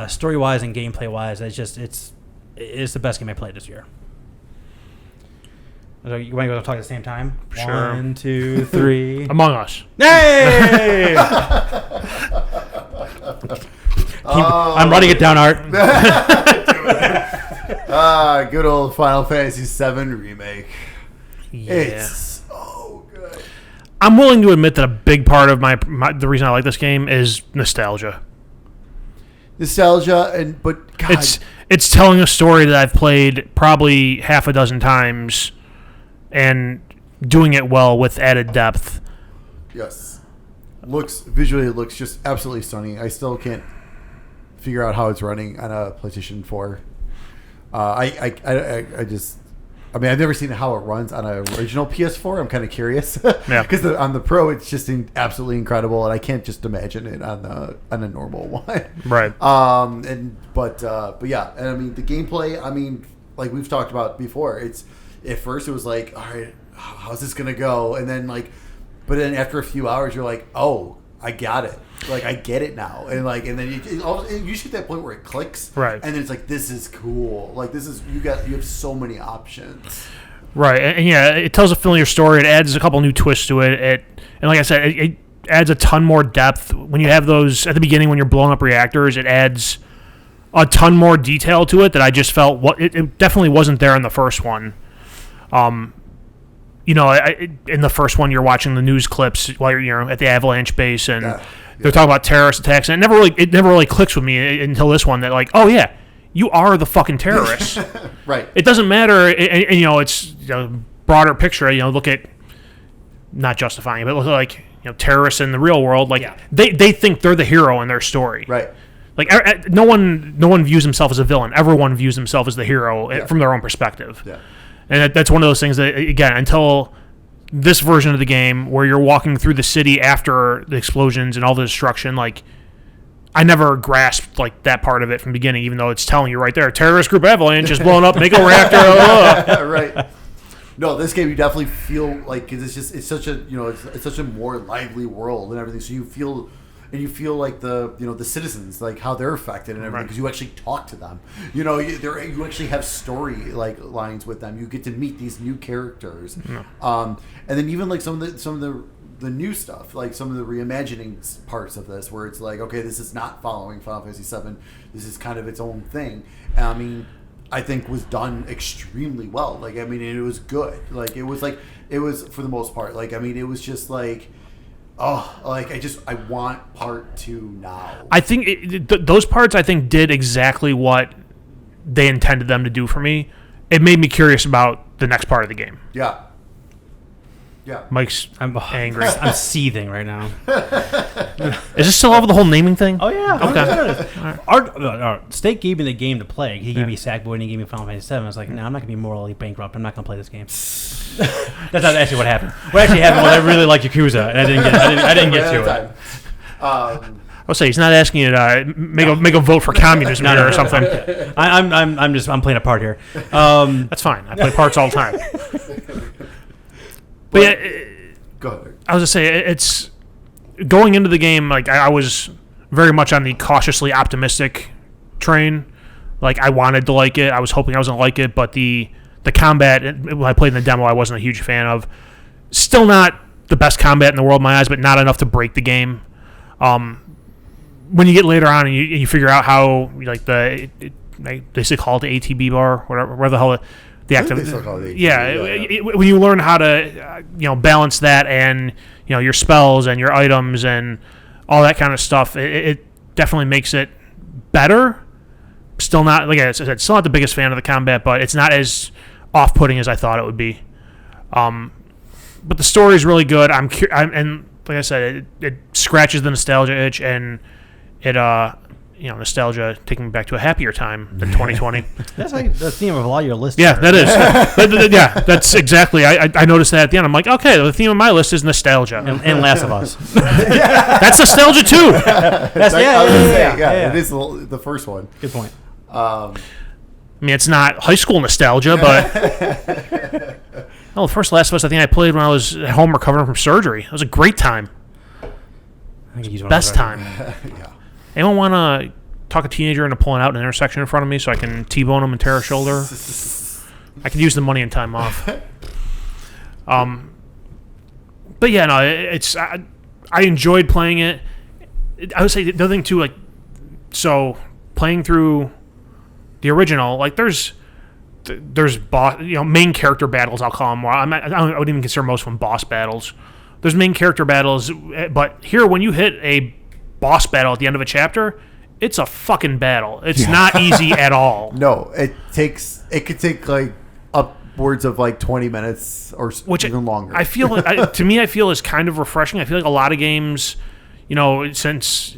story wise and gameplay wise. It's the best game I played this year. So you want to go talk at the same time? Sure. 1, 2, 3. Among Us. Hey! I'm writing it down, Art. Good old Final Fantasy VII Remake. Yeah. It's so good. I'm willing to admit that a big part of the reason I like this game is nostalgia. Nostalgia, but God. It's telling a story that I've played probably half a dozen times and doing it well with added depth. Yes. Visually, it looks just absolutely stunning. I still can't figure out how it's running on a PlayStation 4. I've never seen how it runs on an original PS4. I'm kind of curious. Yeah. Because on the Pro, it's just absolutely incredible, and I can't just imagine it on a normal one. Right. But yeah, and I mean the gameplay. I mean, like we've talked about before, it's at first it was like, all right, how's this gonna go? And then but then after a few hours, you're like, oh, I got it. Like I get it now, and then you hit that point where it clicks, right? And then it's like, this is cool. Like you have so many options, right? And yeah, it tells a familiar story. It adds a couple new twists to it. And like I said, it adds a ton more depth when you have those at the beginning when you're blowing up reactors. It adds a ton more detail to it that I just felt it definitely wasn't there in the first one. In the first one, you're watching the news clips while you're at the Avalanche base, and they're talking about terrorist attacks, and it never really clicks with me until this one that like, oh yeah, you are the fucking terrorists. Right. It doesn't matter, and it's broader picture. Look at not justifying it, but look at like terrorists in the real world. Like they think they're the hero in their story. Right. Like no one views himself as a villain. Everyone views himself as the hero from their own perspective. Yeah. And that's one of those things that, again, until this version of the game where you're walking through the city after the explosions and all the destruction, like, I never grasped, like, that part of it from the beginning, even though it's telling you right there, terrorist group Avalanche is blowing up Mako reactor. Right. No, this game you definitely feel like, because it's such a, it's such a more lively world and everything, so you feel like the citizens, like how they're affected and everything, because you actually talk to them. You actually have story lines with them. You get to meet these new characters, and then even like some of the new stuff, like some of the reimagining parts of this, where it's like, okay, this is not following Final Fantasy VII. This is kind of its own thing. And, I mean, I think was done extremely well. Like, I mean, it was good. Like, it was for the most part. Like, I mean, it was just like. Oh, like I want part 2 now. I think those parts did exactly what they intended them to do for me. It made me curious about the next part of the game. Yeah. Yeah. Mike's angry. I'm seething right now. Is this still over the whole naming thing? Oh yeah. Okay. Art Steak gave me the game to play. He gave me Sackboy and he gave me Final Fantasy VII. I was like, no, I'm not gonna be morally bankrupt. I'm not gonna play this game. That's not actually what happened. What actually happened was I really liked Yakuza, and I didn't get to it. I'll say he's not asking you to make a vote for communism here or something. I'm playing a part here. That's fine. I play parts all the time. But yeah, go ahead. I was gonna say it's going into the game. Like I was very much on the cautiously optimistic train. Like I wanted to like it. I was hoping I was gonna like it, but the combat when I played in the demo, I wasn't a huge fan of. Still not the best combat in the world in my eyes, but not enough to break the game. When you get later on and you figure out how like they still call it the ATB bar, whatever the hell. The active, when you learn how to, balance that and your spells and your items and all that kind of stuff, it definitely makes it better. Still not, like I said, still not the biggest fan of the combat, but it's not as off-putting as I thought it would be. But the story is really good. And like I said, it scratches the nostalgia itch, and it nostalgia taking me back to a happier time than 2020. That's like the theme of a lot of your lists. Yeah, that is. Yeah, that's exactly. I noticed that at the end. I'm like, okay, the theme of my list is nostalgia. And Last of Us. That's nostalgia too. It is the first one. Good point. I mean, it's not high school nostalgia, but the first Last of Us I think I played when I was at home recovering from surgery. It was a great time. Best time. Yeah. Anyone want to talk a teenager into pulling out an intersection in front of me so I can T-bone him and tear a shoulder? I could use the money and time off. But yeah, no, it's I enjoyed playing it. I would say the other thing too, like, so playing through the original, like there's boss, main character battles. I'll call them. I wouldn't even consider most of them boss battles. There's main character battles, but here when you hit a boss battle at the end of a chapter, it's a fucking battle. It's not easy at all. No, it could take like upwards of like 20 minutes or even longer. I feel I feel is kind of refreshing. I feel like a lot of games, since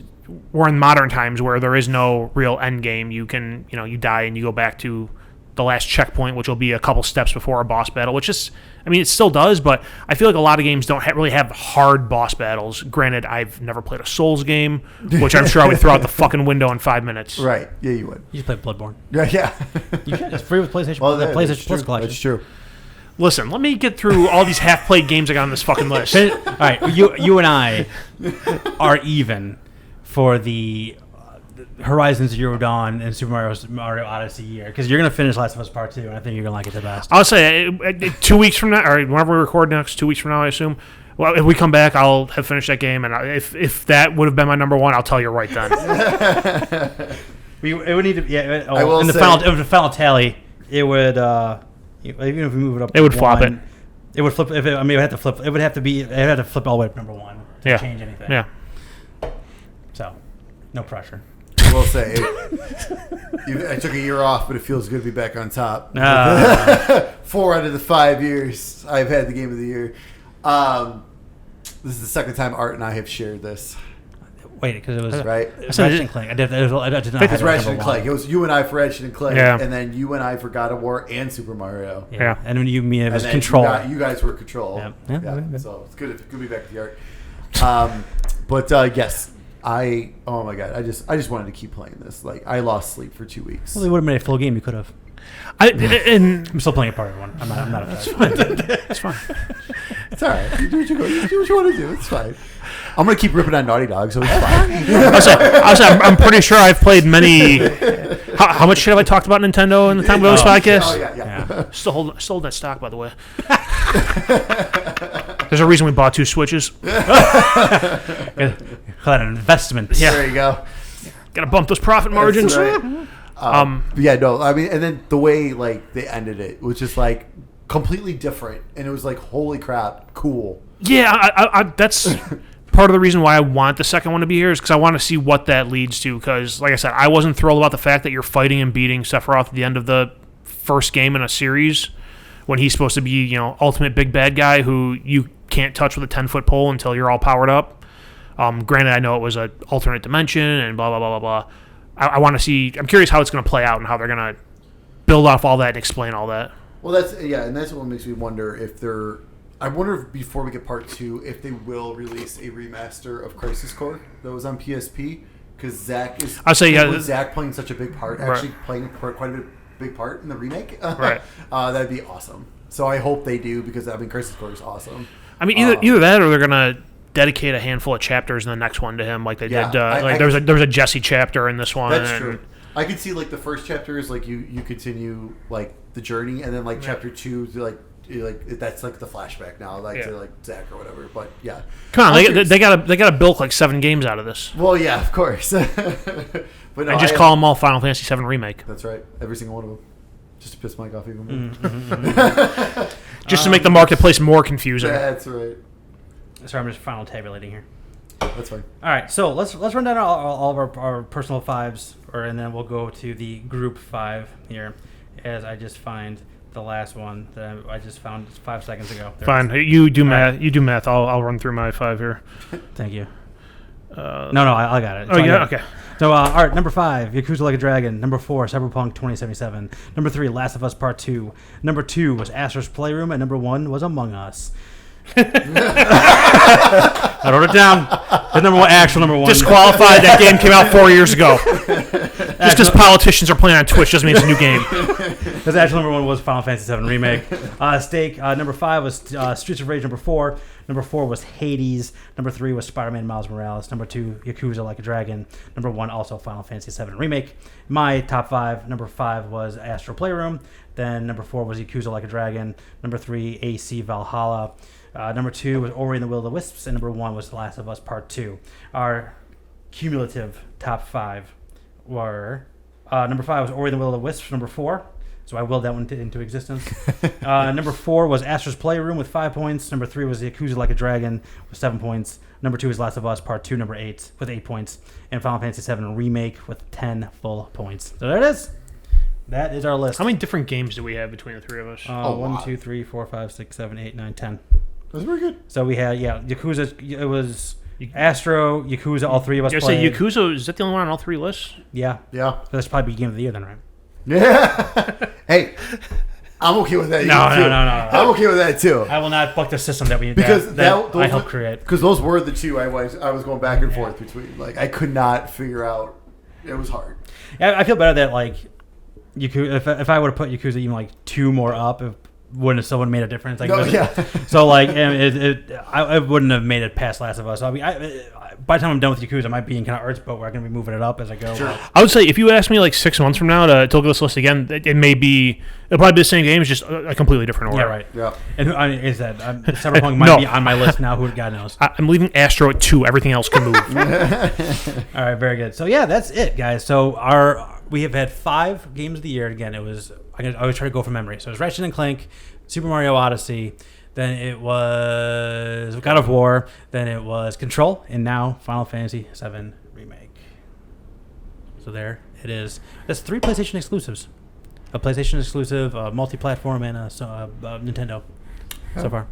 we're in modern times where there is no real end game, you can, you die and you go back to the last checkpoint, which will be a couple steps before a boss battle, which is, I mean, it still does, but I feel like a lot of games don't really have hard boss battles. Granted, I've never played a Souls game, which I'm sure I would throw out the fucking window in 5 minutes. Right. Yeah, you would. You should play Bloodborne. Yeah. You should. It's free with PlayStation. Well, PlayStation Plus collection. That's true. Listen, let me get through all these half-played games I got on this fucking list. All right, you and I are even for the Horizon Zero Dawn and Super Mario Odyssey year, because you're going to finish Last of Us Part 2, and I think you're going to like it the best. I'll say 2 weeks from now, or whenever we record next, 2 weeks from now, I assume. Well, if we come back, I'll have finished that game, and if that would have been my number one, I'll tell you right then. It would need to, yeah. I will say, the final tally, it would even if we move it up, it would flop it. It would flip. It would have to flip. It would have to flip all the way to number one to change anything. Yeah. So, no pressure. I will say, I took a year off, but it feels good to be back on top. 4 out of the 5 years I've had the game of the year. This is the second time Art and I have shared this. Wait, because it was right. Ratchet and Clank. I did not. It's Ratchet and Clank. It was you and I for Ratchet and Clank, yeah. And then you and I for God of War and Super Mario. Yeah. And when it was Control. You guys were Control. Yeah. So it's good to be back to the Art. But yes. Oh my god! I just wanted to keep playing this. Like, I lost sleep for 2 weeks. Well, they would have made a full game. You could have. I'm still playing a part of one. I'm not a It's fine. It's all right. You do what you want to do. It's fine. I'm gonna keep ripping on Naughty Dog, so it's fine. I'm pretty sure I've played many. How much shit have I talked about Nintendo in the time we this podcast? Oh yeah. Still hold that stock, by the way. There's a reason we bought 2 Switches. An investment. Yeah. There you go. Gotta bump those profit margins. Right. Yeah, no, I mean, and then the way like they ended it was just like completely different, and it was like, holy crap, cool. Yeah, I that's part of the reason why I want the second one to be here, is because I want to see what that leads to. Because, like I said, I wasn't thrilled about the fact that you're fighting and beating Sephiroth at the end of the first game in a series, when he's supposed to be, ultimate big bad guy who you can't touch with a 10-foot pole until you're all powered up. Granted, I know it was an alternate dimension and blah, blah, blah, blah, blah. I want to see... I'm curious how it's going to play out and how they're going to build off all that and explain all that. Well, that's what makes me wonder if they're... I wonder if, before we get part 2, if they will release a remaster of Crisis Core that was on PSP, because Zach is... I'll say, yeah... Zach playing such a big part, actually playing quite a big part in the remake, right? That'd be awesome. So I hope they do, because Crisis Core is awesome. I mean, either that, or they're gonna dedicate a handful of chapters in the next one to him, like they did. There was a Jesse chapter in this one. That's true. I could see like the first chapter is like you continue like the journey, and then like chapter 2 like that's like the flashback now, to like Zach or whatever. But yeah, come on, they gotta bilk like 7 games out of this. Well, yeah, of course. But no, I just call them all Final Fantasy VII Remake. That's right, every single one of them, just to piss Mike off even more. Just to make the marketplace more confusing. That's right. Sorry, I'm just final tabulating here. That's fine. All right, so let's run down all of our personal 5s and then we'll go to the group 5 here, as I just find the last one that I just found 5 seconds ago. There Fine. You do math. Right. You do math. I'll run through my 5 here. Thank you. No, I got it. Oh, yeah? Okay. So, all right, number 5, Yakuza Like a Dragon. Number 4, Cyberpunk 2077. Number 3, Last of Us Part 2. Number 2 was Astro's Playroom, and number 1 was Among Us. I wrote it down. The number 1. Disqualified. That game came out 4 years ago. Just because politicians are playing on Twitch doesn't mean it's a new game. Because actual number 1 was Final Fantasy VII Remake. Steak. Number 5 was Streets of Rage. Number 4. Number 4 was Hades. Number 3 was Spider-Man Miles Morales. Number 2, Yakuza Like a Dragon. Number 1, also Final Fantasy VII Remake. My top 5. Number 5 was Astro Playroom. Then number 4 was Yakuza Like a Dragon. Number 3, AC Valhalla. Number 2 was Ori and the Will of the Wisps. And number 1 was The Last of Us Part 2. Our cumulative top 5 were... number 5 was Ori and the Will of the Wisps. Number 4... So I willed that one into existence. Number 4 was Astro's Playroom with 5 points. Number 3 was Yakuza Like a Dragon with 7 points. Number 2 is Last of Us Part 2, number 8, with 8 points. And Final Fantasy VII Remake with 10 full points. So there it is. That is our list. How many different games do we have between the 3 of us? 1, 2, 3, 4, 5, 6, 7, 8, 9, 10. That's very good. So we had, Yakuza. It was Astro, Yakuza, all 3 of us played. So Yakuza, is that the only one on all 3 lists? Yeah. Yeah. So that's probably Game of the Year then, right? Yeah. Hey, I'm okay with that. No. I'm okay with that too. I will not buck the system that we because that I helped create. Because those were the 2 I was going back and forth between. Like I could not figure out. It was hard. Yeah, I feel better that like Yakuza. If I would have put Yakuza even like 2 more up, it wouldn't have still made a difference. Like, So like, I wouldn't have made it past Last of Us. So, I mean, by the time I'm done with Yakuza, I might be in kind of Earth's boat where I'm going to be moving it up as I go. Sure. I would say if you asked me like 6 months from now to look at this list again, it'll probably be the same game, it's just a completely different order. Yeah, right. Yeah. And who, I mean, is that Cyberpunk might be on my list now? Who God knows? I'm leaving Astro at 2. Everything else can move. All right, very good. So yeah, that's it, guys. So we have had 5 games of the year. Again, it was I always try to go from memory. So it was Ratchet and Clank, Super Mario Odyssey. Then it was God of War. Then it was Control, and now Final Fantasy VII Remake. So there it is. That's 3 PlayStation exclusives. A PlayStation exclusive, a multi-platform, and a Nintendo so far.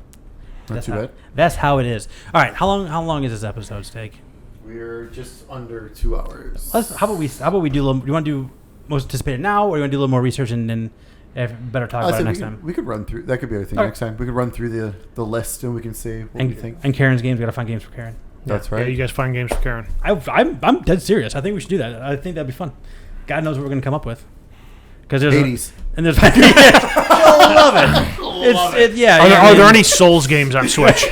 Not too bad. That's how it is. All right, how long is this episode, Steak? We're just under 2 hours. How about we do a little? You want to do most anticipated now, or you want to do a little more research and then better talk about it next time? We could run through. That could be our thing next time. We could run through the list and we can see what we think. And Karen's games, we gotta find games for Karen. That's right. Yeah, you guys find games for Karen. I'm dead serious. I think we should do that. I think that'd be fun. God knows what we're gonna come up with. Because there's 80s. And there's you'll love it. Are there any Souls games on Switch?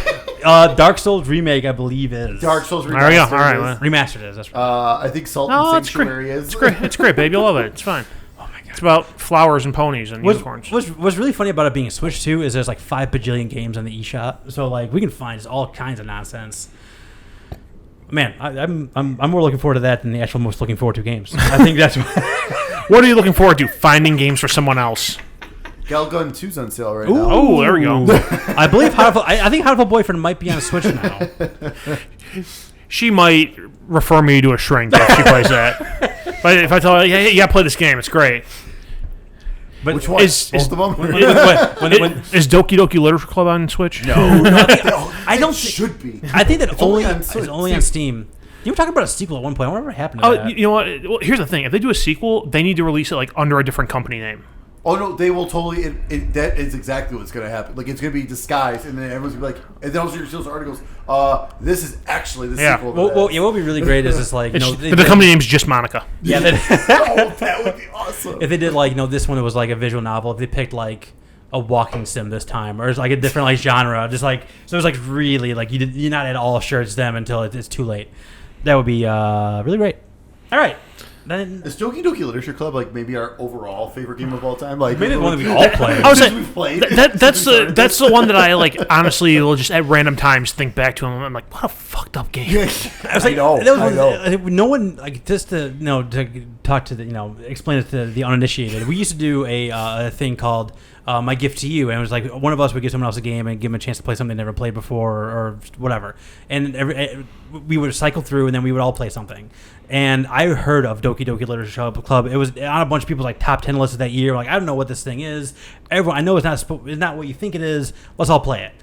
Dark Souls Remake, I believe, is. Dark Souls Remastered. There we go. All right. Well. Remastered is. That's right. I think Salt and Sanctuary is. It's great. It's great, babe. You'll love it. It's fine. Oh my god. It's about flowers and ponies and unicorns. What's really funny about it being a Switch too is there's like 5 bajillion games on the eShop, so like we can find just all kinds of nonsense. Man, I'm more looking forward to that than the actual most looking forward to games. I think that's what are you looking forward to? Finding games for someone else. Galgun 2's on sale right now. Oh, there we go. I believe I think Heartful Boyfriend might be on a Switch now. She might refer me to a shrink if she plays that. If I tell her, yeah, you gotta play this game, it's great. But which one? Both of them? Is Doki Doki Literature Club on Switch? No, I don't. It should be. I think that it's only on Steam. You were talking about a sequel at one point. Whatever happened to that? You know what? Well, here's the thing. If they do a sequel, they need to release it like under a different company name. Oh no, they will totally. That is exactly what's going to happen. Like it's going to be disguised, and then everyone's going to be like, and then also your sales articles. This is actually the sequel. Well, what would be really great is just like the company name's just Monica. Yeah, that would be awesome. If they did like this one, it was like a visual novel. If they picked like a walking sim this time, or it's like a different like genre, just like so it was like really like you're not at all sure it's them until it's too late. That would be really great. All right. Then is Doki Doki Literature Club like maybe our overall favorite game of all time? Like maybe the one that we all play. I was saying that's the one that I like. Honestly, will just at random times think back to him. I'm like, what a fucked up game. I was like, I know. No one like just to to talk to the explain it to the uninitiated. We used to do a thing called my gift to you. And it was like one of us would give someone else a game and give them a chance to play something they never played before or whatever. And we would cycle through, and then we would all play something. And I heard of Doki Doki Literature Club. It was on a bunch of people's like top 10 lists that year. Like, I don't know what this thing is. Everyone, I know it's not what you think it is. Let's all play it.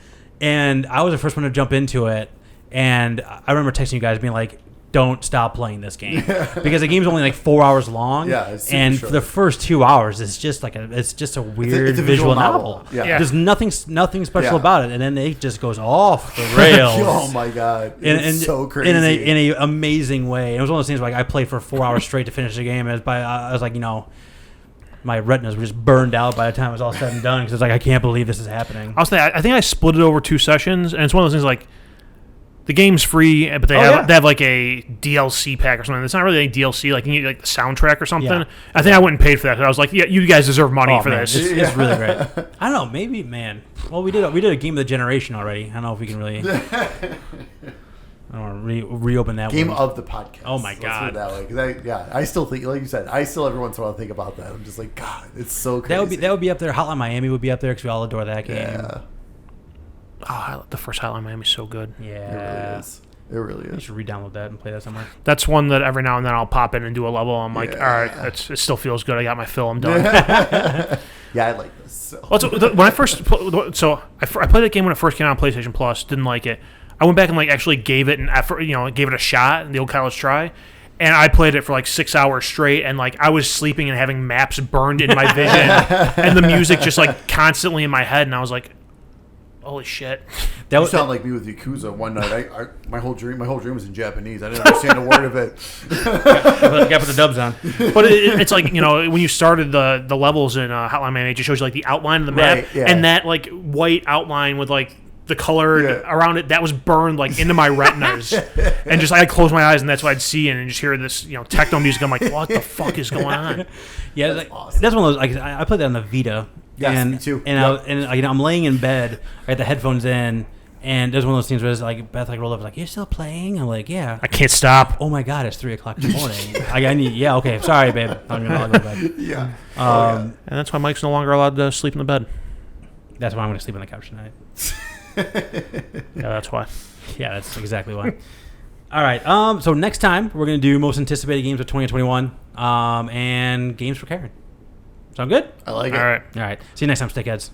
And I was the first one to jump into it. And I remember texting you guys being like, don't stop playing this game because the game's only like 4 hours long. Yeah, it's super and short. For the first 2 hours, it's just a weird it's a visual novel. Yeah. There's nothing special Yeah. about it, and then it just goes off the rails. Oh my god, it's so crazy in an amazing way. It was one of those things where, like, I played for 4 hours straight to finish the game. And I was like, my retinas were just burned out by the time it was all said and done because it's like, I can't believe this is happening. I think I split it over 2 sessions, and it's one of those things like the game's free, but they have like a DLC pack or something. It's not really any DLC. Like, you need like the soundtrack or something. Yeah. I think I went and paid for that. I was like, yeah, you guys deserve money for this. It's really great. I don't know. Maybe, man. Well, we did a game of the generation already. I don't know if we can really. I don't want to reopen that game one. of the podcast. Oh my god. Let's put it that way. I still think, like you said, every once in a while think about that. I'm just like, God, it's so crazy. That would be up there. Hotline Miami would be up there because we all adore that game. Yeah. Oh, the first Hotline Miami is so good. Yeah. It really You is. should re-download that and play that somewhere. That's one that every now and then I'll pop in and do a level. I'm like, all right, it still feels good. I got my fill. I'm done. Yeah, I like this. So. When I first, I played that game when it first came out on PlayStation Plus. Didn't like it. I went back and like actually gave it an effort. Gave it a shot, the old college try. And I played it for like 6 hours straight, and like I was sleeping and having maps burned in my vision, and the music just like constantly in my head, and I was like, holy shit. You sound like me with Yakuza. One night, my whole dream was in Japanese. I didn't understand a word of it. Got to put the dubs on. But it's like, when you started the levels in Hotline Miami, it just shows you like the outline of the map, Right, yeah. and that like white outline with like the color around it, that was burned like into my retinas, and just I'd close my eyes and that's what I'd see, and just hear this techno music. I'm like, what the fuck is going on? Yeah, That's awesome. That's one of those. Like, I played that on the Vita. Yes, me too. And I'm laying in bed, I got the headphones in, and there's one of those things where it's like Beth like rolled up, like, you're still playing? I'm like, yeah. I can't stop. Oh my god, it's 3:00 in the morning. I need. Yeah, okay, sorry, babe. I'll go to bed. Yeah. And that's why Mike's no longer allowed to sleep in the bed. That's why I'm going to sleep on the couch tonight. Yeah, that's why. Yeah, that's exactly why. All right. So next time we're going to do most anticipated games of 2021, and games for Karen. Sound good? I like it. All right. All right. See you next time, Stickheads.